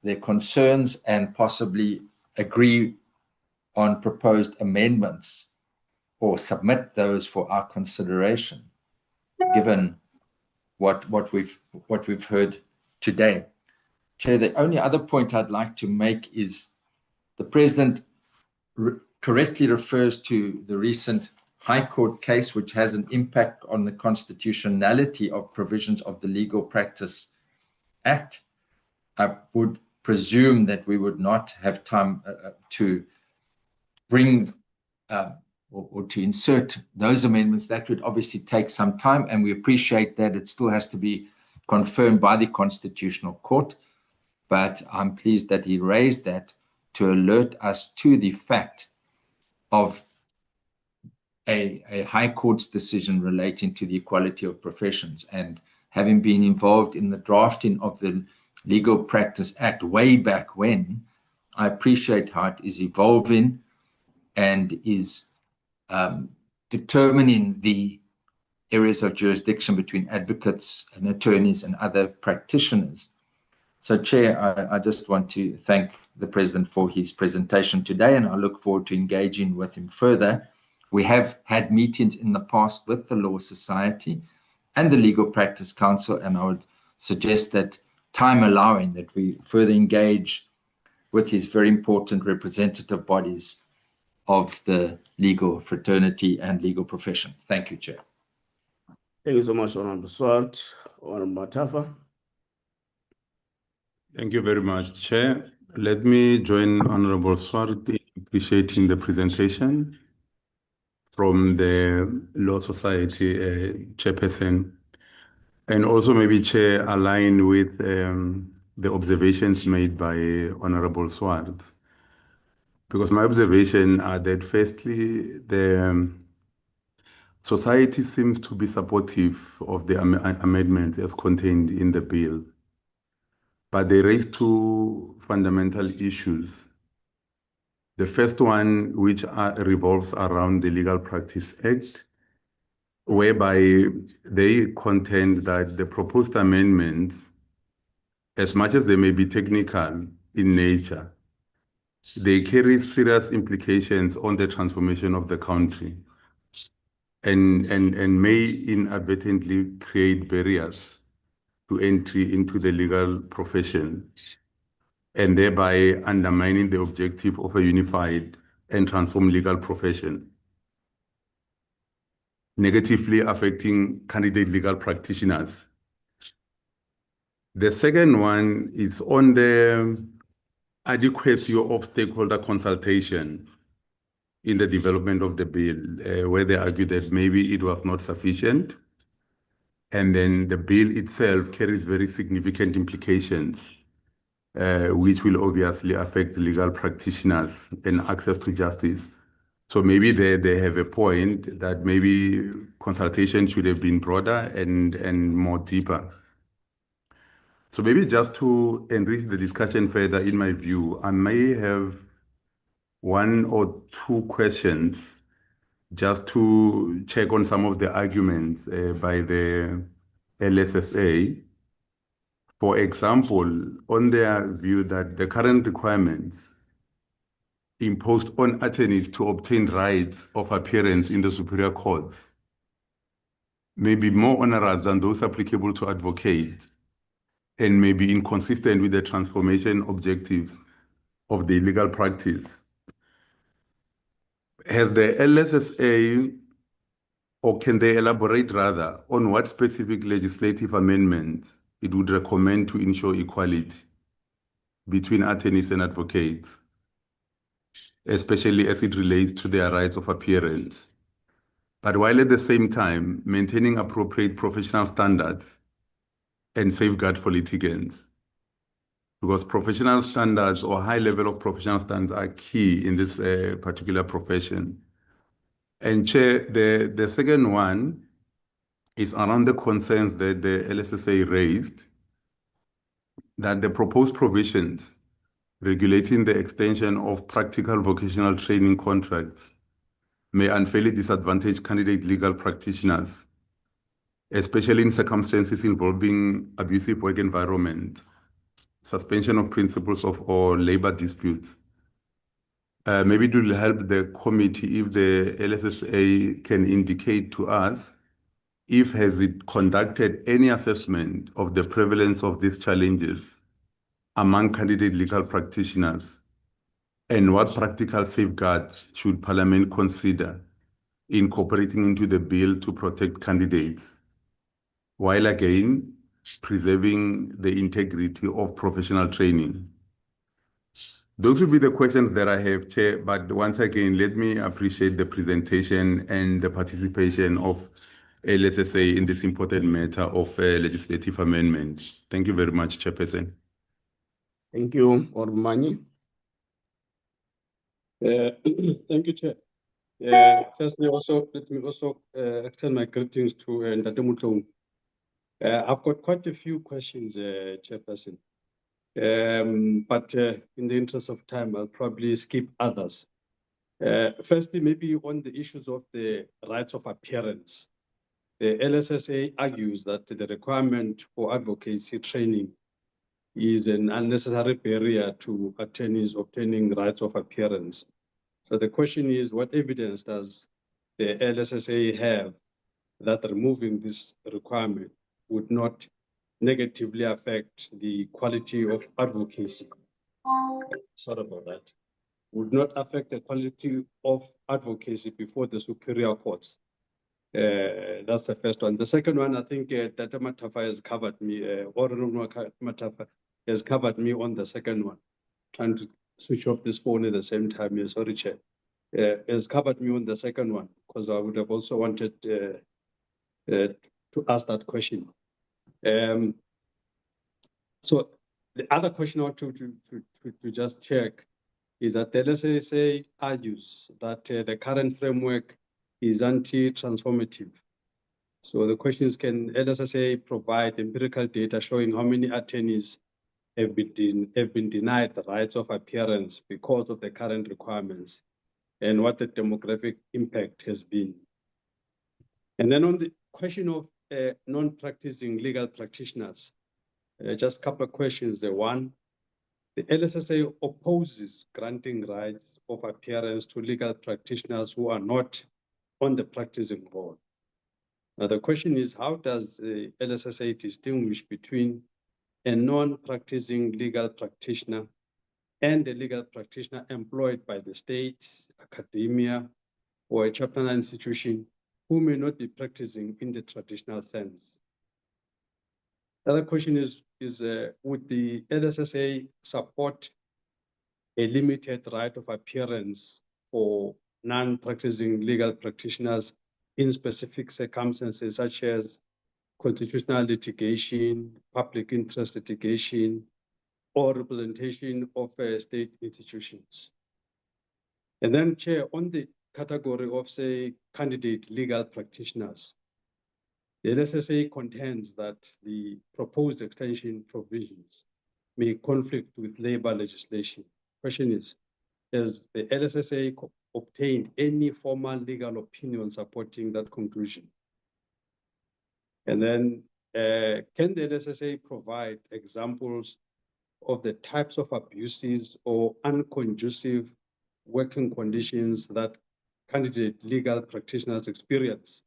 their concerns and possibly agree on proposed amendments or submit those for our consideration, given what we've heard today. Chair, the only other point I'd like to make is the President correctly refers to the recent High Court case, which has an impact on the constitutionality of provisions of the Legal Practice Act. I would presume that we would not have time to bring or to insert those amendments. That would obviously take some time, and we appreciate that it still has to be confirmed by the Constitutional Court. But I'm pleased that he raised that to alert us to the fact of a High Court's decision relating to the equality of professions. And having been involved in the drafting of the Legal Practice Act way back when, I appreciate how it is evolving and is determining the areas of jurisdiction between advocates and attorneys and other practitioners. So, Chair, I just want to thank the President for his presentation today, and I look forward to engaging with him further. We have had meetings in the past with the Law Society and the Legal Practice Council, and I would suggest that, time allowing, that we further engage with these very important representative bodies of the legal fraternity and legal profession. Thank you, Chair.
Thank you so much, Honorable Swart. Honorable Matafa.
Thank you very much, Chair. Let me join Honorable Swart in appreciating the presentation from the Law Society chairperson, and also maybe Chair align with the observations made by Honorable Swart. Because my observation are that firstly, the society seems to be supportive of the amendments as contained in the bill. But they raise two fundamental issues. The first one, which revolves around the Legal Practice Act, whereby they contend that the proposed amendments, as much as they may be technical in nature, they carry serious implications on the transformation of the country and may inadvertently create barriers to entry into the legal profession, and thereby undermining the objective of a unified and transformed legal profession, negatively affecting candidate legal practitioners. The second one is on the adequacy of stakeholder consultation in the development of the bill, where they argue that maybe it was not sufficient, and then the bill itself carries very significant implications, which will obviously affect legal practitioners and access to justice. So maybe they have a point that maybe consultation should have been broader and more deeper. So maybe just to enrich the discussion further, in my view, I may have one or two questions just to check on some of the arguments by the LSSA. For example, on their view that the current requirements imposed on attorneys to obtain rights of appearance in the superior courts may be more onerous than those applicable to advocates and may be inconsistent with the transformation objectives of the legal practice. Has the LSSA, or can they elaborate rather, on what specific legislative amendments it would recommend to ensure equality between attorneys and advocates, especially as it relates to their rights of appearance, but while at the same time maintaining appropriate professional standards and safeguard for litigants? Because professional standards or high level of professional standards are key in this particular profession. And Chair, the second one is around the concerns that the LSSA raised, that the proposed provisions regulating the extension of practical vocational training contracts may unfairly disadvantage candidate legal practitioners, especially in circumstances involving abusive work environments, suspension of principles of or labor disputes. Maybe it will help the committee if the LSSA can indicate to us if has it conducted any assessment of the prevalence of these challenges among candidate legal practitioners, and what practical safeguards should Parliament consider incorporating into the bill to protect candidates, while again preserving the integrity of professional training. Those will be the questions that I have, Chair, but once again, let me appreciate the presentation and the participation of LSSA in this important matter of legislative amendments. Thank you very much, Chairperson.
Thank you, Ormani.
Thank you, Chair. Firstly, let me also extend my greetings to Ndate Mutlou. I've got quite a few questions, Chairperson. But in the interest of time, I'll probably skip others. Firstly, maybe on the issues of the rights of appearance. The LSSA argues that the requirement for advocacy training is an unnecessary barrier to attorneys obtaining rights of appearance. So the question is, what evidence does the LSSA have that removing this requirement would not negatively affect the quality of advocacy? Sorry about that. Would not affect the quality of advocacy before the superior courts. That's the first one. The second one, I think Tata Matafa has covered me, or Matafa has covered me on the second one. Trying to switch off this phone at the same time. Yeah, sorry, Chair. Has covered me on the second one, because I would have also wanted to ask that question. So the other question I want to just check is that the LSSA argues that the current framework is anti-transformative. So the question is, can LSSA provide empirical data showing how many attorneys have been denied the rights of appearance because of the current requirements, and what the demographic impact has been? And then on the question of non-practicing legal practitioners, just a couple of questions. The one, the LSSA opposes granting rights of appearance to legal practitioners who are not on the practicing roll. Now the question is, how does the LSSA distinguish between a non-practicing legal practitioner and a legal practitioner employed by the state, academia, or a Chapter 9 institution who may not be practicing in the traditional sense? The other question is would the LSSA support a limited right of appearance for non-practicing legal practitioners in specific circumstances, such as constitutional litigation, public interest litigation, or representation of state institutions? And then, Chair, on the category of, say, candidate legal practitioners, the LSSA contends that the proposed extension provisions may conflict with labor legislation. Question is, has the LSSA obtained any formal legal opinion supporting that conclusion? And then, can the LSSA provide examples of the types of abuses or unconducive working conditions that candidate legal practitioners experience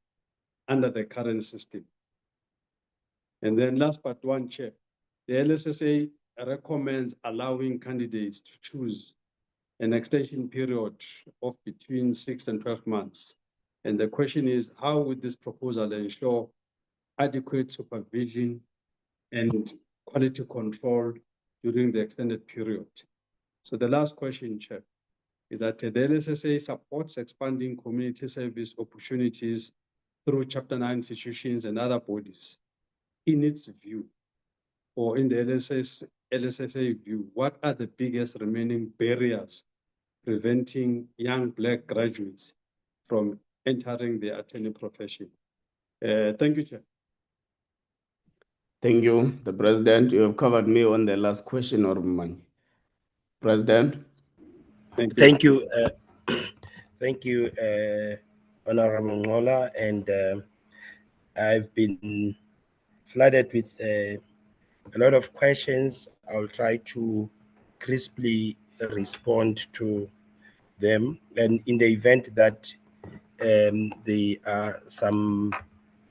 under the current system? And then last but one, Chair, the LSSA recommends allowing candidates to choose an extension period of between 6 and 12 months. And the question is, how would this proposal ensure adequate supervision and quality control during the extended period? So the last question, Chair, is that the LSSA supports expanding community service opportunities through Chapter 9 institutions and other bodies. In its view, or in the LSSA view, what are the biggest remaining barriers preventing young Black graduates from entering the attorney profession? Thank you, Chair.
Thank you, the President. You have covered me on the last question, Ormany. President?
Thank you.
Thank you, Honorable Ngola, and I've been flooded with a lot of questions. I'll try to crisply respond to them, and in the event that there are some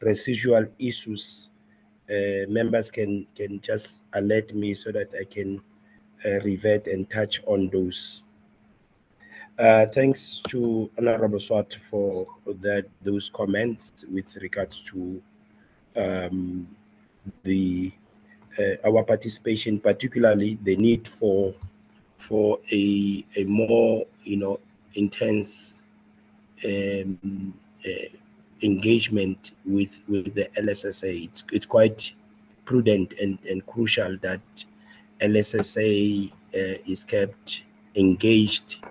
residual issues, members can just alert me so that I can revert and touch on those. Thanks to Honorable Swart for those comments with regards to our participation, particularly the need for a more intense engagement with the LSSA. It's quite prudent and crucial that LSSA is kept engaged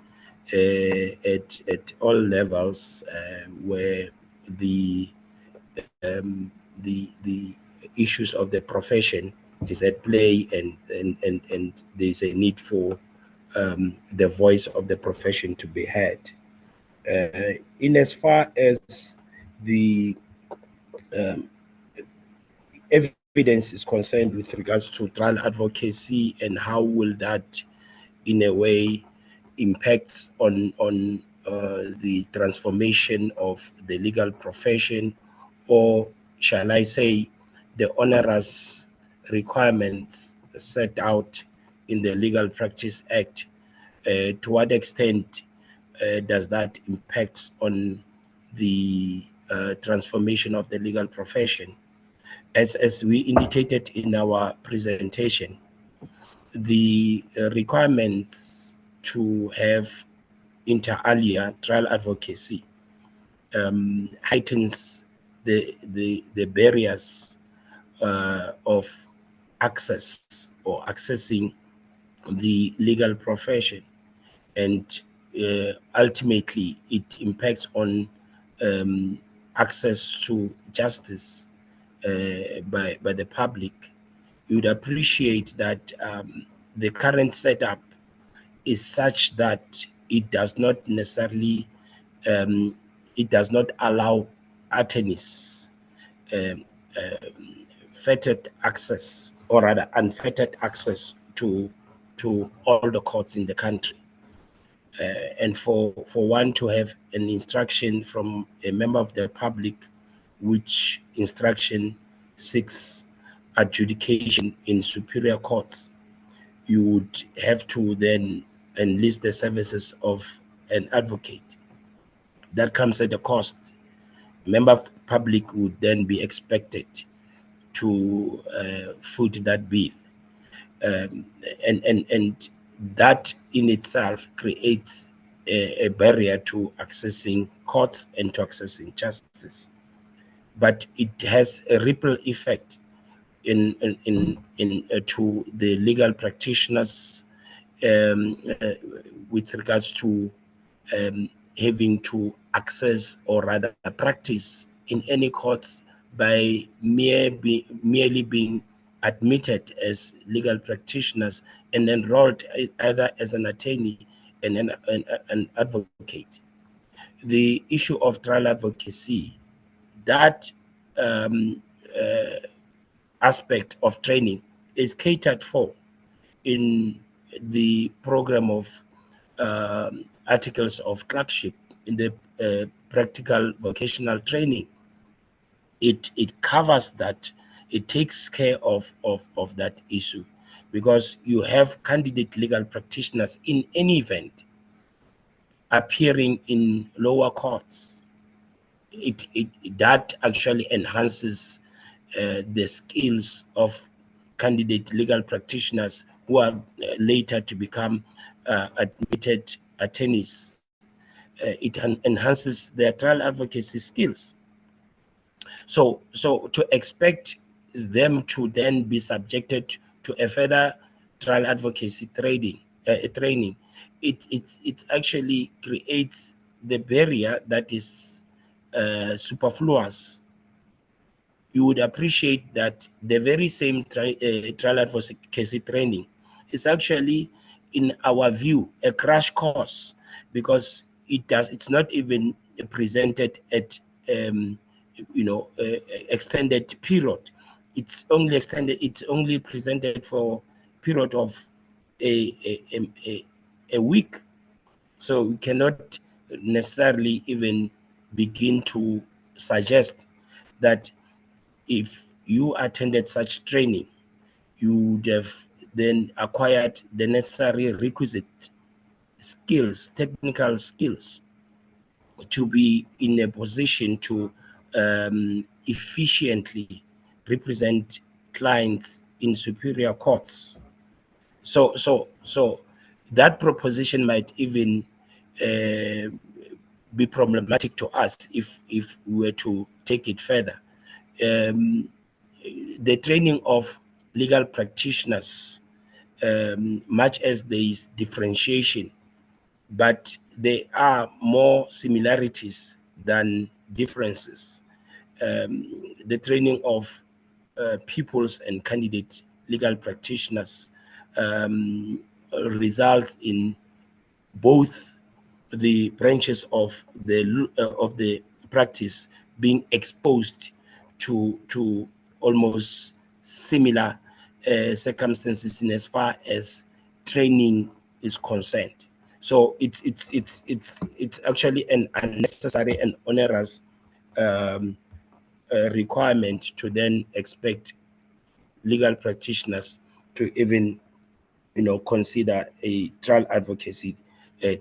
at all levels where the issues of the profession is at play, and there's a need for the voice of the profession to be heard. In as far as the evidence is concerned with regards to trial advocacy and how will that in a way impacts on the transformation of the legal profession, or shall I say the onerous requirements set out in the Legal Practice Act, to what extent does that impact on the transformation of the legal profession. As we indicated in our presentation, the requirements to have inter alia trial advocacy heightens the barriers of access or accessing the legal profession, and ultimately it impacts on access to justice by the public. You would appreciate that the current setup is such that it does not necessarily it does not allow attorneys fettered access, or rather unfettered access to all the courts in the country. And for one to have an instruction from a member of the public, which instruction seeks adjudication in superior courts, you would have to then enlist the services of an advocate. That comes at a cost. Member of the public would then be expected to foot that bill. And that in itself creates a barrier to accessing courts and to accessing justice. But it has a ripple effect in to the legal practitioners with regards to having to access, or rather practice in any courts by merely being admitted as legal practitioners and enrolled either as an attorney and an advocate. The issue of trial advocacy, that aspect of training is catered for in the program of articles of clerkship in the practical vocational training. It covers that. It takes care of that issue, because you have candidate legal practitioners in any event appearing in lower courts. That actually enhances the skills of candidate legal practitioners who are later to become admitted attorneys. It enhances their trial advocacy skills. So to expect them to then be subjected to a further trial advocacy training, it actually creates the barrier that is superfluous. You would appreciate that the very same trial advocacy training is actually, in our view, a crash course, because it's not even presented at extended period. It's only presented for period of a week. So we cannot necessarily even begin to suggest that if you attended such training, you would have then acquired the necessary requisite skills, technical skills, to be in a position to efficiently represent clients in superior courts. So that proposition might even be problematic to us if we were to take it further. The training of legal practitioners, much as there is differentiation, but there are more similarities than differences. The training of pupils and candidate legal practitioners results in both the branches of the practice being exposed to almost similar circumstances in as far as training is concerned. So it's actually an unnecessary and onerous requirement to then expect legal practitioners to even consider a trial advocacy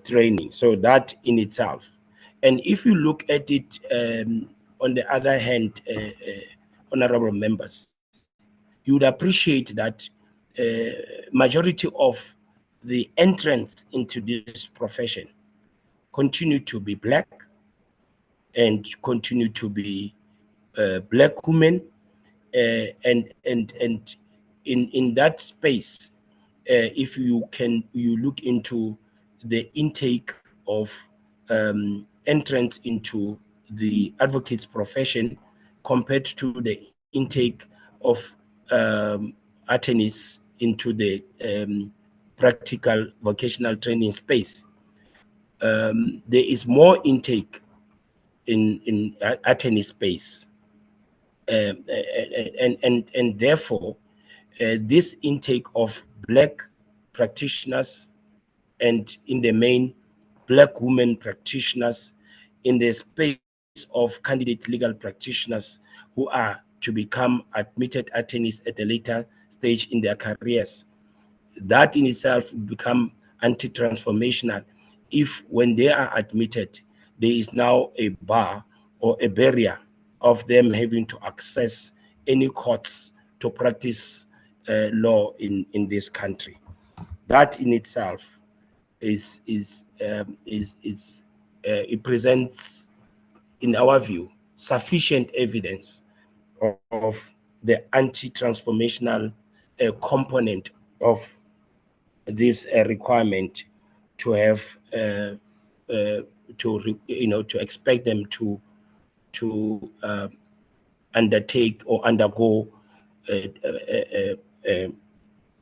training. So that in itself, and if you look at it on the other hand, honorable members, you would appreciate that majority of the entrants into this profession continue to be black and continue to be black women, and in that space, if you look into the intake of entrance into the advocates profession compared to the intake of attorneys into the practical vocational training space, there is more intake in attorney space, and therefore this intake of black practitioners and in the main black women practitioners in the space of candidate legal practitioners who are to become admitted attorneys at a later stage in their careers, that in itself become anti-transformational if when they are admitted, there is now a bar or a barrier of them having to access any courts to practice law in this country. That in itself it presents, in our view, sufficient evidence of the anti-transformational component of this requirement to have to expect them to undertake or undergo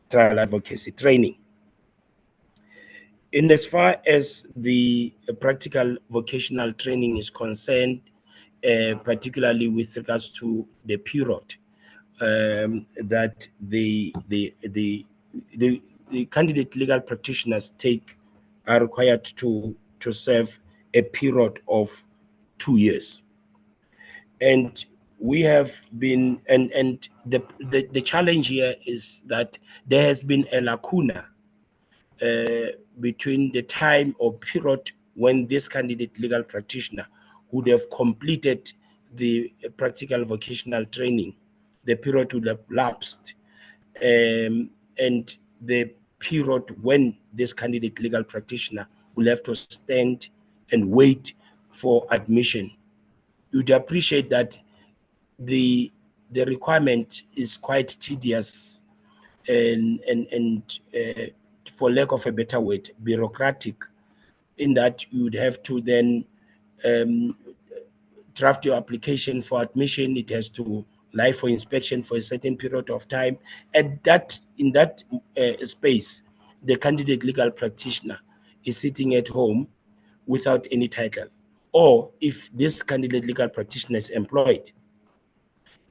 trial advocacy training. In as far as the practical vocational training is concerned, particularly with regards to the period that the candidate legal practitioners are required to serve a period of 2 years. And we have been, and the challenge here is that there has been a lacuna between the time or period when this candidate legal practitioner would have completed the practical vocational training, the period would have lapsed, and the period when this candidate legal practitioner will have to stand and wait for admission. You'd appreciate that the requirement is quite tedious and for lack of a better word, bureaucratic, in that you would have to then draft your application for admission. It has to lie for inspection for a certain period of time. And in that space, the candidate legal practitioner is sitting at home without any title. Or if this candidate legal practitioner is employed,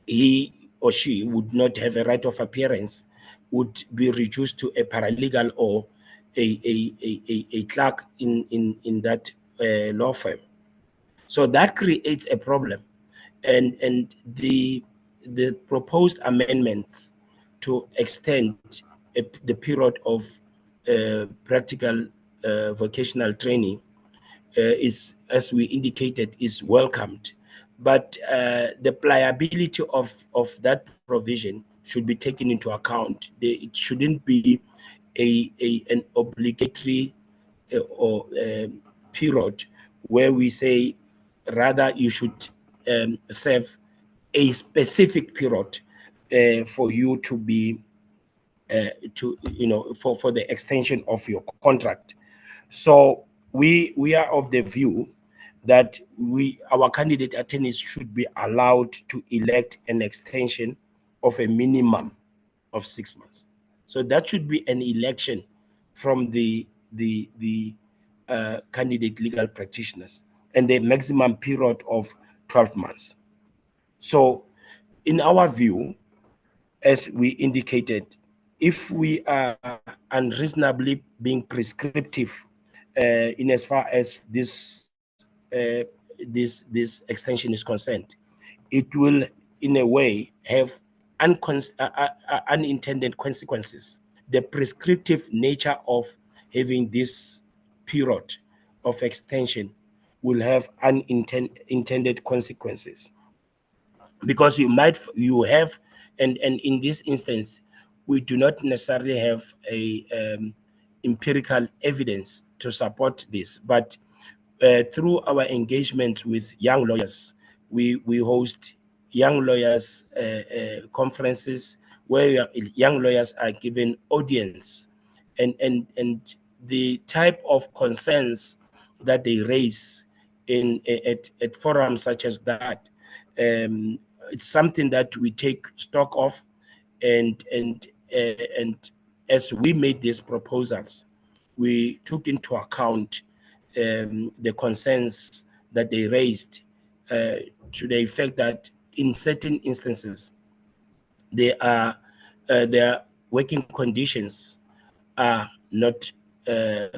he or she would not have a right of appearance, would be reduced to a paralegal or a clerk in that law firm. So that creates a problem. And the proposed amendments to extend the period of practical vocational training is, as we indicated, is welcomed. But the pliability of that provision should be taken into account. It shouldn't be an obligatory or period where we say rather you should serve a specific period for you to be for the extension of your contract. So we are of the view that our candidate attorneys should be allowed to elect an extension of a minimum of 6 months. So that should be an election from the candidate legal practitioners, and the maximum period of 12 months. So in our view, as we indicated, if we are unreasonably being prescriptive in as far as this extension is concerned, it will in a way have unintended consequences. The prescriptive nature of having this period of extension will have unintended consequences. Because you have, and in this instance, we do not necessarily have a empirical evidence to support this, but through our engagements with young lawyers, we host young lawyers conferences where young lawyers are given audience, and the type of concerns that they raise at forums such as that, it's something that we take stock of, and as we made these proposals, we took into account the concerns that they raised, to the effect that in certain instances, their working conditions are not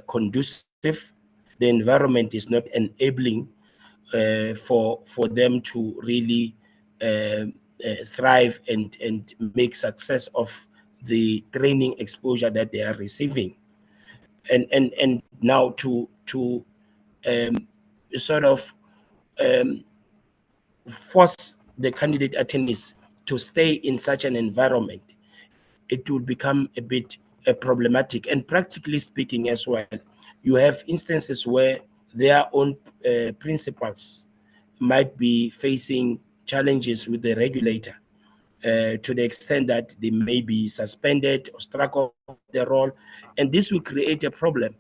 conducive. The environment is not enabling for them to really thrive and make success of the training exposure that they are receiving. And now to sort of force the candidate attorneys to stay in such an environment, it will become a bit problematic. And practically speaking as well, you have instances where their own principals might be facing challenges with the regulator, to the extent that they may be suspended or struck off their role. And this will create a problem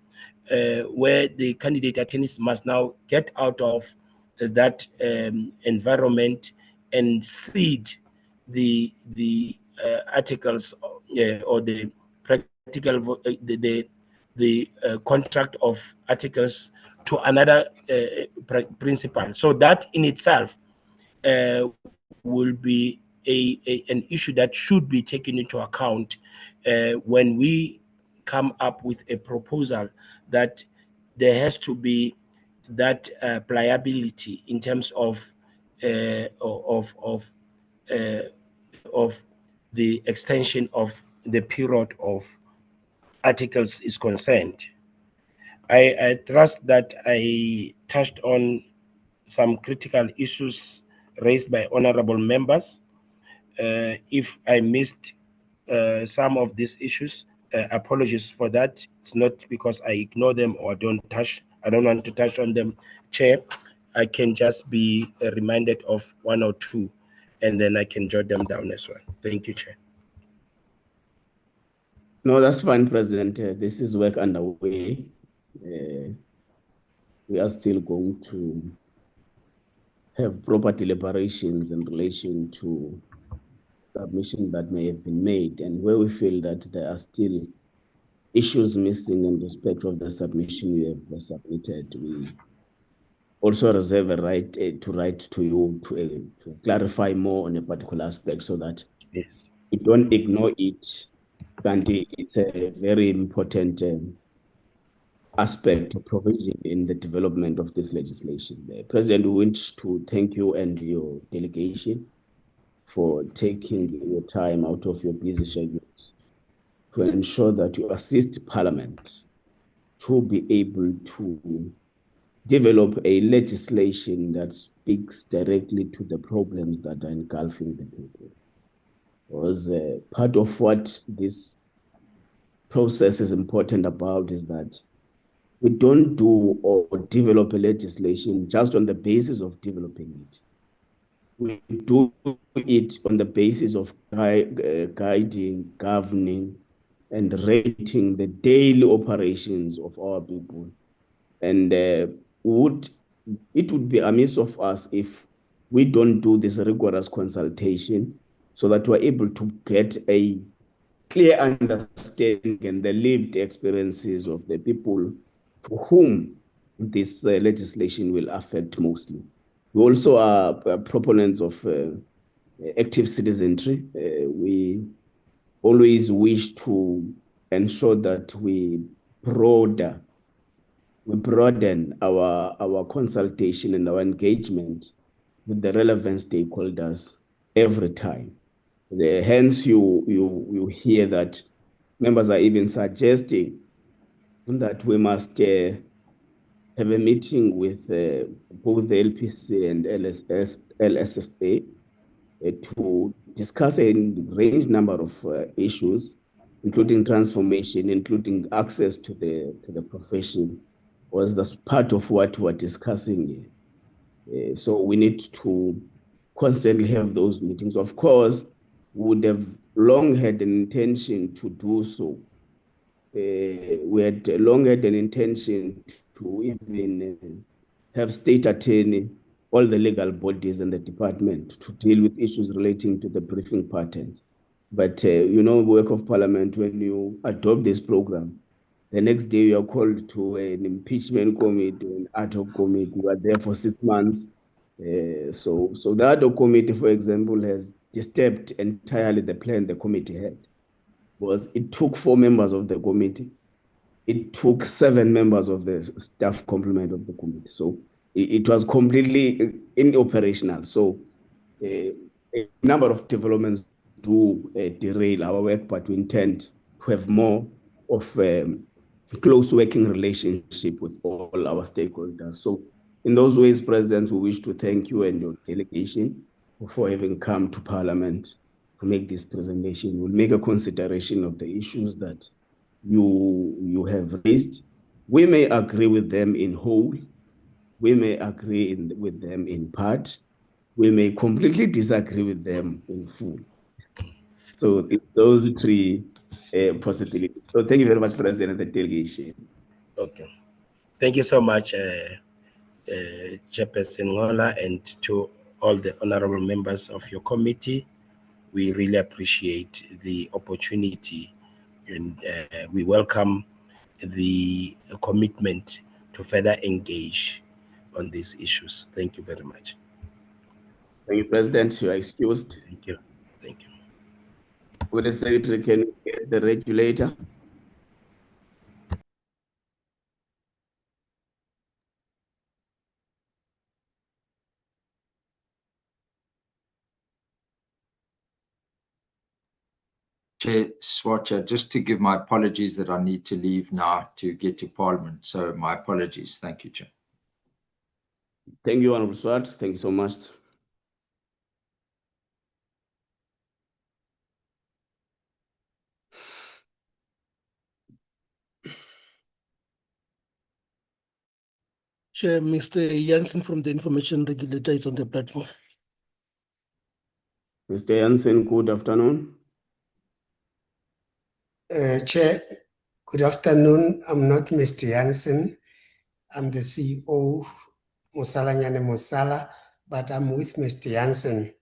where the candidate attorneys must now get out of that environment and cede the articles or the practical the contract of articles to another principal. So that in itself will be an issue that should be taken into account when we come up with a proposal that there has to be that pliability in terms of the extension of the period of articles is concerned. I trust that I touched on some critical issues raised by honorable members. If I missed some of these issues, apologies for that. It's not because I ignore them or I don't want to touch on them, Chair. I can just be reminded of one or two, and then I can jot them down as well. Thank you, Chair.
No, that's fine, President. This is work underway. We are still going to have proper deliberations in relation to submission that may have been made, and where we feel that there are still issues missing in respect of the submission you have submitted, we also reserve a right to write to you to clarify more on a particular aspect so that
yes,
you don't ignore it. Gandhi, it's a very important aspect of provision in the development of this legislation. The President, we wish to thank you and your delegation for taking your time out of your busy schedules to ensure that you assist Parliament to be able to develop a legislation that speaks directly to the problems that are engulfing the people. Because part of what this process is important about is that we don't do or develop a legislation just on the basis of developing it. We do it on the basis of guiding, governing, and rating the daily operations of our people. And it would be amiss of us if we don't do this rigorous consultation so that we're able to get a clear understanding and the lived experiences of the people to whom this legislation will affect mostly. We also are proponents of active citizenry. We always wish to ensure that we broaden our consultation and our engagement with the relevant stakeholders every time. Hence, you hear that members are even suggesting that we must have a meeting with both the LPC and LSSA to discuss a range number of issues, including transformation, including access to the profession, was the part of what we're discussing. So we need to constantly have those meetings. Of course, we would have long had an intention to do so. We had long had an intention to even have state attorney, all the legal bodies and the department to deal with issues relating to the briefing patterns. But work of parliament, when you adopt this program, the next day you are called to an impeachment committee, an ad hoc committee. You are there for 6 months. So the ad hoc committee, for example, has disturbed entirely the plan the committee had. Was it took 4 members of the committee. It took 7 members of the staff complement of the committee. So it was completely inoperational. So a number of developments do derail our work, but we intend to have more of close working relationship with all our stakeholders. So in those ways, President, we wish to thank you and your delegation for having come to Parliament to make this presentation. We'll make a consideration of the issues that you have raised. We may agree with them in whole. We may agree with them in part. We may completely disagree with them in full. So those 3 possibilities. So thank you very much, President, and the delegation.
Okay. Thank you so much, Chairperson Ngola, and to all the honorable members of your committee. We really appreciate the opportunity, and we welcome the commitment to further engage on these issues. Thank you very much.
Thank you, President. You are excused.
Thank you. Thank you.
Will the Secretary can get the regulator?
Chair Swatcher, just to give my apologies that I need to leave now to get to Parliament. So my apologies. Thank you, Chair.
Thank you, Honorable Swart. Thank you so much.
Chair, Mr. Jansen from the Information Regulator is on the platform.
Mr. Jansen, good afternoon.
Chair, good afternoon. I'm not Mr. Jansen. I'm the CEO, Musala Nyane Musala, but I'm with Mr. Jansen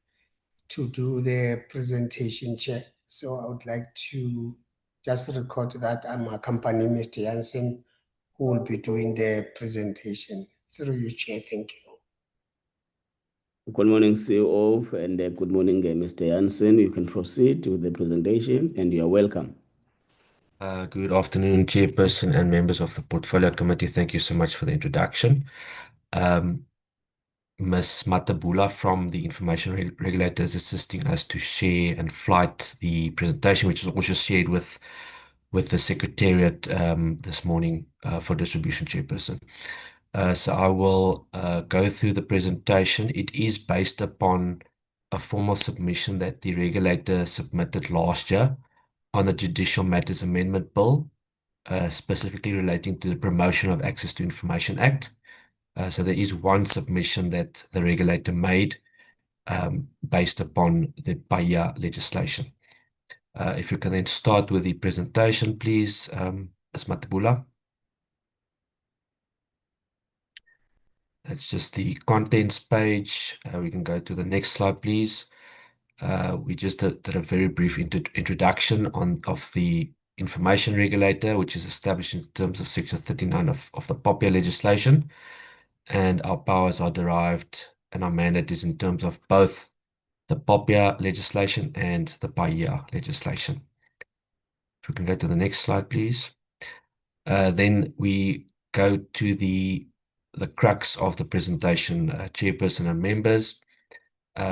to do the presentation, Chair. So I would like to just record that I'm accompanying Mr. Jansen, who will be doing the presentation. Through you, Chair. Thank you.
Good morning, CEO, and good morning, Mr. Jansen. You can proceed with the presentation, and you are welcome.
Good afternoon, Chairperson and members of the Portfolio Committee. Thank you so much for the introduction. Ms. Matabula from the Information Regulator is assisting us to share and flight the presentation, which is also shared with the Secretariat this morning for distribution, Chairperson. So I will go through the presentation. It is based upon a formal submission that the regulator submitted last year on the Judicial Matters Amendment Bill, specifically relating to the Promotion of Access to Information Act. So there is one submission that the regulator made based upon the PAIA legislation. If you can then start with the presentation, please, Ms. Matabula. That's just the contents page. We can go to the next slide, please. We just did a very brief introduction of the Information Regulator, which is established in terms of Section 39 of the PAIA legislation. And our powers are derived, and our mandate is in terms of both the PAIA legislation and the PAIA legislation. If we can go to the next slide, please. Then we go to the crux of the presentation, Chairperson and members.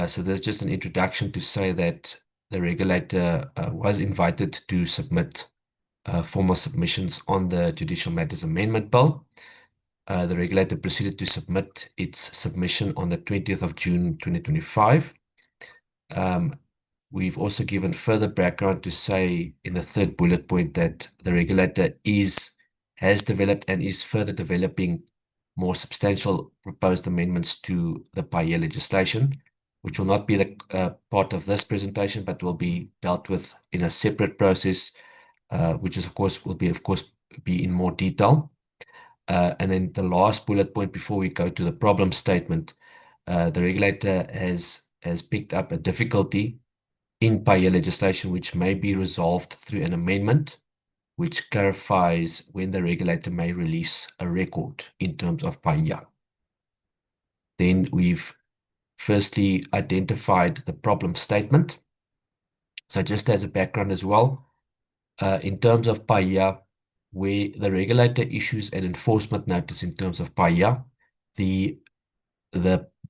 So there's just an introduction to say that the regulator was invited to submit formal submissions on the Judicial Matters Amendment Bill. The regulator proceeded to submit its submission on the 20th of June 2025. We've also given further background to say in the third bullet point that the regulator has developed and is further developing more substantial proposed amendments to the PAIA legislation, which will not be the part of this presentation, but will be dealt with in a separate process, which is, of course, will be in more detail. And then the last bullet point before we go to the problem statement, the regulator has picked up a difficulty in PAIA legislation, which may be resolved through an amendment, which clarifies when the regulator may release a record in terms of PAIA. Then we've firstly identified the problem statement. So just as a background as well, in terms of PAIA, where the regulator issues an enforcement notice in terms of PAIA, the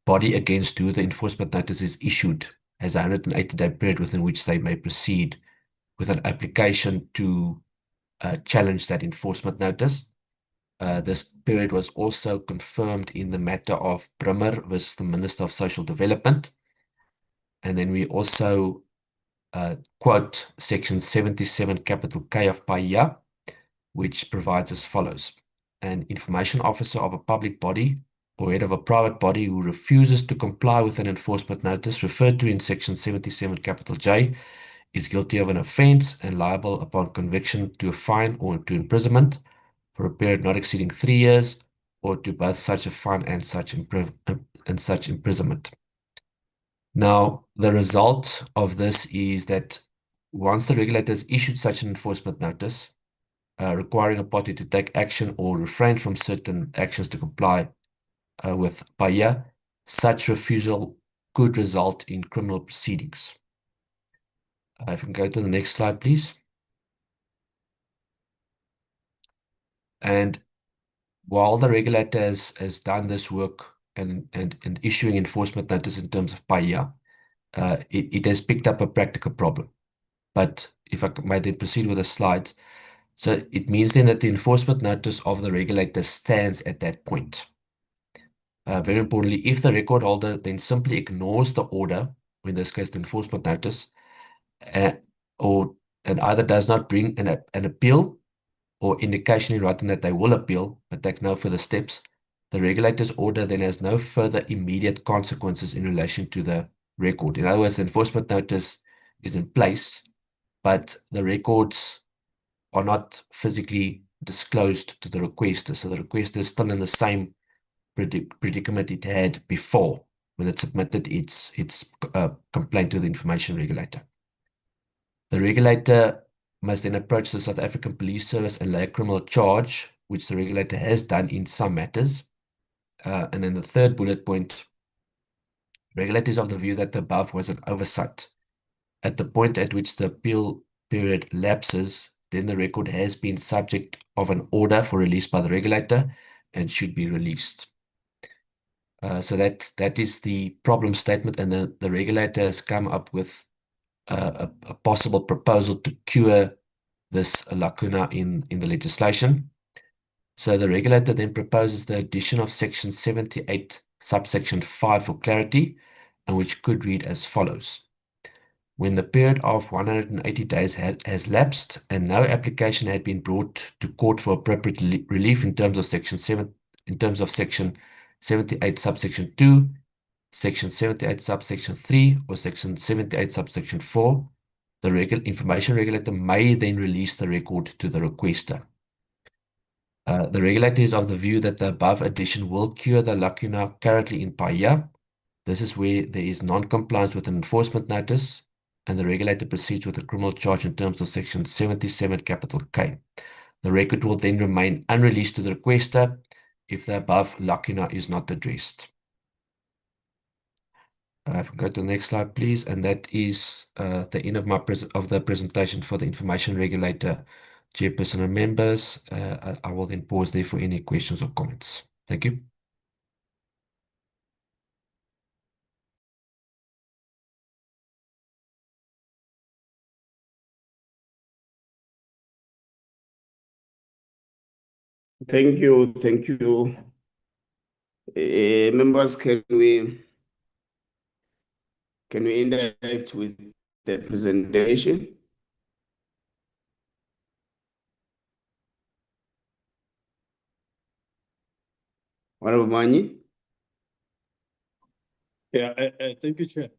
body against who the enforcement notice is issued has a 180-day period within which they may proceed with an application to challenge that enforcement notice. This period was also confirmed in the matter of Brimmer versus the Minister of Social Development. And then we also quote Section 77 capital K of PAIA, which provides as follows. An information officer of a public body or head of a private body who refuses to comply with an enforcement notice referred to in Section 77 capital J is guilty of an offence and liable upon conviction to a fine or to imprisonment for a period not exceeding 3 years, or to both such a fine and such imprisonment. Now, the result of this is that once the regulator has issued such an enforcement notice, requiring a party to take action or refrain from certain actions to comply with PAIA, such refusal could result in criminal proceedings. If we can go to the next slide, please. And while the regulator has done this work and issuing enforcement notice in terms of PAIA, it has picked up a practical problem. But if I may then proceed with the slides, so it means then that the enforcement notice of the regulator stands at that point. Very importantly, if the record holder then simply ignores the order, in this case the enforcement notice, and either does not bring an appeal or indication in writing that they will appeal, but takes no further steps, the regulator's order then has no further immediate consequences in relation to the record. In other words, the enforcement notice is in place, but the records are not physically disclosed to the requester. So the requester is still in the same predicament it had before when it submitted its complaint to the information regulator. The regulator must then approach the South African Police Service and lay a criminal charge, which the regulator has done in some matters. And then the third bullet point, regulators of the view that the above was an oversight. At the point at which the appeal period lapses, then the record has been subject of an order for release by the regulator and should be released. So that is the problem statement, and the regulator has come up with a possible proposal to cure this lacuna in the legislation. So the regulator then proposes the addition of Section 78, subsection 5 for clarity, and which could read as follows. When the period of 180 days has lapsed and no application had been brought to court for appropriate relief in terms of Section 78 subsection 2, Section 78 subsection 3, or Section 78 subsection 4, the information regulator may then release the record to the requester. The regulator is of the view that the above addition will cure the lacuna currently in PAIA. This is where there is non-compliance with an enforcement notice, and the regulator proceeds with a criminal charge in terms of Section 77 capital K. The record will then remain unreleased to the requester if the above lacuna is not addressed. If we go to the next slide, please, and that is the end of the presentation for the information regulator, chairperson and members. I will then pause there for any questions or comments. Thank you.
Thank you, thank you. Members, can we interact with the presentation? Honorable Manyi?
Yeah, thank you, Chair.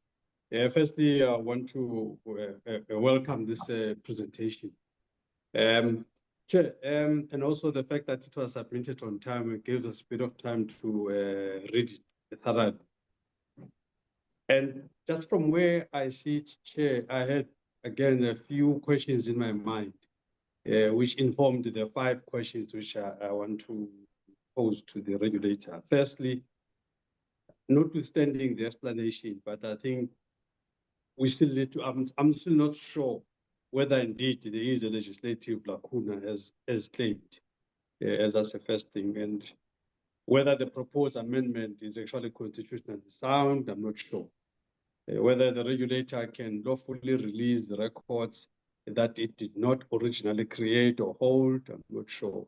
Firstly, I want to welcome this presentation. Chair, and also the fact that it was submitted on time and gives us a bit of time to read it thoroughly. And just from where I sit, Chair, I had, again, a few questions in my mind, which informed the 5 questions which I want to pose to the regulator. Firstly, notwithstanding the explanation, but I think we still need to, I'm still not sure whether indeed there is a legislative lacuna as claimed, as that's the first thing, and whether the proposed amendment is actually constitutionally sound, I'm not sure. Whether the regulator can lawfully release the records that it did not originally create or hold, I'm not sure.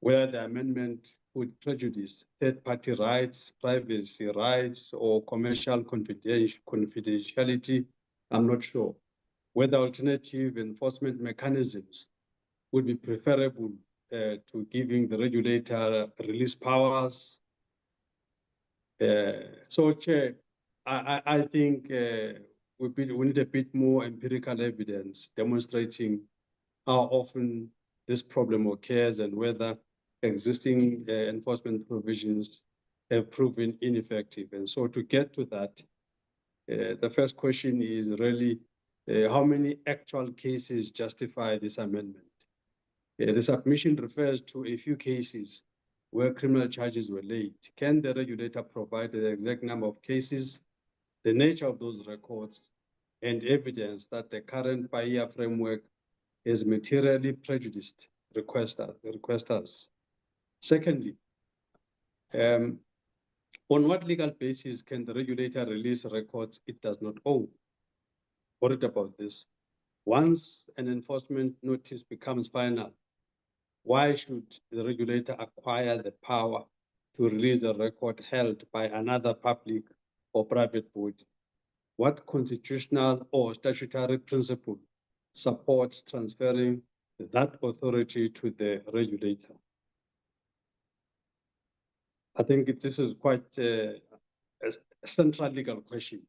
Whether the amendment would prejudice third-party rights, privacy rights, or commercial confidentiality, I'm not sure. Whether alternative enforcement mechanisms would be preferable to giving the regulator release powers. So, Chair, I think we need a bit more empirical evidence demonstrating how often this problem occurs and whether existing enforcement provisions have proven ineffective. And so to get to that, the first question is really how many actual cases justify this amendment? The submission refers to a few cases where criminal charges were laid. Can the regulator provide the exact number of cases, the nature of those records, and evidence that the current PAIA framework is materially prejudiced the requesters? Secondly, on what legal basis can the regulator release records it does not own? Worried about this. Once an enforcement notice becomes final, why should the regulator acquire the power to release a record held by another public or private body? What constitutional or statutory principle supports transferring that authority to the regulator? I think this is quite a central legal question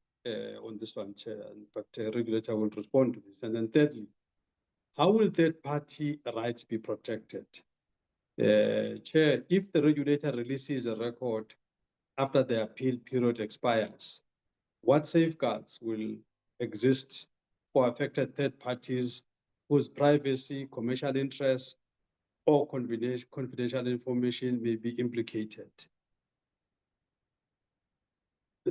on this one, Chair, but the regulator will respond to this. And then thirdly, how will third-party rights be protected? Chair, if the regulator releases a record after the appeal period expires, what safeguards will exist for affected third parties whose privacy, commercial interests, or confidential information may be implicated?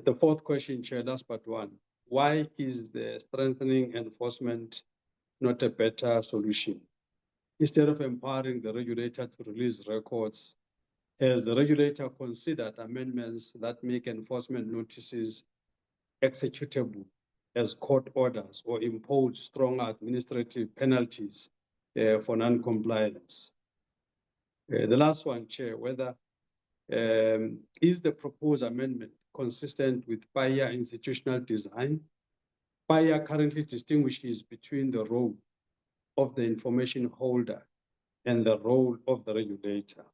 The fourth question, Chair, last but one. Why is the strengthening enforcement not a better solution? Instead of empowering the regulator to release records, has the regulator considered amendments that make enforcement notices executable as court orders or impose strong administrative penalties for non-compliance? The last one, Chair, whether is the proposed amendment consistent with PAIA institutional design? PAIA currently distinguishes between the role of the information holder and the role of the regulator.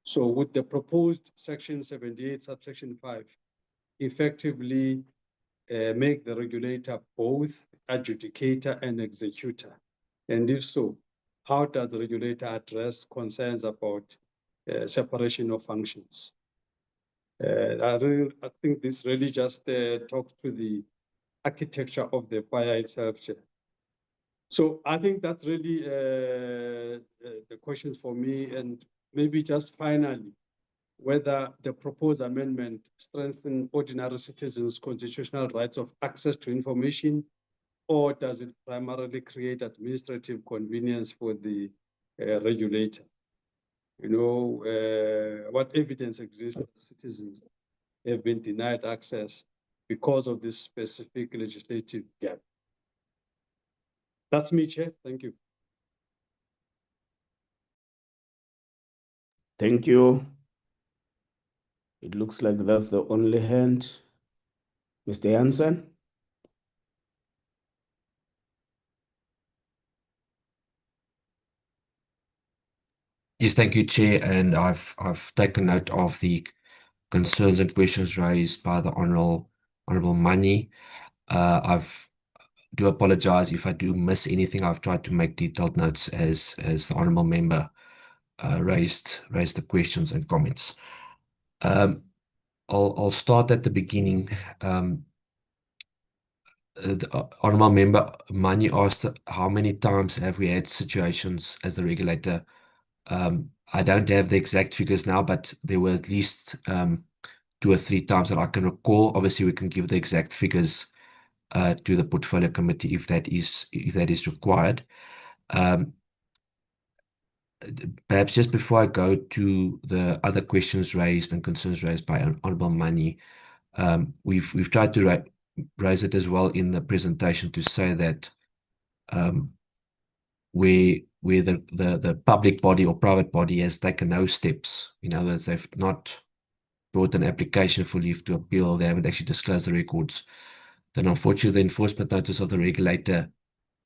So would the proposed section 78, subsection 5, effectively make the regulator both adjudicator and executor? And if so, how does the regulator address concerns about separation of functions? I think this really just talks to the architecture of the PAIA itself. So I think that's really the questions for me. And maybe just finally, whether the proposed amendment strengthens ordinary citizens' constitutional rights of access to information, or does it primarily create administrative convenience for the regulator? You know, what evidence exists that citizens have been denied access because of this specific legislative gap? That's me, Chair. Thank you.
Thank you. It looks like that's the only hand. Mr. Jansen?
Yes, thank you, Chair, and I've taken note of the concerns and questions raised by the Honourable Mani. I've do apologize if I do miss anything. I've tried to make detailed notes as the Honourable Member raised the questions and comments. I'll start at the beginning. The Honourable Member Mani asked how many times have we had situations as the regulator. I don't have the exact figures now, but there were at least 2 or 3 times that I can recall. Obviously, we can give the exact figures to the portfolio committee if that is required. Perhaps just before I go to the other questions raised and concerns raised by Honourable Mani, we've tried to raise it as well in the presentation to say that where the public body or private body has taken no steps, in other words, they've not brought an application for leave to appeal, they haven't actually disclosed the records, then unfortunately the enforcement notice of the regulator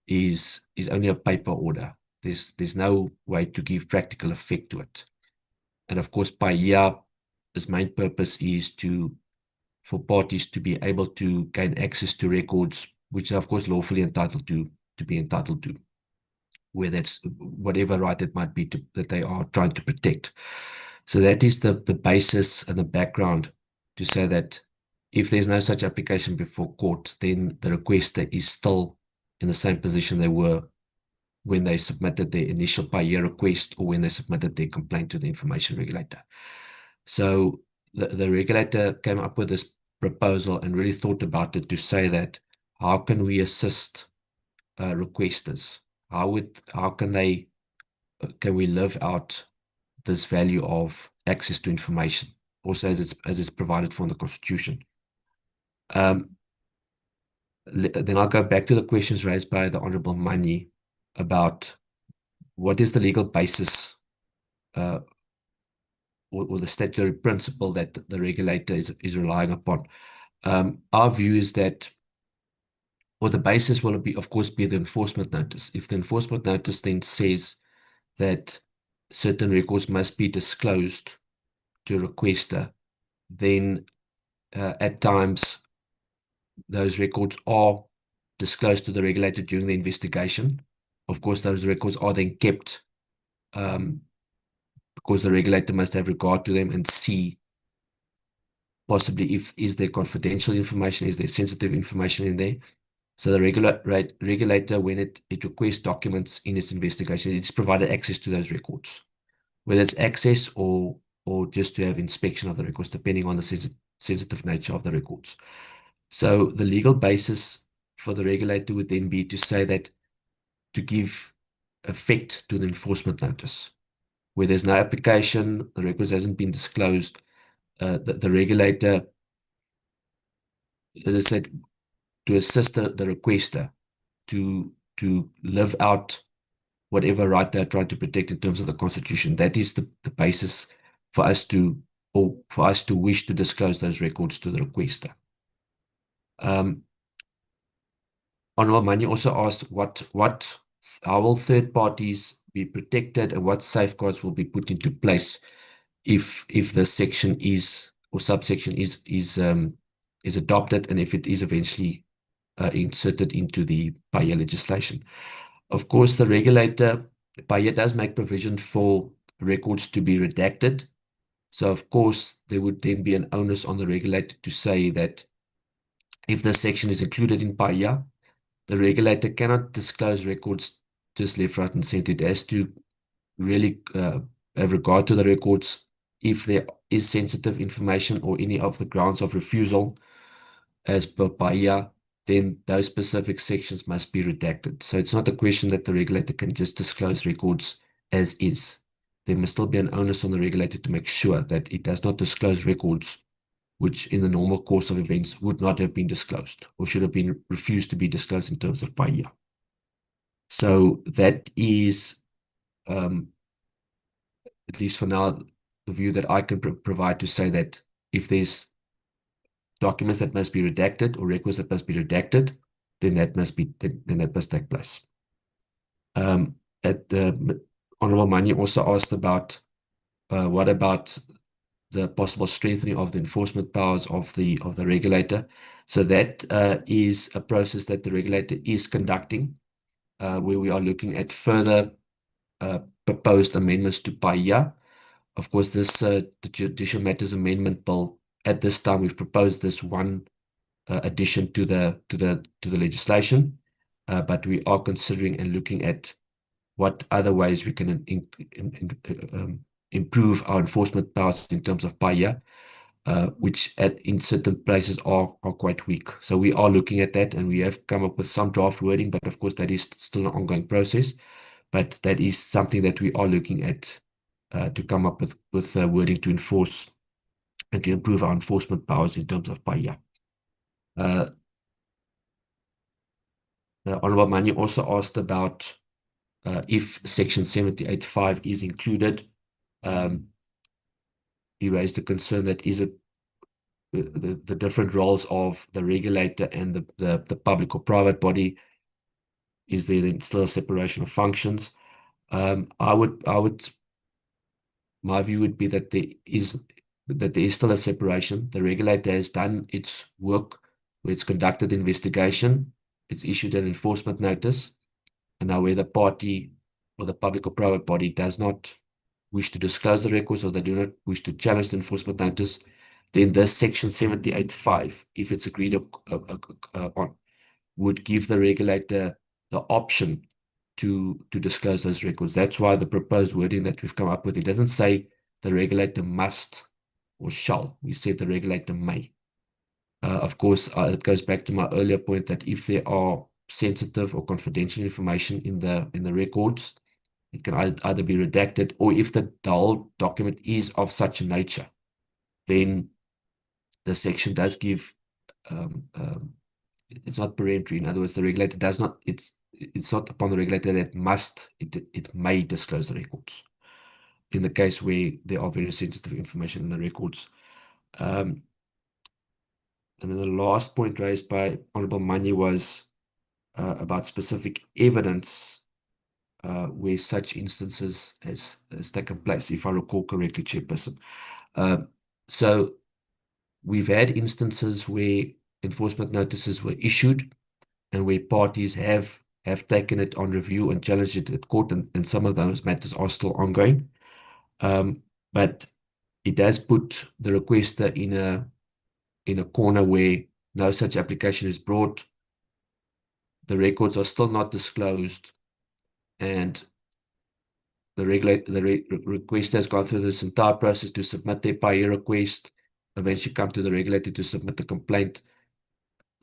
is only a paper order. There's no way to give practical effect to it. And of course, PAIA, its main purpose is for parties to be able to gain access to records, which are of course lawfully entitled to be entitled to, where that's whatever right it might be that they are trying to protect. So that is the basis and the background to say that if there's no such application before court, then the requester is still in the same position they were when they submitted their initial PAIA request or when they submitted their complaint to the information regulator. So the regulator came up with this proposal and really thought about it to say that how can we assist requesters? How can we live out this value of access to information, also as it's provided for in the Constitution? Then I'll go back to the questions raised by the Honourable Mani about what is the legal basis or the statutory principle that the regulator is relying upon. Our view is that, or the basis will be, of course, be the enforcement notice. If the enforcement notice then says that certain records must be disclosed to a requester, then at times those records are disclosed to the regulator during the investigation. Of course, those records are then kept because the regulator must have regard to them and see possibly is there confidential information, is there sensitive information in there. So the regulator, when it requests documents in its investigation, it's provided access to those records, whether it's access or just to have inspection of the records, depending on the sensitive nature of the records. So the legal basis for the regulator would then be to say that to give effect to the enforcement notice, where there's no application, the records hasn't been disclosed, the regulator, as I said, to assist the requester to live out whatever right they're trying to protect in terms of the Constitution. That is the basis for us to wish to disclose those records to the requester. Honourable Mani also asked how will third parties be protected and what safeguards will be put into place if the section is or subsection is adopted and if it is eventually inserted into the PAIA legislation. Of course, the regulator, PAIA does make provision for records to be redacted. So, of course, there would then be an onus on the regulator to say that if the section is included in PAIA, the regulator cannot disclose records just left, right, and center. It has to really have regard to the records. If there is sensitive information or any of the grounds of refusal as per PAIA, then those specific sections must be redacted. So it's not a question that the regulator can just disclose records as is. There must still be an onus on the regulator to make sure that it does not disclose records which in the normal course of events would not have been disclosed or should have been refused to be disclosed in terms of PAIA. So that is, at least for now, the view that I can provide to say that if there's documents that must be redacted or records that must be redacted, then that must take place. Honorable Mani also asked about what about the possible strengthening of the enforcement powers of the regulator. So that is a process that the regulator is conducting, where we are looking at further proposed amendments to PAIA. Of course, the Judicial Matters Amendment Bill, at this time, we've proposed this one addition to the legislation, but we are considering and looking at what other ways we can improve our enforcement powers in terms of PAIA, which in certain places are quite weak. So we are looking at that, and we have come up with some draft wording, but of course that is still an ongoing process. But that is something that we are looking at to come up with wording to enforce and to improve our enforcement powers in terms of PAIA. Honorable Mani also asked about if Section 78.5 is included. He raised the concern that is it the different roles of the regulator and the public or private body, is there then still a separation of functions? My view would be that there is still a separation. The regulator has done its work, where it's conducted the investigation, it's issued an enforcement notice, and now where the party or the public or private body does not wish to disclose the records, or they do not wish to challenge the enforcement notice, then this Section 78.5, if it's agreed on, would give the regulator the option to disclose those records. That's why the proposed wording that we've come up with, it doesn't say the regulator must or shall. We said the regulator may. Of course, it goes back to my earlier point that if there are sensitive or confidential information in the records, it can either be redacted, or if the whole document is of such a nature, then the section does give, it's not peremptory. In other words, the regulator does not, it's not upon the regulator that it may disclose the records in the case where there are very sensitive information in the records. And then the last point raised by Honorable Mani was about specific evidence where such instances has taken place, if I recall correctly, Chairperson. So we've had instances where enforcement notices were issued and where parties have taken it on review and challenged it at court, and some of those matters are still ongoing. But it does put the requester in a corner where no such application is brought, the records are still not disclosed, and the requester has gone through this entire process to submit their PAIA request, eventually come to the regulator to submit the complaint,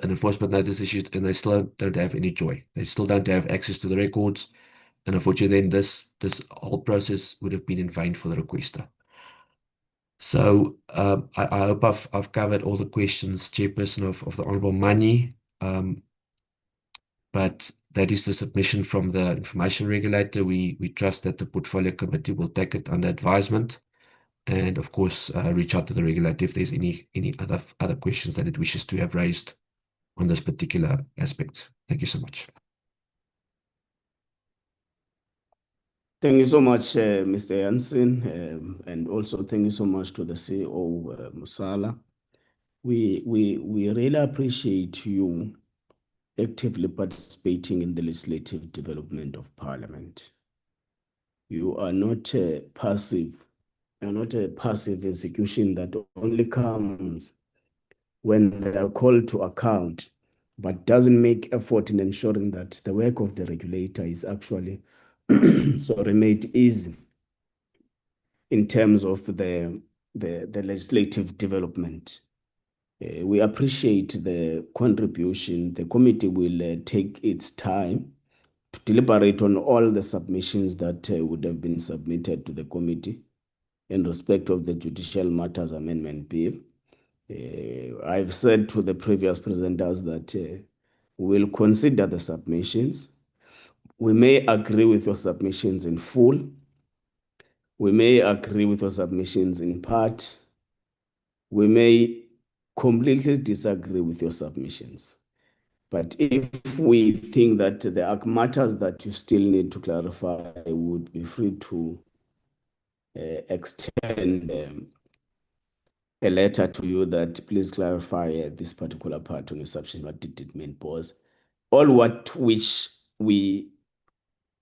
an enforcement notice issued, and they still don't have any joy. They still don't have access to the records, and unfortunately then this whole process would have been in vain for the requester. So I hope I've covered all the questions, Chairperson, of the Honourable Mani. But that is the submission from the information regulator. We trust that the portfolio committee will take it under advisement, and of course reach out to the regulator if there's any other questions that it wishes to have raised on this particular aspect. Thank you so much.
Thank you so much, Mr. Jansen, and also thank you so much to the CEO, Musala. We really appreciate you actively participating in the legislative development of Parliament. You are not passive. You're not a passive institution that only comes when they are called to account, but doesn't make effort in ensuring that the work of the regulator is actually made easy in terms of the legislative development. We appreciate the contribution. The committee will take its time to deliberate on all the submissions that would have been submitted to the committee in respect of the Judicial Matters Amendment Bill. I've said to the previous presenters that we'll consider the submissions. We may agree with your submissions in full. We may agree with your submissions in part. We may completely disagree with your submissions. But if we think that there are matters that you still need to clarify, I would be free to extend a letter to you that please clarify this particular part on your submission. What did it mean? Pause. All what which we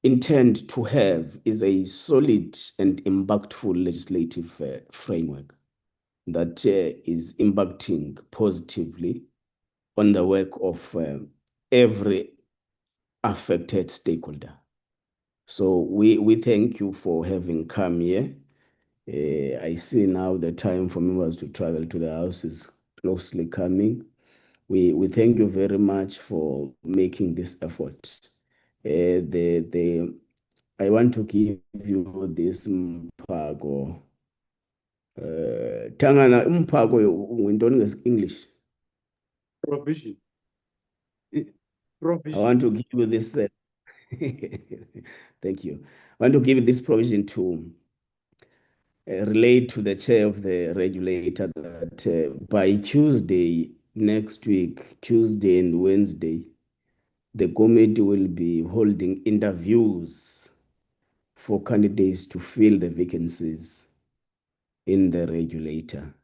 intend to have is a solid and impactful legislative framework that is impacting positively on the work of every affected stakeholder. So we thank you for having come here. I see now the time for members to travel to the house is closely coming. We thank you very much for making this effort. I want to give you this mpago. Tangana mpago ngintoni English?
Provision.
I
Provision.
want to give you this. Thank you. I want to give you this provision to relate to the chair of the regulator that by Tuesday next week, Tuesday and Wednesday, the committee will be holding interviews for candidates to fill the vacancies in the regulator.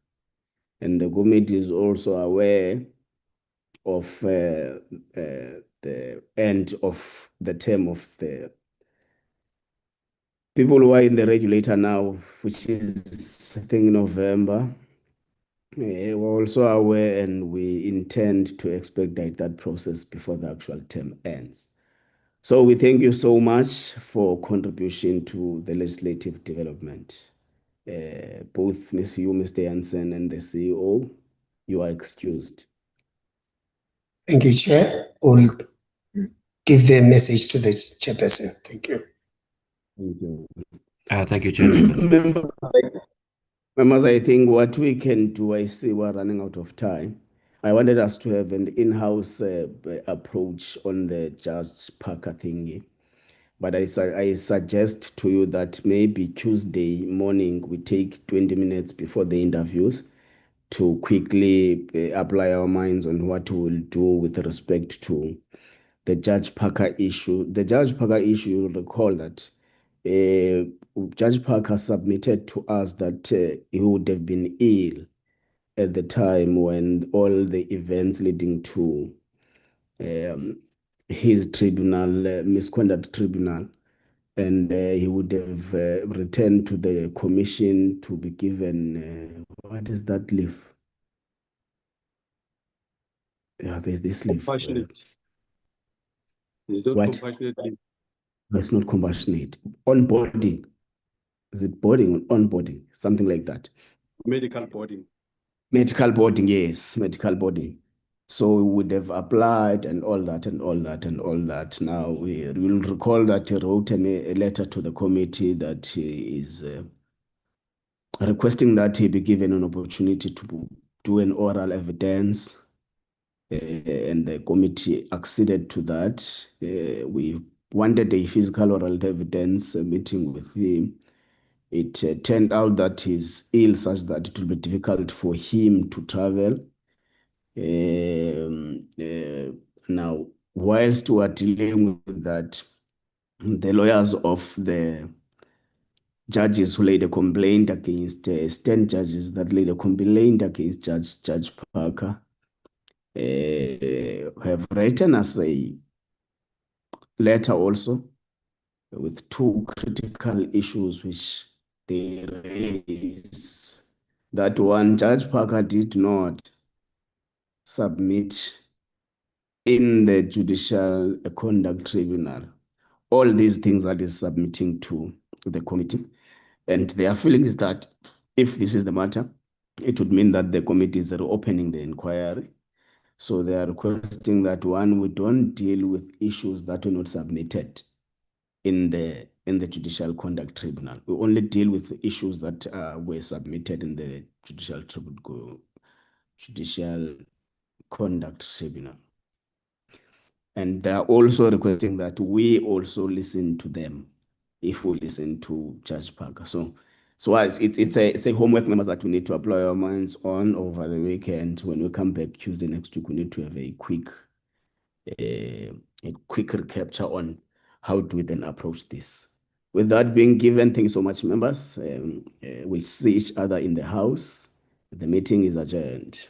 And the committee is also aware of the end of the term of the people who are in the regulator now, which is, I think, November. We're also aware and we intend to expedite that process before the actual term ends. So we thank you so much for contribution to the legislative development. Both Ms. Yu, Mr. Jansen, and the CEO, you are excused.
Thank you, Chair. We'll give the message to the chairperson. Thank you.
Thank you.
Thank you, Chairman.
Members, I think what we can do, I see we're running out of time. I wanted us to have an in-house approach on the Judge Parker thingy. But I suggest to you that maybe Tuesday morning we take 20 minutes before the interviews to quickly apply our minds on what we will do with respect to the Judge Parker issue. The Judge Parker issue, you'll recall that Judge Parker submitted to us that he would have been ill at the time when all the events leading to his tribunal, misconduct tribunal, and he would have returned to the commission to be given, what is that leave? Yeah, there's this leave.
Compassionate. Is that
What?
compassionate leave?
No, it's not compassionate. Onboarding. Is it boarding or onboarding? Something like that.
Medical boarding.
Medical boarding, yes, medical boarding. So we would have applied and all that and all that and all that. Now we will recall that he wrote a letter to the committee that he is requesting that he be given an opportunity to do an oral evidence, and the committee acceded to that. We wanted a physical oral evidence meeting with him. It turned out that he's ill such that it will be difficult for him to travel. Now, whilst we are dealing with that, the lawyers of the judges who laid a complaint against 10 judges that laid a complaint against Judge Parker have written us a letter also with two critical issues which they raise. That one, Judge Parker did not submit in the Judicial Conduct Tribunal all these things that is submitting to the committee. And their feeling is that if this is the matter, it would mean that the committee is reopening the inquiry. So they are requesting that one, we don't deal with issues that were not submitted in the Judicial Conduct Tribunal. We only deal with issues that were submitted in the Judicial Conduct Tribunal. And they are also requesting that we also listen to them if we listen to Judge Parker. So So it's a homework, members, that we need to apply our minds on over the weekend. When we come back Tuesday next week, we need to have a quick recapture on how do we then approach this. With that being given, thank you so much, members. We'll see each other in the house. The meeting is adjourned.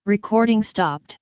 Recording stopped.